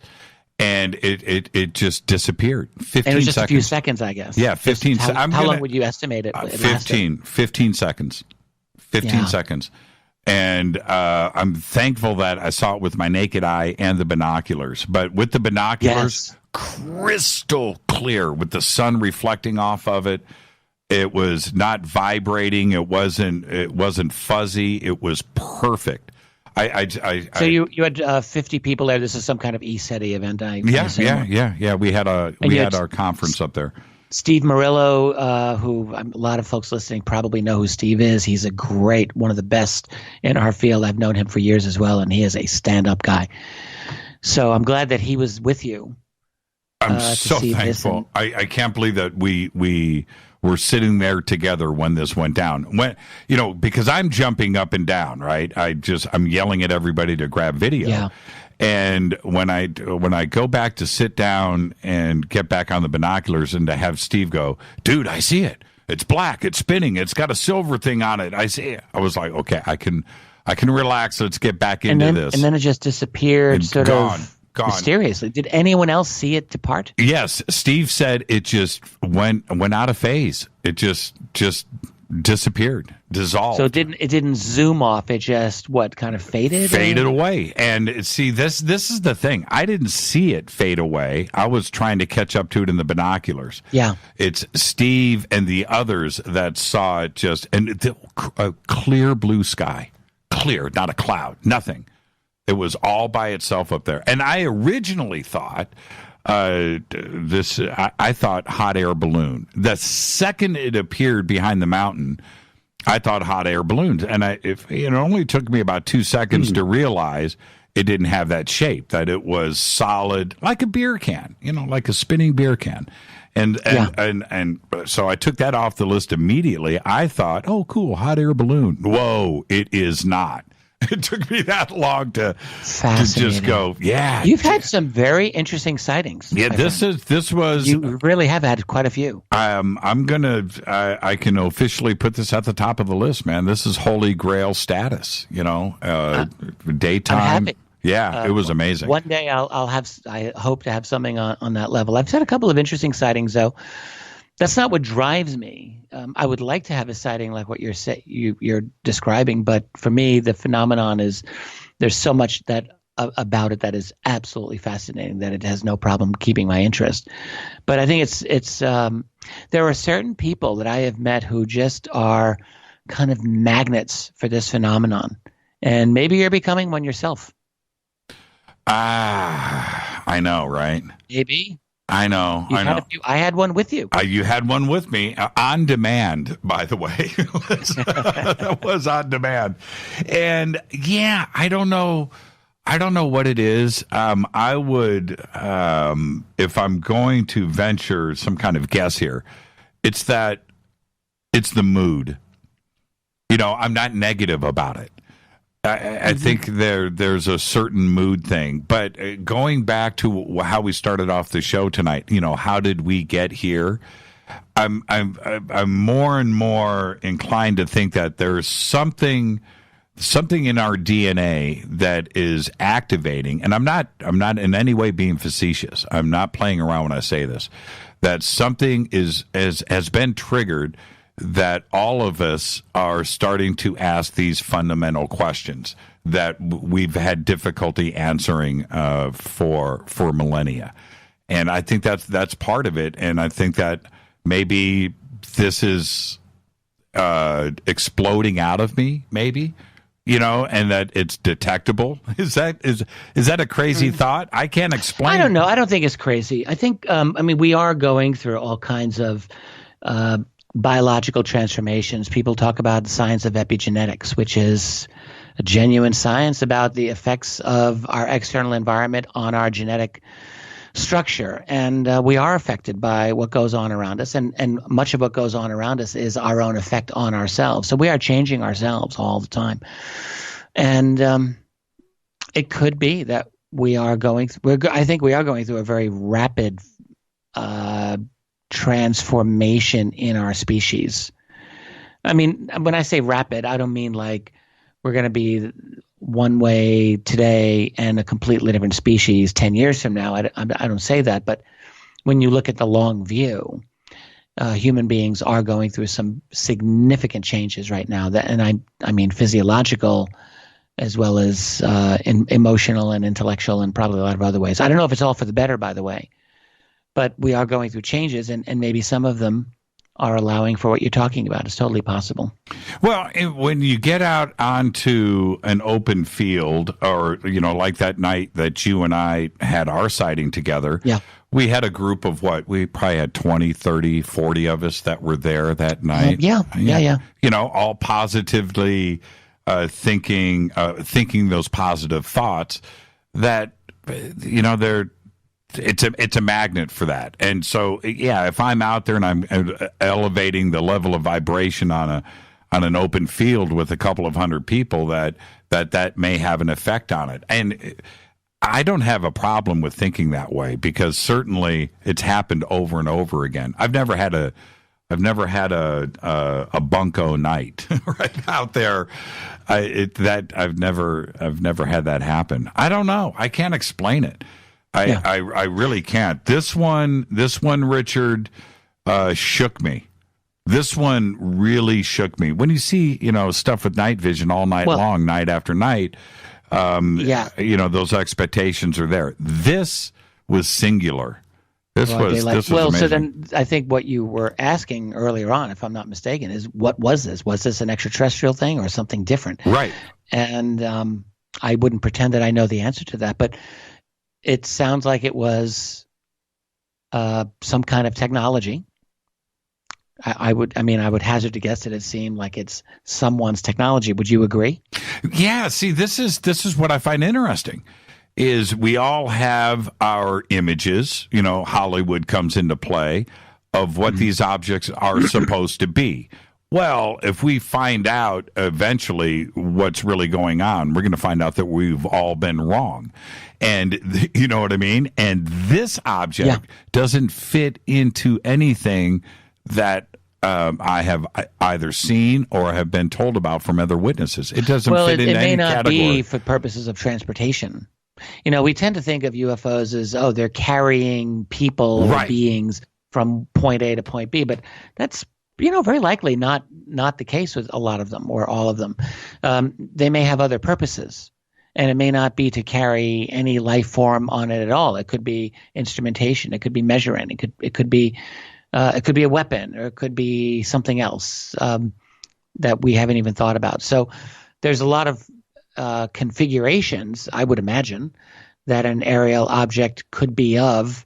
and it just disappeared. 15 and it was just seconds. A few seconds, I guess. Yeah, 15 seconds. How long would you estimate it? 15 seconds. 15 seconds. And I'm thankful that I saw it with my naked eye and the binoculars. But with the binoculars, crystal clear, with the sun reflecting off of it. It was not vibrating. It wasn't fuzzy. It was perfect. So you had 50 people there. This is some kind of ESETI event. Yeah. We had our conference up there. Steve Murillo, who a lot of folks listening probably know who Steve is. He's one of the best in our field. I've known him for years as well, and he is a stand-up guy. So I'm glad that he was with you. I'm so thankful. I can't believe that we were sitting there together when this went down. Because I'm jumping up and down, right? I'm yelling at everybody to grab video. Yeah. And when I go back to sit down and get back on the binoculars and to have Steve go, "Dude, I see it. It's black. It's spinning. It's got a silver thing on it. I see it." I was like, "Okay, I can relax. Let's get back into this." And then it just disappeared, gone. Mysteriously. Did anyone else see it depart? Yes. Steve said it just went out of phase. It just disappeared, dissolved. So it didn't zoom off. It just kind of faded away. And see, this is the thing. I didn't see it fade away. I was trying to catch up to it in the binoculars. Yeah, it's Steve and the others that saw it. A clear blue sky, clear, not a cloud, nothing. It was all by itself up there. And I originally thought I thought hot air balloon. The second it appeared behind the mountain, I thought hot air balloons. And it only took me about 2 seconds to realize it didn't have that shape, that it was solid, like a beer can, like a spinning beer can. And so I took that off the list immediately. I thought, oh, cool, hot air balloon. Whoa, it is not. It took me that long to just go, yeah. You've had some very interesting sightings. Yeah, this was. You really have had quite a few. I can officially put this at the top of the list, man. This is Holy Grail status, daytime. I'm happy. Yeah, it was amazing. One day I hope to have something on that level. I've had a couple of interesting sightings, though. That's not what drives me. I would like to have a sighting like what you're describing, but for me, the phenomenon is there's so much about it that is absolutely fascinating that it has no problem keeping my interest. But I think it's there are certain people that I have met who just are kind of magnets for this phenomenon, and maybe you're becoming one yourself. I know, right? Maybe. I know. I had one with you. You had one with me on demand, by the way. That was on demand. And yeah, I don't know what it is. I would, if I'm going to venture some kind of guess here, it's the mood. I'm not negative about it. I think there's a certain mood thing, but going back to how we started off the show tonight, how did we get here? I'm more and more inclined to think that there's something in our DNA that is activating, and I'm not in any way being facetious. I'm not playing around when I say this. That something has been triggered, that all of us are starting to ask these fundamental questions that we've had difficulty answering for millennia. And I think that's part of it. And I think that maybe this is exploding out of me, maybe, and that it's detectable. Is that a crazy thought? I can't explain. I don't know. I don't think it's crazy. I think, we are going through all kinds of biological transformations. People talk about the science of epigenetics, which is a genuine science about the effects of our external environment on our genetic structure. And we are affected by what goes on around us. And much of what goes on around us is our own effect on ourselves. So we are changing ourselves all the time. And it could be that I think we are going through a very rapid transformation in our species. I mean, when I say rapid, I don't mean like we're going to be one way today and a completely different species 10 years from now. I don't say that, but when you look at the long view, human beings are going through some significant changes right now. And I mean physiological as well as emotional and intellectual and probably a lot of other ways. I don't know if it's all for the better, by the way. But we are going through changes, and maybe some of them are allowing for what you're talking about. It's totally possible. Well, when you get out onto an open field, or, like that night that you and I had our sighting together, we had a group of we probably had 20, 30, 40 of us that were there that night. Yeah. All positively thinking those positive thoughts that, they're, it's a magnet for that. And so, yeah, if I'm out there and I'm elevating the level of vibration on an open field with a couple of hundred people, that may have an effect on it. And I don't have a problem with thinking that way, because certainly it's happened over and over again. I've never had a bunko night right out there. I've never had that happen. I don't know. I can't explain it. I really can't. This one, Richard, shook me. This one really shook me. When you see, stuff with night vision all night long, night after night, those expectations are there. This was singular. This was amazing. So then I think what you were asking earlier on, if I'm not mistaken, is what was this? Was this an extraterrestrial thing or something different? Right. And I wouldn't pretend that I know the answer to that, but it sounds like it was some kind of technology. I would hazard to guess that it seemed like it's someone's technology. Would you agree? Yeah. See, this is what I find interesting. Is we all have our images, Hollywood comes into play, of what these objects are supposed to be. Well, if we find out eventually what's really going on, we're going to find out that we've all been wrong. And you know what I mean? And this object doesn't fit into anything that I have either seen or have been told about from other witnesses. It doesn't fit into any category. Well, it may not be for purposes of transportation. We tend to think of UFOs as, they're carrying people or beings from point A to point B, but that's, very likely not the case with a lot of them or all of them. They may have other purposes, and it may not be to carry any life form on it at all. It could be instrumentation. It could be measuring. It could be a weapon, or it could be something else that we haven't even thought about. So there's a lot of configurations, I would imagine, that an aerial object could be of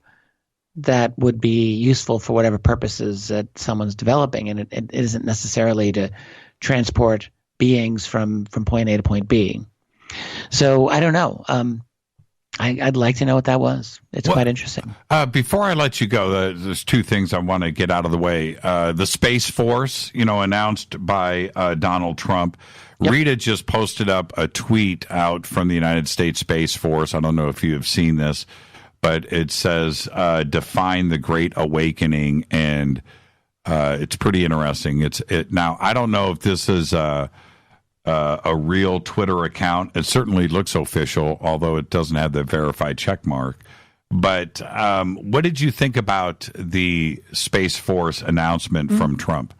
that would be useful for whatever purposes that someone's developing. And it isn't necessarily to transport beings from point A to point B. So I don't know. I'd like to know what that was. It's quite interesting. Before I let you go, there's two things I want to get out of the way. The Space Force, announced by Donald Trump. Yep. Rita just posted up a tweet out from the United States Space Force. I don't know if you have seen this, but it says, define the Great Awakening, and it's pretty interesting. Now, I don't know if this is a real Twitter account. It certainly looks official, although it doesn't have the verified check mark. But what did you think about the Space Force announcement from Trump?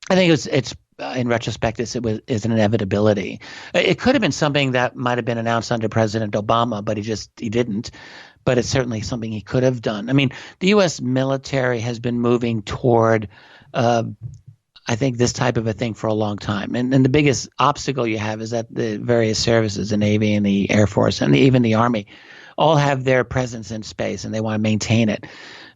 I think it's in retrospect, is an inevitability. It could have been something that might have been announced under President Obama, but he didn't. But it's certainly something he could have done. I mean, the U.S. military has been moving toward I think this type of a thing for a long time. And the biggest obstacle you have is that the various services, the Navy and the Air Force and even the Army, all have their presence in space and they want to maintain it.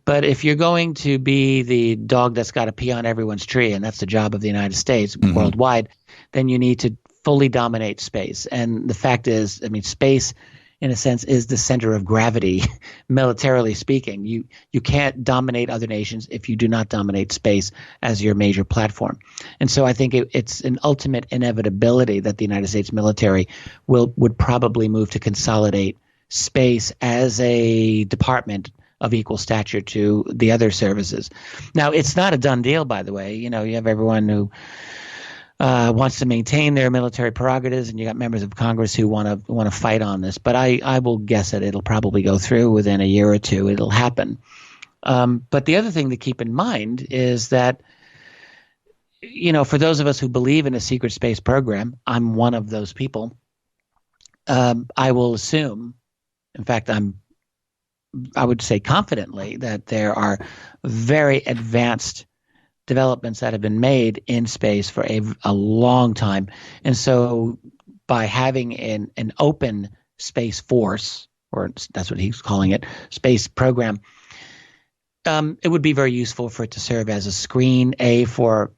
But if you're going to be the dog that's got to pee on everyone's tree, and that's the job of the United States worldwide, then you need to fully dominate space. And the fact is, space in a sense is the center of gravity, militarily speaking. You can't dominate other nations if you do not dominate space as your major platform. And so I think it's an ultimate inevitability that the United States military would probably move to consolidate space as a department of equal stature to the other services. Now, it's not a done deal, by the way. You have everyone who wants to maintain their military prerogatives, and you got members of Congress who want to fight on this. But I will guess that it'll probably go through within a year or two. It'll happen. But the other thing to keep in mind is that, for those of us who believe in a secret space program, I'm one of those people. I will assume, in fact, I would say confidently, that there are very advanced developments that have been made in space for a long time. And so by having an open space force, or that's what he's calling it, space program, it would be very useful for it to serve as a screen, for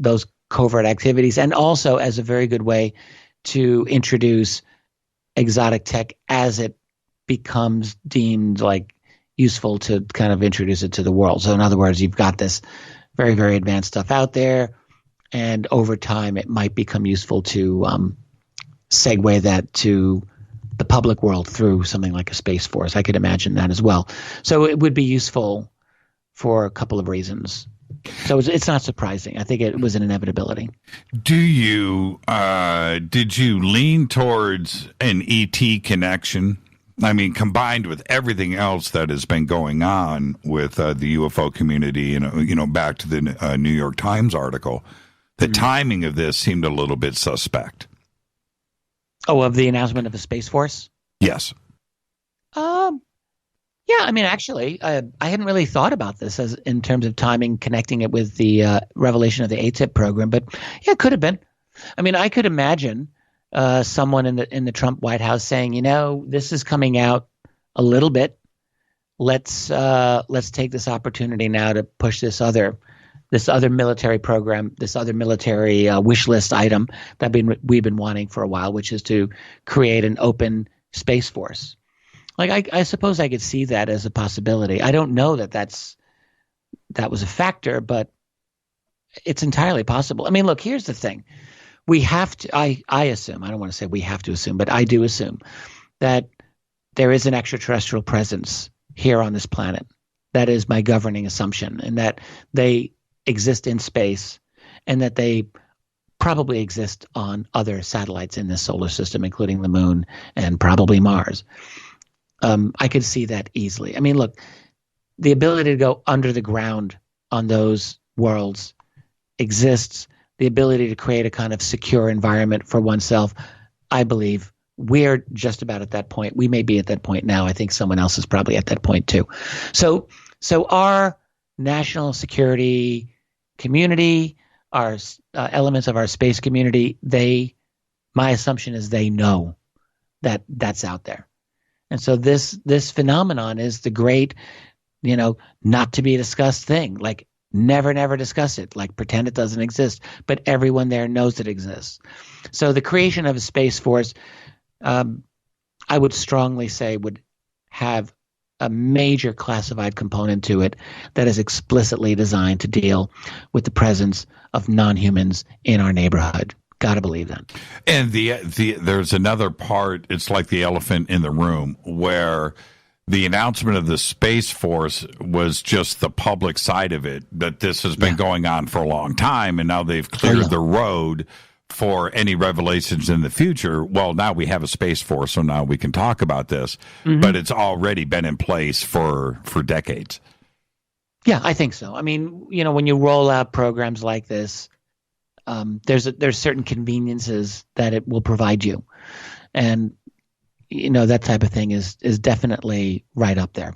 those covert activities, and also as a very good way to introduce exotic tech as it becomes deemed useful to kind of introduce it to the world. So in other words, you've got this very, very advanced stuff out there, and over time it might become useful to segue that to the public world through something like a space force. I could imagine that as well. So it would be useful for a couple of reasons. So it's not surprising. I think it was an inevitability. Did you lean towards an ET connection I mean, combined with everything else that has been going on with the UFO community, and back to the New York Times article, the timing of this seemed a little bit suspect. Oh, of the announcement of the Space Force? Yes. Yeah, I mean, actually, I hadn't really thought about this as in terms of timing, connecting it with the revelation of the ATIP program, but yeah, it could have been. I mean, I could imagine someone in the Trump White House saying, this is coming out a little bit. Let's take this opportunity now to push this other military program, this other military wish list item that we've been wanting for a while, which is to create an open space force. Like I suppose I could see that as a possibility. I don't know that was a factor, but it's entirely possible. I mean, look, here's the thing. We have to, I assume, I don't want to say we have to assume, but I do assume that there is an extraterrestrial presence here on this planet. That is my governing assumption, and that they exist in space and that they probably exist on other satellites in this solar system, including the moon and probably Mars. I could see that easily. I mean, look, the ability to go under the ground on those worlds exists. The ability to create a kind of secure environment for oneself, I believe we're just about at that point. We may be at that point now. I think someone else is probably at that point too. So our national security community, our elements of our space community, my assumption is they know that that's out there. And so this phenomenon is the great, not to be discussed thing. Like never discuss it. Like pretend it doesn't exist. But everyone there knows it exists. So the creation of a space force, I would strongly say, would have a major classified component to it that is explicitly designed to deal with the presence of non-humans in our neighborhood. Gotta believe that. And there's another part, it's like the elephant in the room, where the announcement of the Space Force was just the public side of it, that this has been going on for a long time, and now they've cleared the road for any revelations in the future. Well, now we have a Space Force, so now we can talk about this, but it's already been in place for decades. Yeah, I think so. I mean, when you roll out programs like this, there's certain conveniences that it will provide you, and that type of thing is definitely right up there.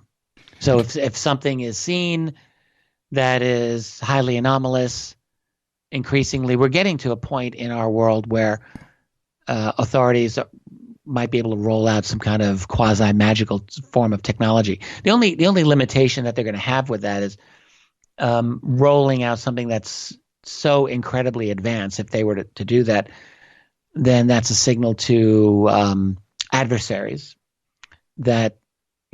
So if something is seen that is highly anomalous, increasingly we're getting to a point in our world where authorities might be able to roll out some kind of quasi magical form of technology. The only limitation that they're going to have with that is rolling out something that's so incredibly advanced. If they were to do that, then that's a signal to adversaries that,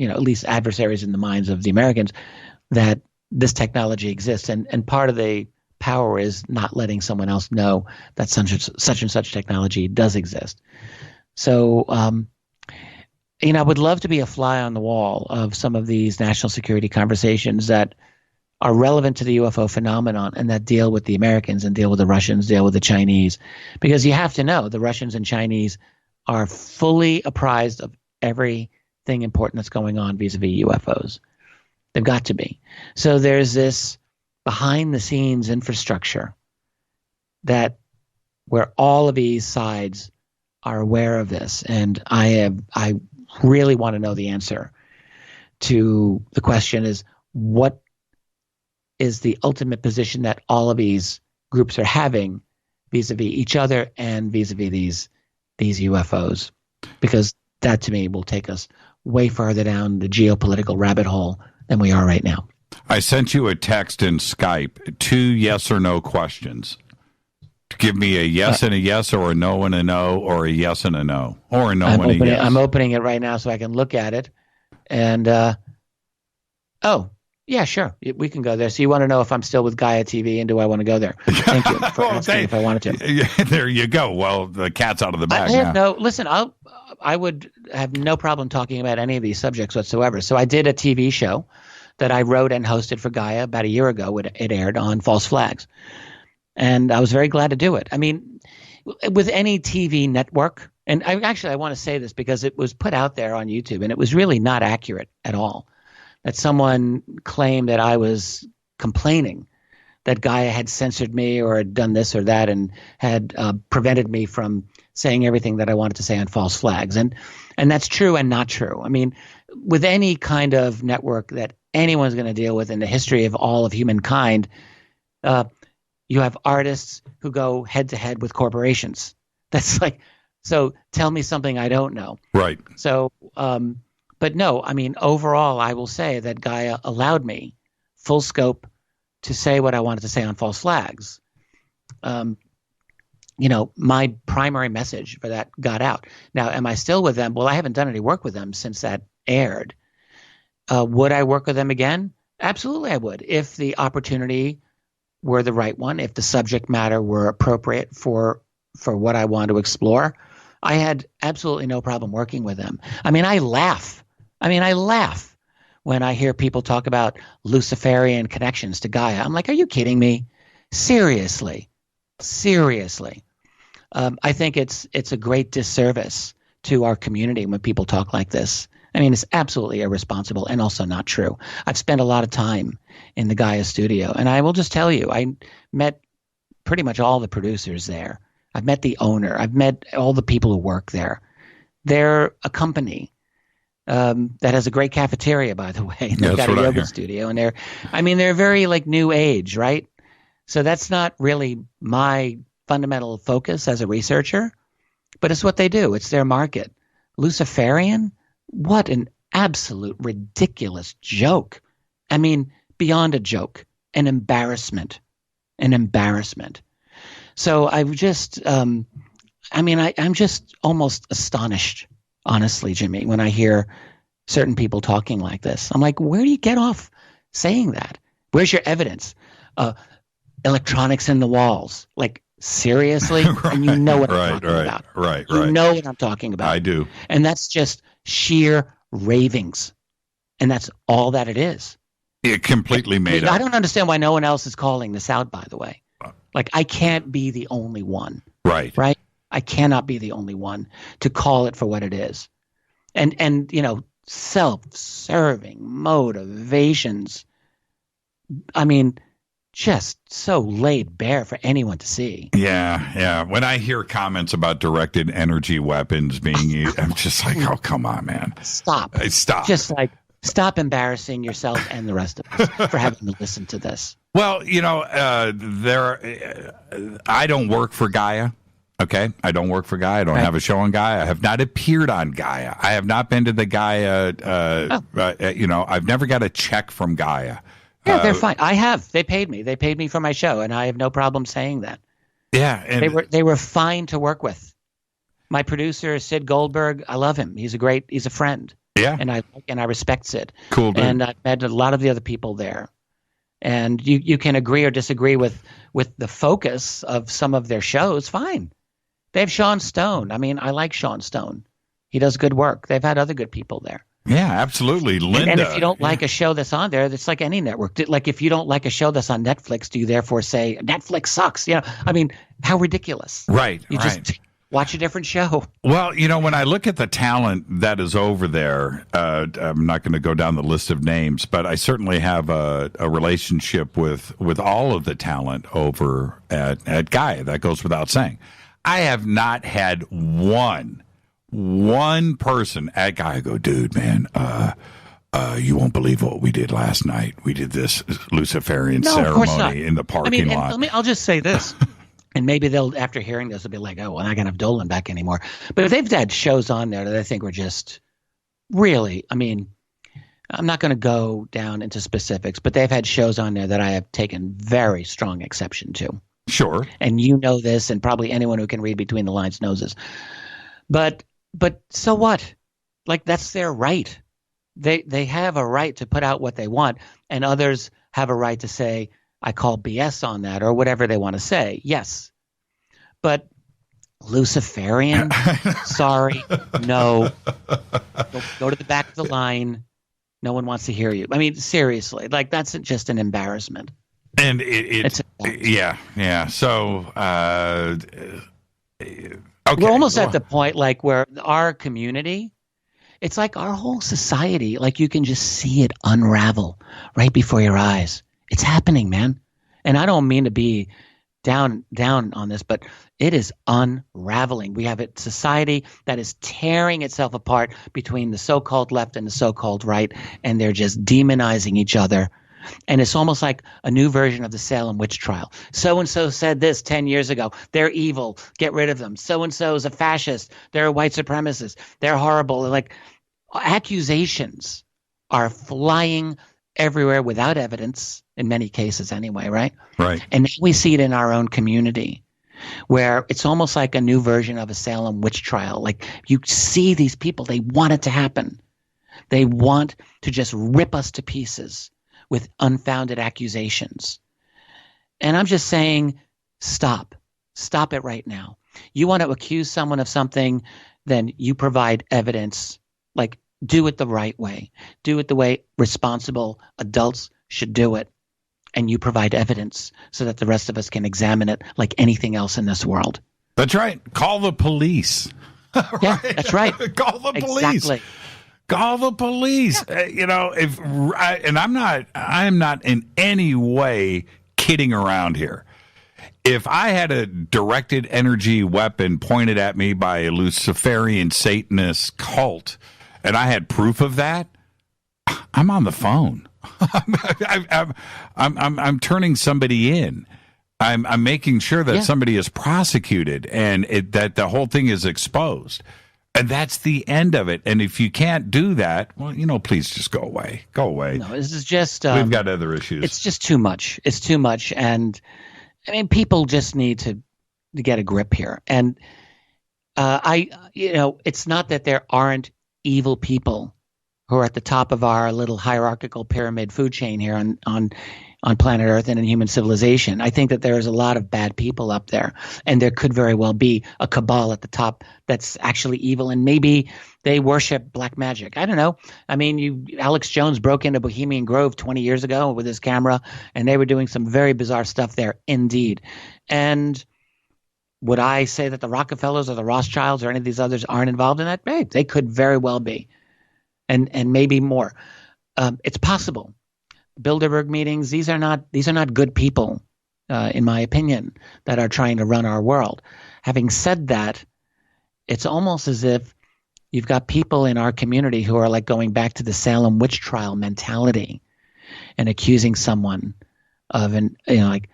at least adversaries in the minds of the Americans, that this technology exists. And part of the power is not letting someone else know that such and such technology does exist. So, I would love to be a fly on the wall of some of these national security conversations that are relevant to the UFO phenomenon and that deal with the Americans and deal with the Russians, deal with the Chinese. Because you have to know the Russians and Chinese are fully apprised of everything important that's going on vis-a-vis UFOs. They've got to be. So there's this behind-the-scenes infrastructure where all of these sides are aware of this. And I really want to know the answer to the question is, what is the ultimate position that all of these groups are having vis-a-vis each other and vis-a-vis these UFOs? Because that, to me, will take us way farther down the geopolitical rabbit hole than we are right now. I sent you a text in Skype, 2 yes or no questions. Give me a yes and a yes, or a no and a no, or a yes and a no, or a no and a yes. I'm opening it right now so I can look at it. And, yeah, sure. We can go there. So you want to know if I'm still with Gaia TV and do I want to go there? Thank you for asking if I wanted to. Yeah, there you go. Well, the cat's out of the bag now. No, listen, I would have no problem talking about any of these subjects whatsoever. So I did a TV show that I wrote and hosted for Gaia about a year ago. It aired on false flags. And I was very glad to do it. I mean, with any TV network, And I want to say this because it was put out there on YouTube, and it was really not accurate at all. That someone claimed that I was complaining that Gaia had censored me or had done this or that and had prevented me from saying everything that I wanted to say on false flags. And that's true and not true. I mean, with any kind of network that anyone's going to deal with in the history of all of humankind, you have artists who go head to head with corporations. That's like, so tell me something I don't know. Right. So, but no, I mean, overall, I will say that Gaia allowed me full scope to say what I wanted to say on false flags. My primary message for that got out. Now, am I still with them? Well, I haven't done any work with them since that aired. Would I work with them again? Absolutely, I would. If the opportunity were the right one, if the subject matter were appropriate for what I want to explore, I had absolutely no problem working with them. I mean, I laugh when I hear people talk about Luciferian connections to Gaia. I'm like, are you kidding me? Seriously. I think it's a great disservice to our community when people talk like this. I mean, it's absolutely irresponsible and also not true. I've spent a lot of time in the Gaia studio, and I will just tell you, I met pretty much all the producers there. I've met the owner. I've met all the people who work there. They're a company that has a great cafeteria, by the way. They've got a yoga studio, and they're very like new age, right? So that's not really my fundamental focus as a researcher, but it's what they do. It's their market. Luciferian? What an absolute ridiculous joke. I mean, beyond a joke, an embarrassment. So I've just, I'm just almost astonished, honestly, Jimmy, when I hear certain people talking like this. I'm like, where do you get off saying that? Where's your evidence? Electronics in the walls. Like, seriously? Right, and you know what I'm talking about. Right. You know what I'm talking about. I do. And that's just sheer ravings. And that's all that it is. It completely made up. I don't understand why no one else is calling this out, by the way. Like, I can't be the only one. Right. I cannot be the only one to call it for what it is. And self-serving motivations. I mean, just so laid bare for anyone to see. Yeah. When I hear comments about directed energy weapons being used, I'm just like, oh, come on, man. Stop. Just like, stop embarrassing yourself and the rest of us for having to listen to this. Well, I don't work for Gaia. Okay, I don't work for Gaia. I don't have a show on Gaia. I have not appeared on Gaia. I have not been to the Gaia. I've never got a check from Gaia. Yeah, they're fine. I have. They paid me. They paid me for my show, and I have no problem saying that. Yeah, and they were fine to work with. My producer, Sid Goldberg, I love him. He's a friend. Yeah, and I respect Sid. Cool dude. And I've met a lot of the other people there. And you can agree or disagree with the focus of some of their shows. Fine. They have Sean Stone. I mean, I like Sean Stone. He does good work. They've had other good people there. Yeah, absolutely. Linda. And if you don't like a show that's on there, it's like any network. Like, if you don't like a show that's on Netflix, do you therefore say Netflix sucks? I mean, how ridiculous. Right. You just watch a different show. Well, when I look at the talent that is over there, I'm not going to go down the list of names, but I certainly have a relationship with all of the talent over at Gaia. That goes without saying. I have not had one person at Gaia go, dude, man, you won't believe what we did last night. We did this Luciferian ceremony in the parking lot. I'll just say this. And maybe they'll, after hearing this, they'll be like, oh, well, I can't have Dolan back anymore. But if they've had shows on there that I think were just really, I mean, I'm not going to go down into specifics, but they've had shows on there that I have taken very strong exception to. Sure. And you know this, and probably anyone who can read between the lines knows this. But so what? Like, that's their right. They have a right to put out what they want, and others have a right to say, I call BS on that, or whatever they want to say. Yes. But Luciferian? Sorry. No. Go to the back of the line. No one wants to hear you. I mean, seriously, like, that's just an embarrassment. And yeah. So Okay, we're almost at the point like where our community, it's like our whole society, like you can just see it unravel right before your eyes. It's happening, man. And I don't mean to be down on this, but it is unraveling. We have a society that is tearing itself apart between the so-called left and the so-called right, and they're just demonizing each other. And it's almost like a new version of the Salem witch trial. So-and-so said this 10 years ago. They're evil. Get rid of them. So-and-so is a fascist. They're a white supremacist. They're horrible. Like, accusations are flying everywhere without evidence, in many cases anyway, right? Right. And we see it in our own community, where it's almost like a new version of a Salem witch trial. Like, you see these people, they want it to happen. They want to just rip us to pieces with unfounded accusations. And I'm just saying, stop. Stop it right now. You want to accuse someone of something, then you provide evidence. Like, do it the right way. Do it the way responsible adults should do it. And you provide evidence so that the rest of us can examine it like anything else in this world. That's right. Call the police. Right? Yeah, that's right. Call the police. Exactly. Call the police. Yeah. I am not in any way kidding around here. If I had a directed energy weapon pointed at me by a Luciferian Satanist cult, and I had proof of that, I'm on the phone. I'm turning somebody in. I'm making sure that somebody is prosecuted and that the whole thing is exposed. And that's the end of it. And if you can't do that, well, please just go away. Go away. No, this is just... we've got other issues. It's just too much. It's too much. And, I mean, people just need to get a grip here. And it's not that there aren't evil people who are at the top of our little hierarchical pyramid food chain here on planet Earth and in human civilization. I think that there is a lot of bad people up there, and there could very well be a cabal at the top that's actually evil, and maybe they worship black magic. I don't know. I mean, Alex Jones broke into Bohemian Grove 20 years ago with his camera, and they were doing some very bizarre stuff there indeed. And would I say that the Rockefellers or the Rothschilds or any of these others aren't involved in that? Hey, they could very well be. And maybe more. It's possible. Bilderberg meetings, these are not good people, in my opinion, that are trying to run our world. Having said that, it's almost as if you've got people in our community who are like going back to the Salem witch trial mentality and accusing someone of like,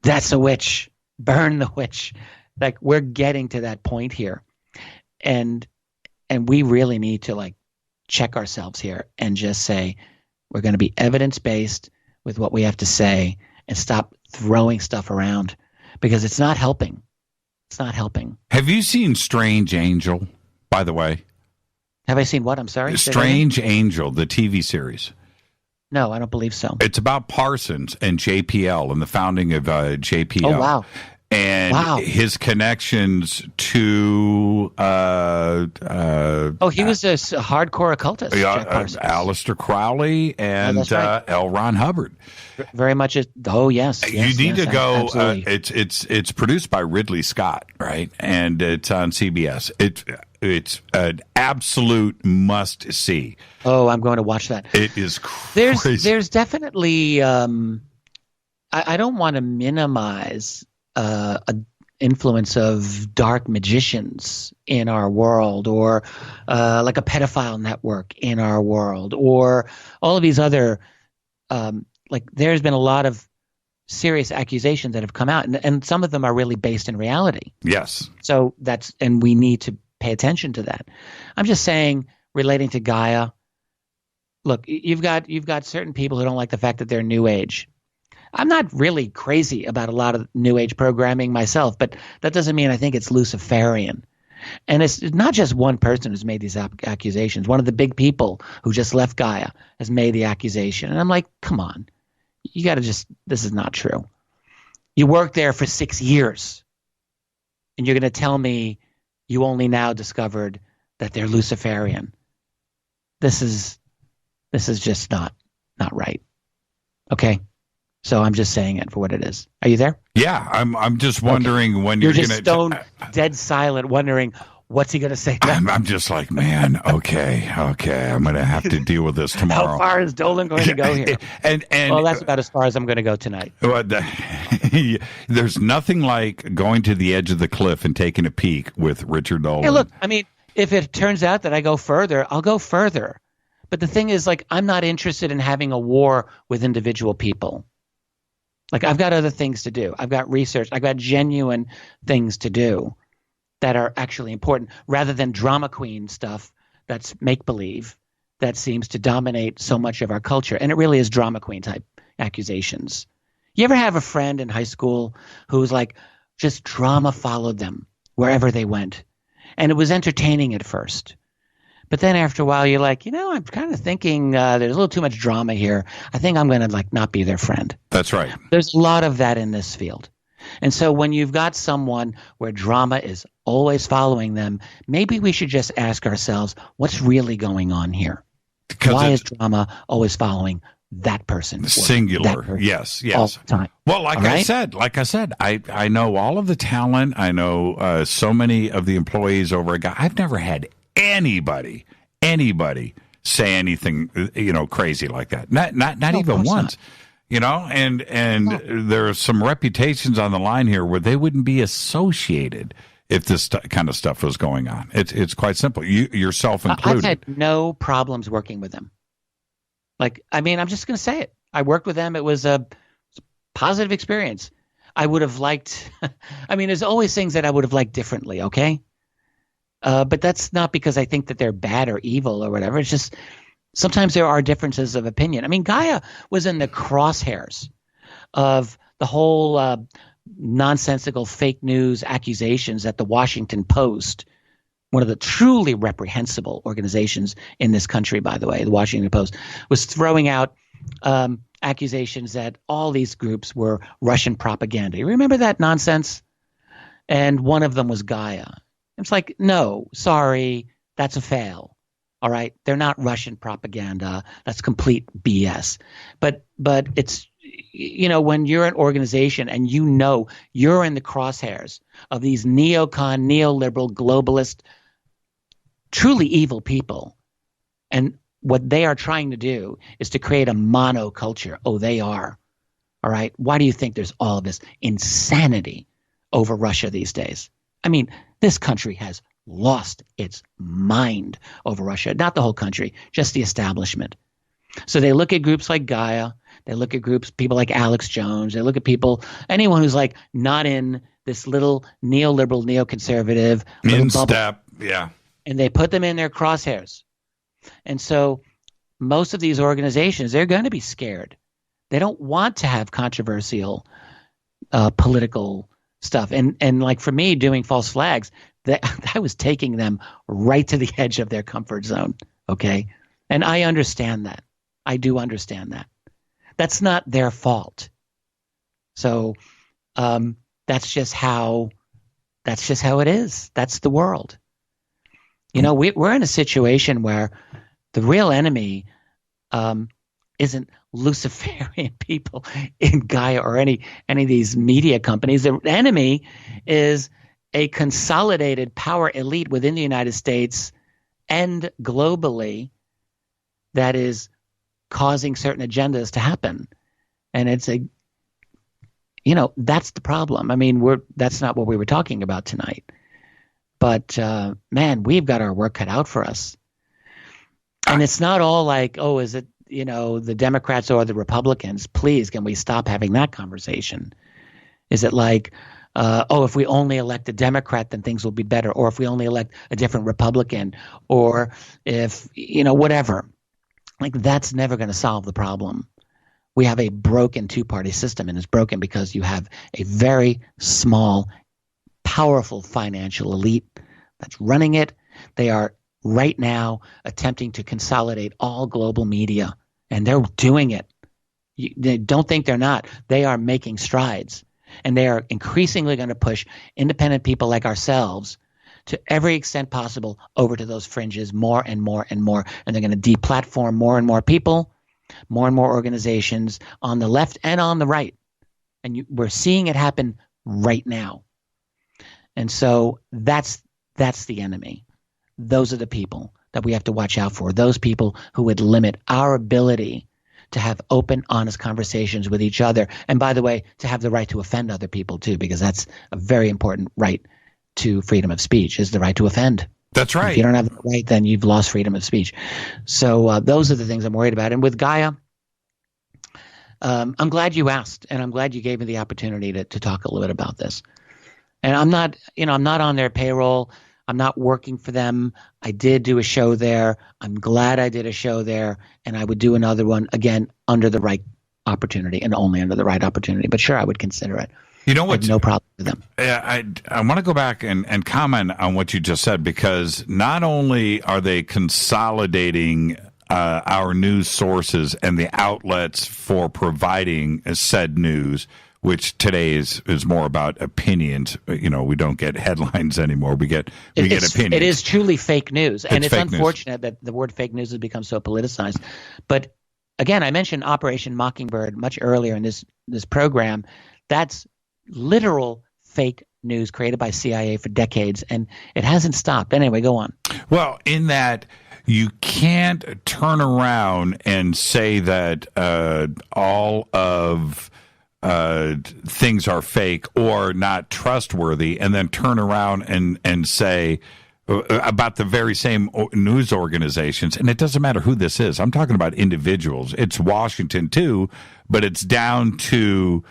that's a witch, burn the witch. Like, we're getting to that point here. And we really need to like check ourselves here and just say, we're going to be evidence-based with what we have to say and stop throwing stuff around, because it's not helping. It's not helping. Have you seen Strange Angel, by the way? Have I seen what? I'm sorry? Strange Angel, the TV series. No, I don't believe so. It's about Parsons and JPL and the founding of JPL. Oh, wow. And his connections to... he was a hardcore occultist. Aleister Crowley and right. L. Ron Hubbard. Very much. Yes. You need to go. Absolutely. It's produced by Ridley Scott, right? And it's on CBS. It's an absolute must see. Oh, I'm going to watch that. It is crazy. There's definitely. I don't want to minimize influence of dark magicians in our world, or like a pedophile network in our world, or all of these other like, there's been a lot of serious accusations that have come out, and some of them are really based in reality. Yes. So and we need to pay attention to that. I'm just saying, relating to Gaia, look, you've got certain people who don't like the fact that they're New Age. I'm not really crazy about a lot of New Age programming myself, but that doesn't mean I think it's Luciferian. And it's not just one person who's made these accusations. One of the big people who just left Gaia has made the accusation. And I'm like, come on. You got to this is not true. You worked there for 6 years, and you're going to tell me you only now discovered that they're Luciferian. This is just not right. Okay? So I'm just saying it for what it is. Are you there? Yeah, I'm just wondering when you're going to stone dead silent, wondering what's he going to say. I'm just like, man, okay, I'm going to have to deal with this tomorrow. How far is Dolan going to go here? and well, that's about as far as I'm going to go tonight. There's nothing like going to the edge of the cliff and taking a peek with Richard Dolan. Hey, look, I mean, if it turns out that I go further, I'll go further. But the thing is, like, I'm not interested in having a war with individual people. Like, I've got other things to do. I've got research. I've got genuine things to do that are actually important, rather than drama queen stuff that's make-believe that seems to dominate so much of our culture. And it really is drama queen type accusations. You ever have a friend in high school who's like, just drama followed them wherever they went? And it was entertaining at first. But then after a while, you're like, I'm kind of thinking there's a little too much drama here. I think I'm going to not be their friend. That's right. There's a lot of that in this field. And so when you've got someone where drama is always following them, maybe we should just ask ourselves, what's really going on here? Why is drama always following that person? Singular. That person yes. all the time. Well, like I said, I know all of the talent. I know so many of the employees over at Guy. I've never had anybody say anything, crazy like that. Not even once. And there are some reputations on the line here where they wouldn't be associated if this kind of stuff was going on. It's quite simple. Yourself included. I've had no problems working with them. I'm just going to say it. I worked with them. It was a positive experience. I would have liked, there's always things that I would have liked differently, okay? But that's not because I think that they're bad or evil or whatever. It's just sometimes there are differences of opinion. Gaia was in the crosshairs of the whole nonsensical fake news accusations at the Washington Post, one of the truly reprehensible organizations in this country, by the way. The Washington Post was throwing out accusations that all these groups were Russian propaganda. You remember that nonsense? And one of them was Gaia. It's like, no, sorry, that's a fail. All right, they're not Russian propaganda. That's complete BS. But it's, when you're an organization and you're in the crosshairs of these neocon, neoliberal, globalist, truly evil people, and what they are trying to do is to create a monoculture. Oh, they are. All right. Why do you think there's all of this insanity over Russia these days? This country has lost its mind over Russia. Not the whole country, just the establishment. So they look at groups like Gaia. They look at people like Alex Jones. They look at anyone who's not in this little neoliberal, neoconservative little bubble. Yeah. And they put them in their crosshairs. And so most of these organizations, they're going to be scared. They don't want to have controversial political stuff. And for me, doing false flags, that was taking them right to the edge of their comfort zone. Okay. And I understand that. I do understand that. That's not their fault. So that's just how it is. That's the world. We're in a situation where the real enemy isn't Luciferian people in Gaia or any of these media companies. The enemy is a consolidated power elite within the United States and globally that is causing certain agendas to happen. And it's that's the problem. That's not what we were talking about tonight. But man, we've got our work cut out for us. And it's not all like, oh, is it, the Democrats or the Republicans? Please, can we stop having that conversation? Is it like, if we only elect a Democrat, then things will be better. Or if we only elect a different Republican, or if, whatever. That's never going to solve the problem. We have a broken two-party system, and it's broken because you have a very small, powerful financial elite that's running it. They are right now attempting to consolidate all global media, and they're doing it. They don't think they're not. They are making strides, and they are increasingly going to push independent people like ourselves to every extent possible over to those fringes more and more and more, and they're going to deplatform more and more people, more and more organizations on the left and on the right. And we're seeing it happen right now. And so that's the enemy. Those are the people that we have to watch out for. Those people who would limit our ability to have open, honest conversations with each other. And by the way, to have the right to offend other people too, because that's a very important right to freedom of speech, is the right to offend. That's right. If you don't have the right, then you've lost freedom of speech. So those are the things I'm worried about. And with Gaia, I'm glad you asked, and I'm glad you gave me the opportunity to talk a little bit about this. And I'm not on their payroll. I'm not working for them. I did do a show there. I'm glad I did a show there, and I would do another one again under the right opportunity and only under the right opportunity. But sure, I would consider it. You know what? No problem with them. I want to go back and comment on what you just said, because not only are they consolidating our news sources and the outlets for providing said news, which today is more about opinions. We don't get headlines anymore. We get opinions. It is truly fake news, and it's unfortunate news. that the word fake news has become so politicized. But again, I mentioned Operation Mockingbird much earlier in this program. That's literal fake news created by CIA for decades, and it hasn't stopped. Anyway, go on. Well, in that you can't turn around and say that all of things are fake or not trustworthy, and then turn around and say about the very same news organizations. And it doesn't matter who this is. I'm talking about individuals. It's Washington too, but it's down to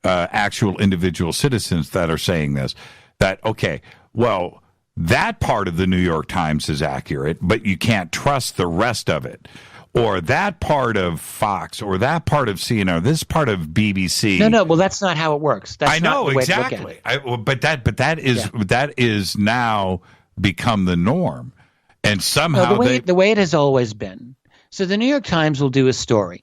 actual individual citizens that are saying this, that, okay, well, that part of the New York Times is accurate, but you can't trust the rest of it. Or that part of Fox, or that part of CNN, or this part of BBC. No. Well, that's not how it works. That's I know, not the way exactly. To look at it. But that is now become the norm, and somehow the way it has always been. So the New York Times will do a story.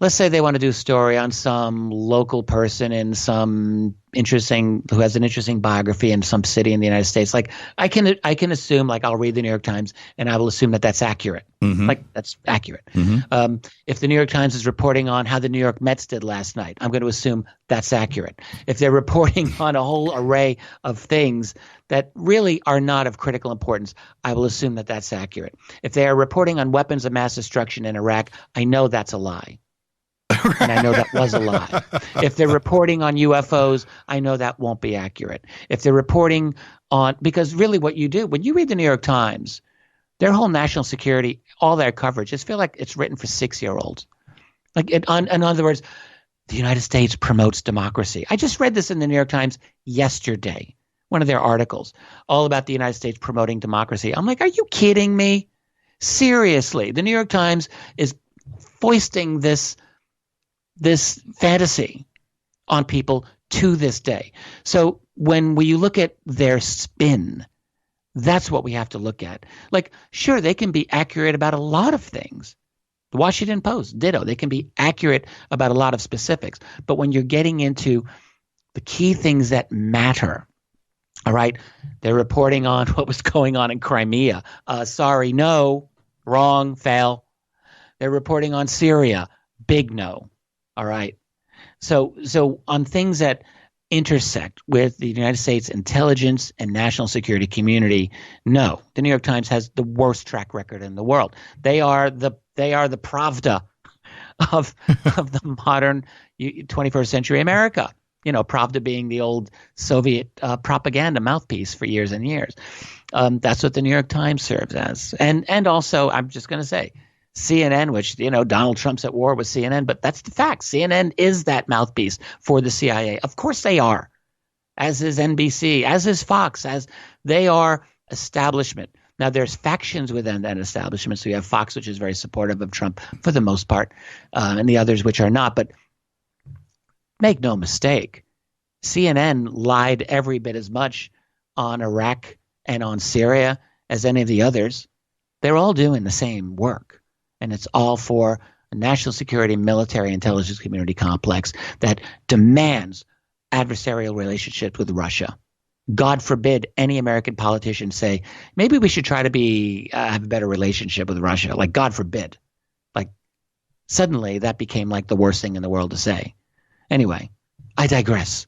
Let's say they want to do a story on some local person in who has an interesting biography in some city in the United States. Like I can assume, like, I'll read the New York Times and I will assume that that's accurate. Mm-hmm. Like that's accurate. Mm-hmm. If the New York Times is reporting on how the New York Mets did last night, I'm going to assume that's accurate. If they're reporting on a whole array of things that really are not of critical importance, I will assume that that's accurate. If they are reporting on weapons of mass destruction in Iraq, I know that's a lie. And I know that was a lie. If they're reporting on UFOs, I know that won't be accurate. If they're reporting on – because really what you do – when you read the New York Times, their whole national security, all their coverage, just feel like it's written for 6-year-olds. Like in other words, the United States promotes democracy. I just read this in the New York Times yesterday, one of their articles, all about the United States promoting democracy. I'm like, are you kidding me? Seriously, the New York Times is foisting this fantasy on people to this day. So when you look at their spin, that's what we have to look at. Like, sure, they can be accurate about a lot of things. The Washington Post, ditto. They can be accurate about a lot of specifics. But when you're getting into the key things that matter, all right, they're reporting on what was going on in Crimea. Sorry, no, wrong, fail. They're reporting on Syria. Big no. All right. So on things that intersect with the United States intelligence and national security community, no. The New York Times has the worst track record in the world. They are the Pravda of the modern 21st century America. Pravda being the old Soviet propaganda mouthpiece for years and years. That's what the New York Times serves as. And also, I'm just going to say, CNN, which, Donald Trump's at war with CNN, but that's the fact. CNN is that mouthpiece for the CIA. Of course they are, as is NBC, as is Fox, as they are establishment. Now, there's factions within that establishment. So you have Fox, which is very supportive of Trump for the most part, and the others which are not. But make no mistake, CNN lied every bit as much on Iraq and on Syria as any of the others. They're all doing the same work. And it's all for a national security, military, intelligence community complex that demands adversarial relationships with Russia. God forbid any American politician say, maybe we should try to have a better relationship with Russia. Like, God forbid. Like, Suddenly, that became like the worst thing in the world to say. Anyway, I digress.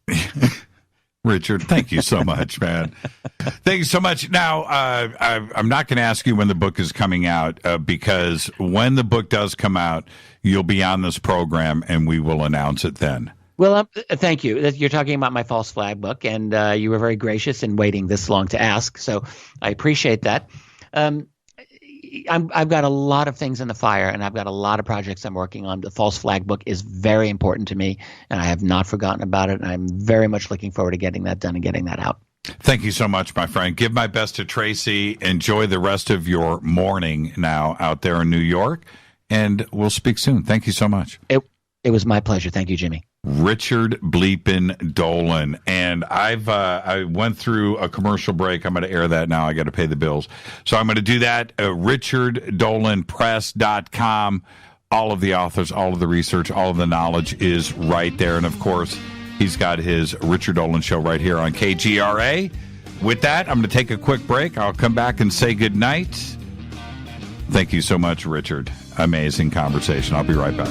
Richard, thank you so much, man. Thank you so much. Now, I'm not going to ask you when the book is coming out because when the book does come out, you'll be on this program and we will announce it then. Well, thank you. You're talking about my false flag book, and you were very gracious in waiting this long to ask, so I appreciate that. I've got a lot of things in the fire, and I've got a lot of projects I'm working on. The false flag book is very important to me, and I have not forgotten about it, and I'm very much looking forward to getting that done and getting that out. Thank you so much, my friend. Give my best to Tracy. Enjoy the rest of your morning now out there in New York, and we'll speak soon. Thank you so much. It was my pleasure. Thank you, Jimmy. Richard Bleepin Dolan. And I went through a commercial break. I'm going to air that now. I got to pay the bills. So I'm going to do that. RichardDolanPress.com. All of the authors, all of the research, all of the knowledge is right there. And of course, he's got his Richard Dolan Show right here on KGRA. With that, I'm going to take a quick break. I'll come back and say goodnight. Thank you so much, Richard. Amazing conversation. I'll be right back.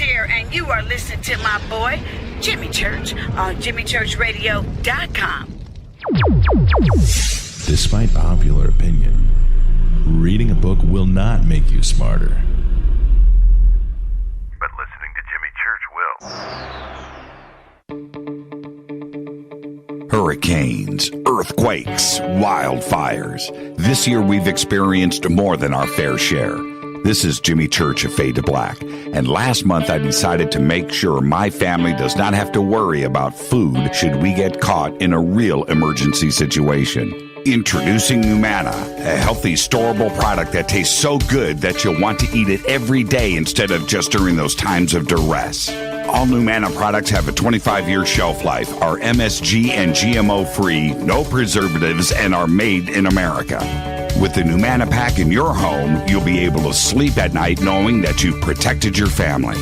And you are listening to my boy, Jimmy Church, on JimmyChurchRadio.com. Despite popular opinion, reading a book will not make you smarter. But listening to Jimmy Church will. Hurricanes, earthquakes, wildfires. This year we've experienced more than our fair share. This is Jimmy Church of Fade to Black, and last month I decided to make sure my family does not have to worry about food should we get caught in a real emergency situation. Introducing Numana, a healthy, storable product that tastes so good that you'll want to eat it every day instead of just during those times of duress. All Numana products have a 25-year shelf life, are MSG and GMO-free, no preservatives, and are made in America. With the Numana pack in your home, you'll be able to sleep at night knowing that you've protected your family.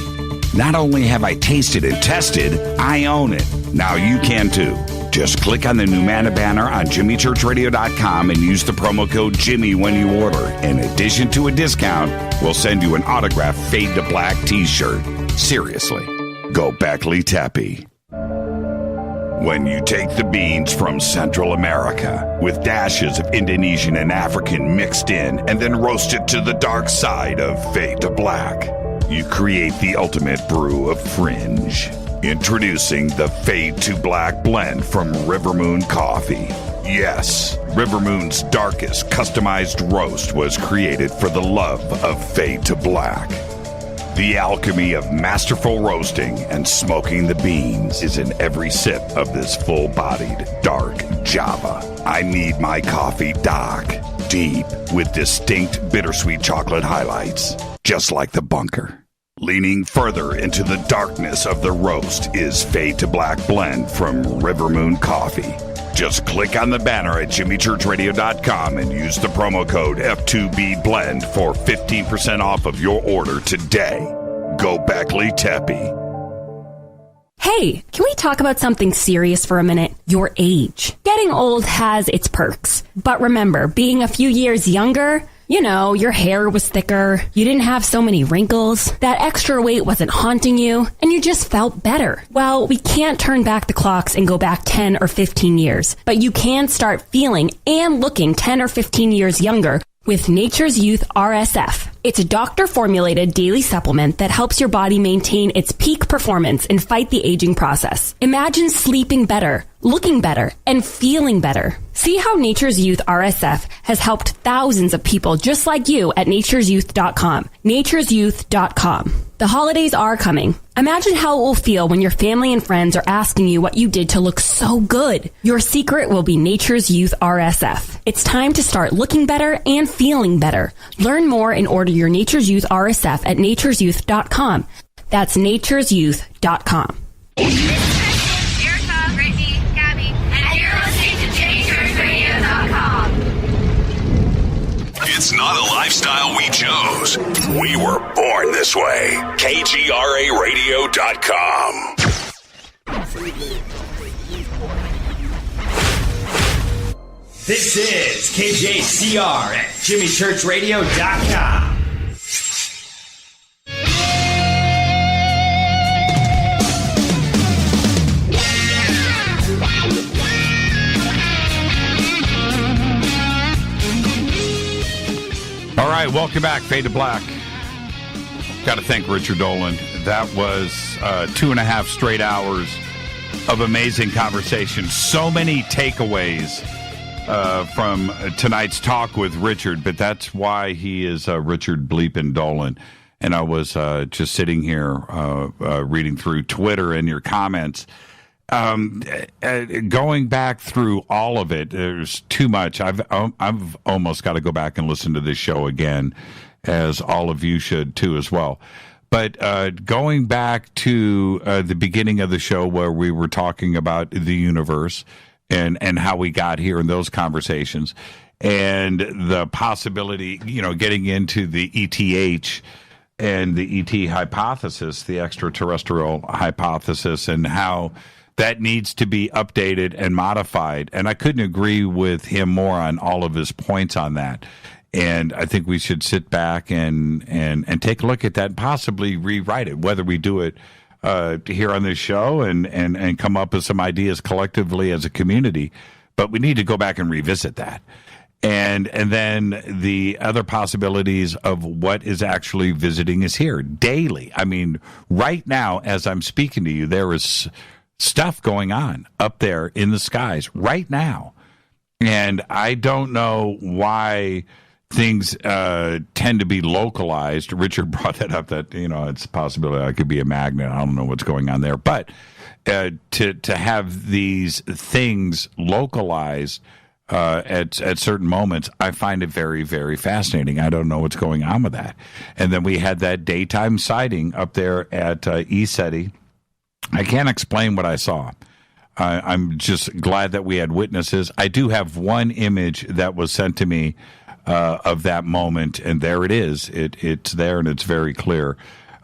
Not only have I tasted and tested, I own it. Now you can too. Just click on the Numana banner on JimmyChurchRadio.com and use the promo code Jimmy when you order. In addition to a discount, we'll send you an autographed Fade to Black t-shirt. Seriously, go Beckley Tappy. When you take the beans from Central America with dashes of Indonesian and African mixed in and then roast it to the dark side of Fade to Black, you create the ultimate brew of fringe. Introducing the Fade to Black blend from River Moon Coffee. Yes, River Moon's darkest customized roast was created for the love of Fade to Black. The alchemy of masterful roasting and smoking the beans is in every sip of this full-bodied, dark Java. I need my coffee dark, deep, with distinct bittersweet chocolate highlights, just like the bunker. Leaning further into the darkness of the roast is Fade to Black blend from River Moon Coffee. Just click on the banner at JimmyChurchRadio.com and use the promo code F2BBLEND for 15% off of your order today. Go Beckley Teppy. Hey, can we talk about something serious for a minute? Your age. Getting old has its perks. But remember, being a few years younger, you know, your hair was thicker, you didn't have so many wrinkles, that extra weight wasn't haunting you, and you just felt better. Well, we can't turn back the clocks and go back 10 or 15 years, but you can start feeling and looking 10 or 15 years younger with Nature's Youth RSF. It's a doctor-formulated daily supplement that helps your body maintain its peak performance and fight the aging process. Imagine sleeping better, looking better, and feeling better. See how Nature's Youth RSF has helped thousands of people just like you at nature'syouth.com. nature'syouth.com. The holidays are coming. Imagine how it will feel when your family and friends are asking you what you did to look so good. Your secret will be Nature's Youth RSF. It's time to start looking better and feeling better. Learn more and order your Nature's Youth RSF at nature'syouth.com. That's nature'syouth.com. Erica, Brittany, Gabby, and you're listening to Jimmy It's not a lifestyle we chose. We were born this way. KGRAradio.com. This is KJCR at JimmyChurchRadio.com. All right, welcome back, Fade to Black. Got to thank Richard Dolan. That was 2.5 straight hours of amazing conversation. So many takeaways from tonight's talk with Richard, but that's why he is Richard Bleepin' Dolan. And I was just sitting here reading through Twitter and your comments. Going back through all of it, there's too much. I've almost got to go back and listen to this show again, as all of you should too as well. But going back to the beginning of the show where we were talking about the universe and how we got here in those conversations, and the possibility, getting into the ETH and the ET hypothesis, the extraterrestrial hypothesis, and how that needs to be updated and modified. And I couldn't agree with him more on all of his points on that. And I think we should sit back and take a look at that and possibly rewrite it, whether we do it here on this show and come up with some ideas collectively as a community. But we need to go back and revisit that. And then the other possibilities of what is actually visiting us here daily. I mean, right now, as I'm speaking to you, there is stuff going on up there in the skies right now. And I don't know why things tend to be localized. Richard brought that up, that, it's a possibility I could be a magnet. I don't know what's going on there. But to have these things localized at certain moments, I find it very, very fascinating. I don't know what's going on with that. And then we had that daytime sighting up there at ECETI. I can't explain what I saw. I'm just glad that we had witnesses. I do have one image that was sent to me of that moment, and there it is. It's there, and it's very clear.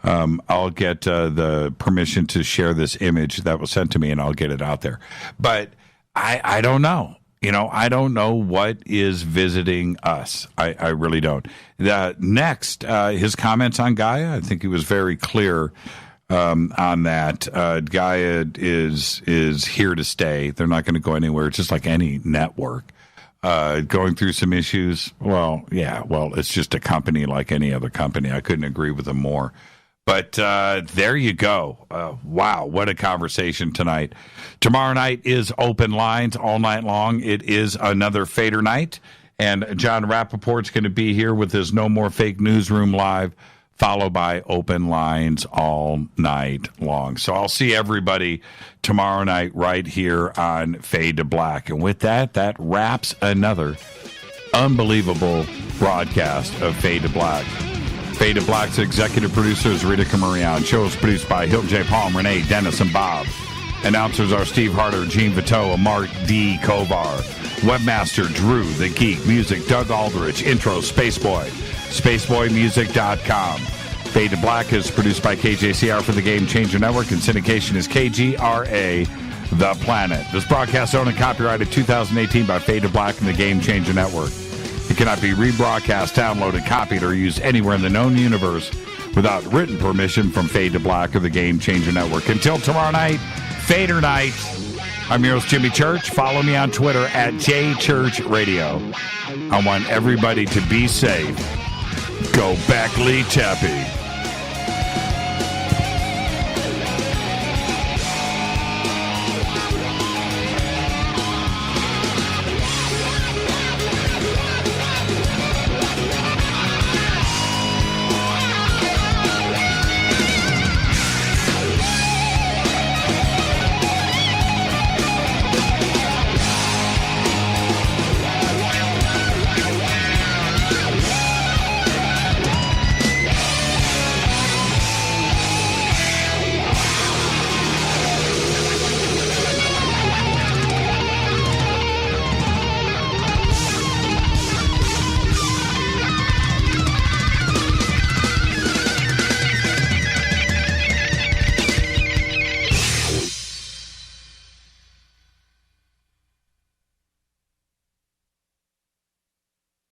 I'll get the permission to share this image that was sent to me, and I'll get it out there. But I don't know. I don't know what is visiting us. I really don't. Next, his comments on Gaia, I think he was very clear on that. Gaia is here to stay. They're not going to go anywhere, just like any network. Going through some issues. It's just a company like any other company. I couldn't agree with him more. But there you go. Wow, what a conversation tonight. Tomorrow night is open lines all night long. It is another Fader night. And John Rappaport's going to be here with his No More Fake Newsroom Live, followed by open lines all night long. So I'll see everybody tomorrow night right here on Fade to Black. And with that, that wraps another unbelievable broadcast of Fade to Black. Fade to Black's executive producer is Rita Camarion. Show is produced by Hilton J. Palm, Renee, Dennis, and Bob. Announcers are Steve Harder, Gene Vito, and Mark D. Kovar. Webmaster Drew the Geek. Music Doug Aldrich. Intro Spaceboy. SpaceboyMusic.com. Fade to Black is produced by KJCR for the Game Changer Network, and syndication is KGRA The Planet. This broadcast owned and copyrighted 2018 by Fade to Black and the Game Changer Network. It cannot be rebroadcast, downloaded, copied, or used anywhere in the known universe without written permission from Fade to Black or the Game Changer Network. Until tomorrow night, Fader night. I'm your host, Jimmy Church. Follow me on Twitter at JChurchRadio. I want everybody to be safe. Go back, Lee Tappy.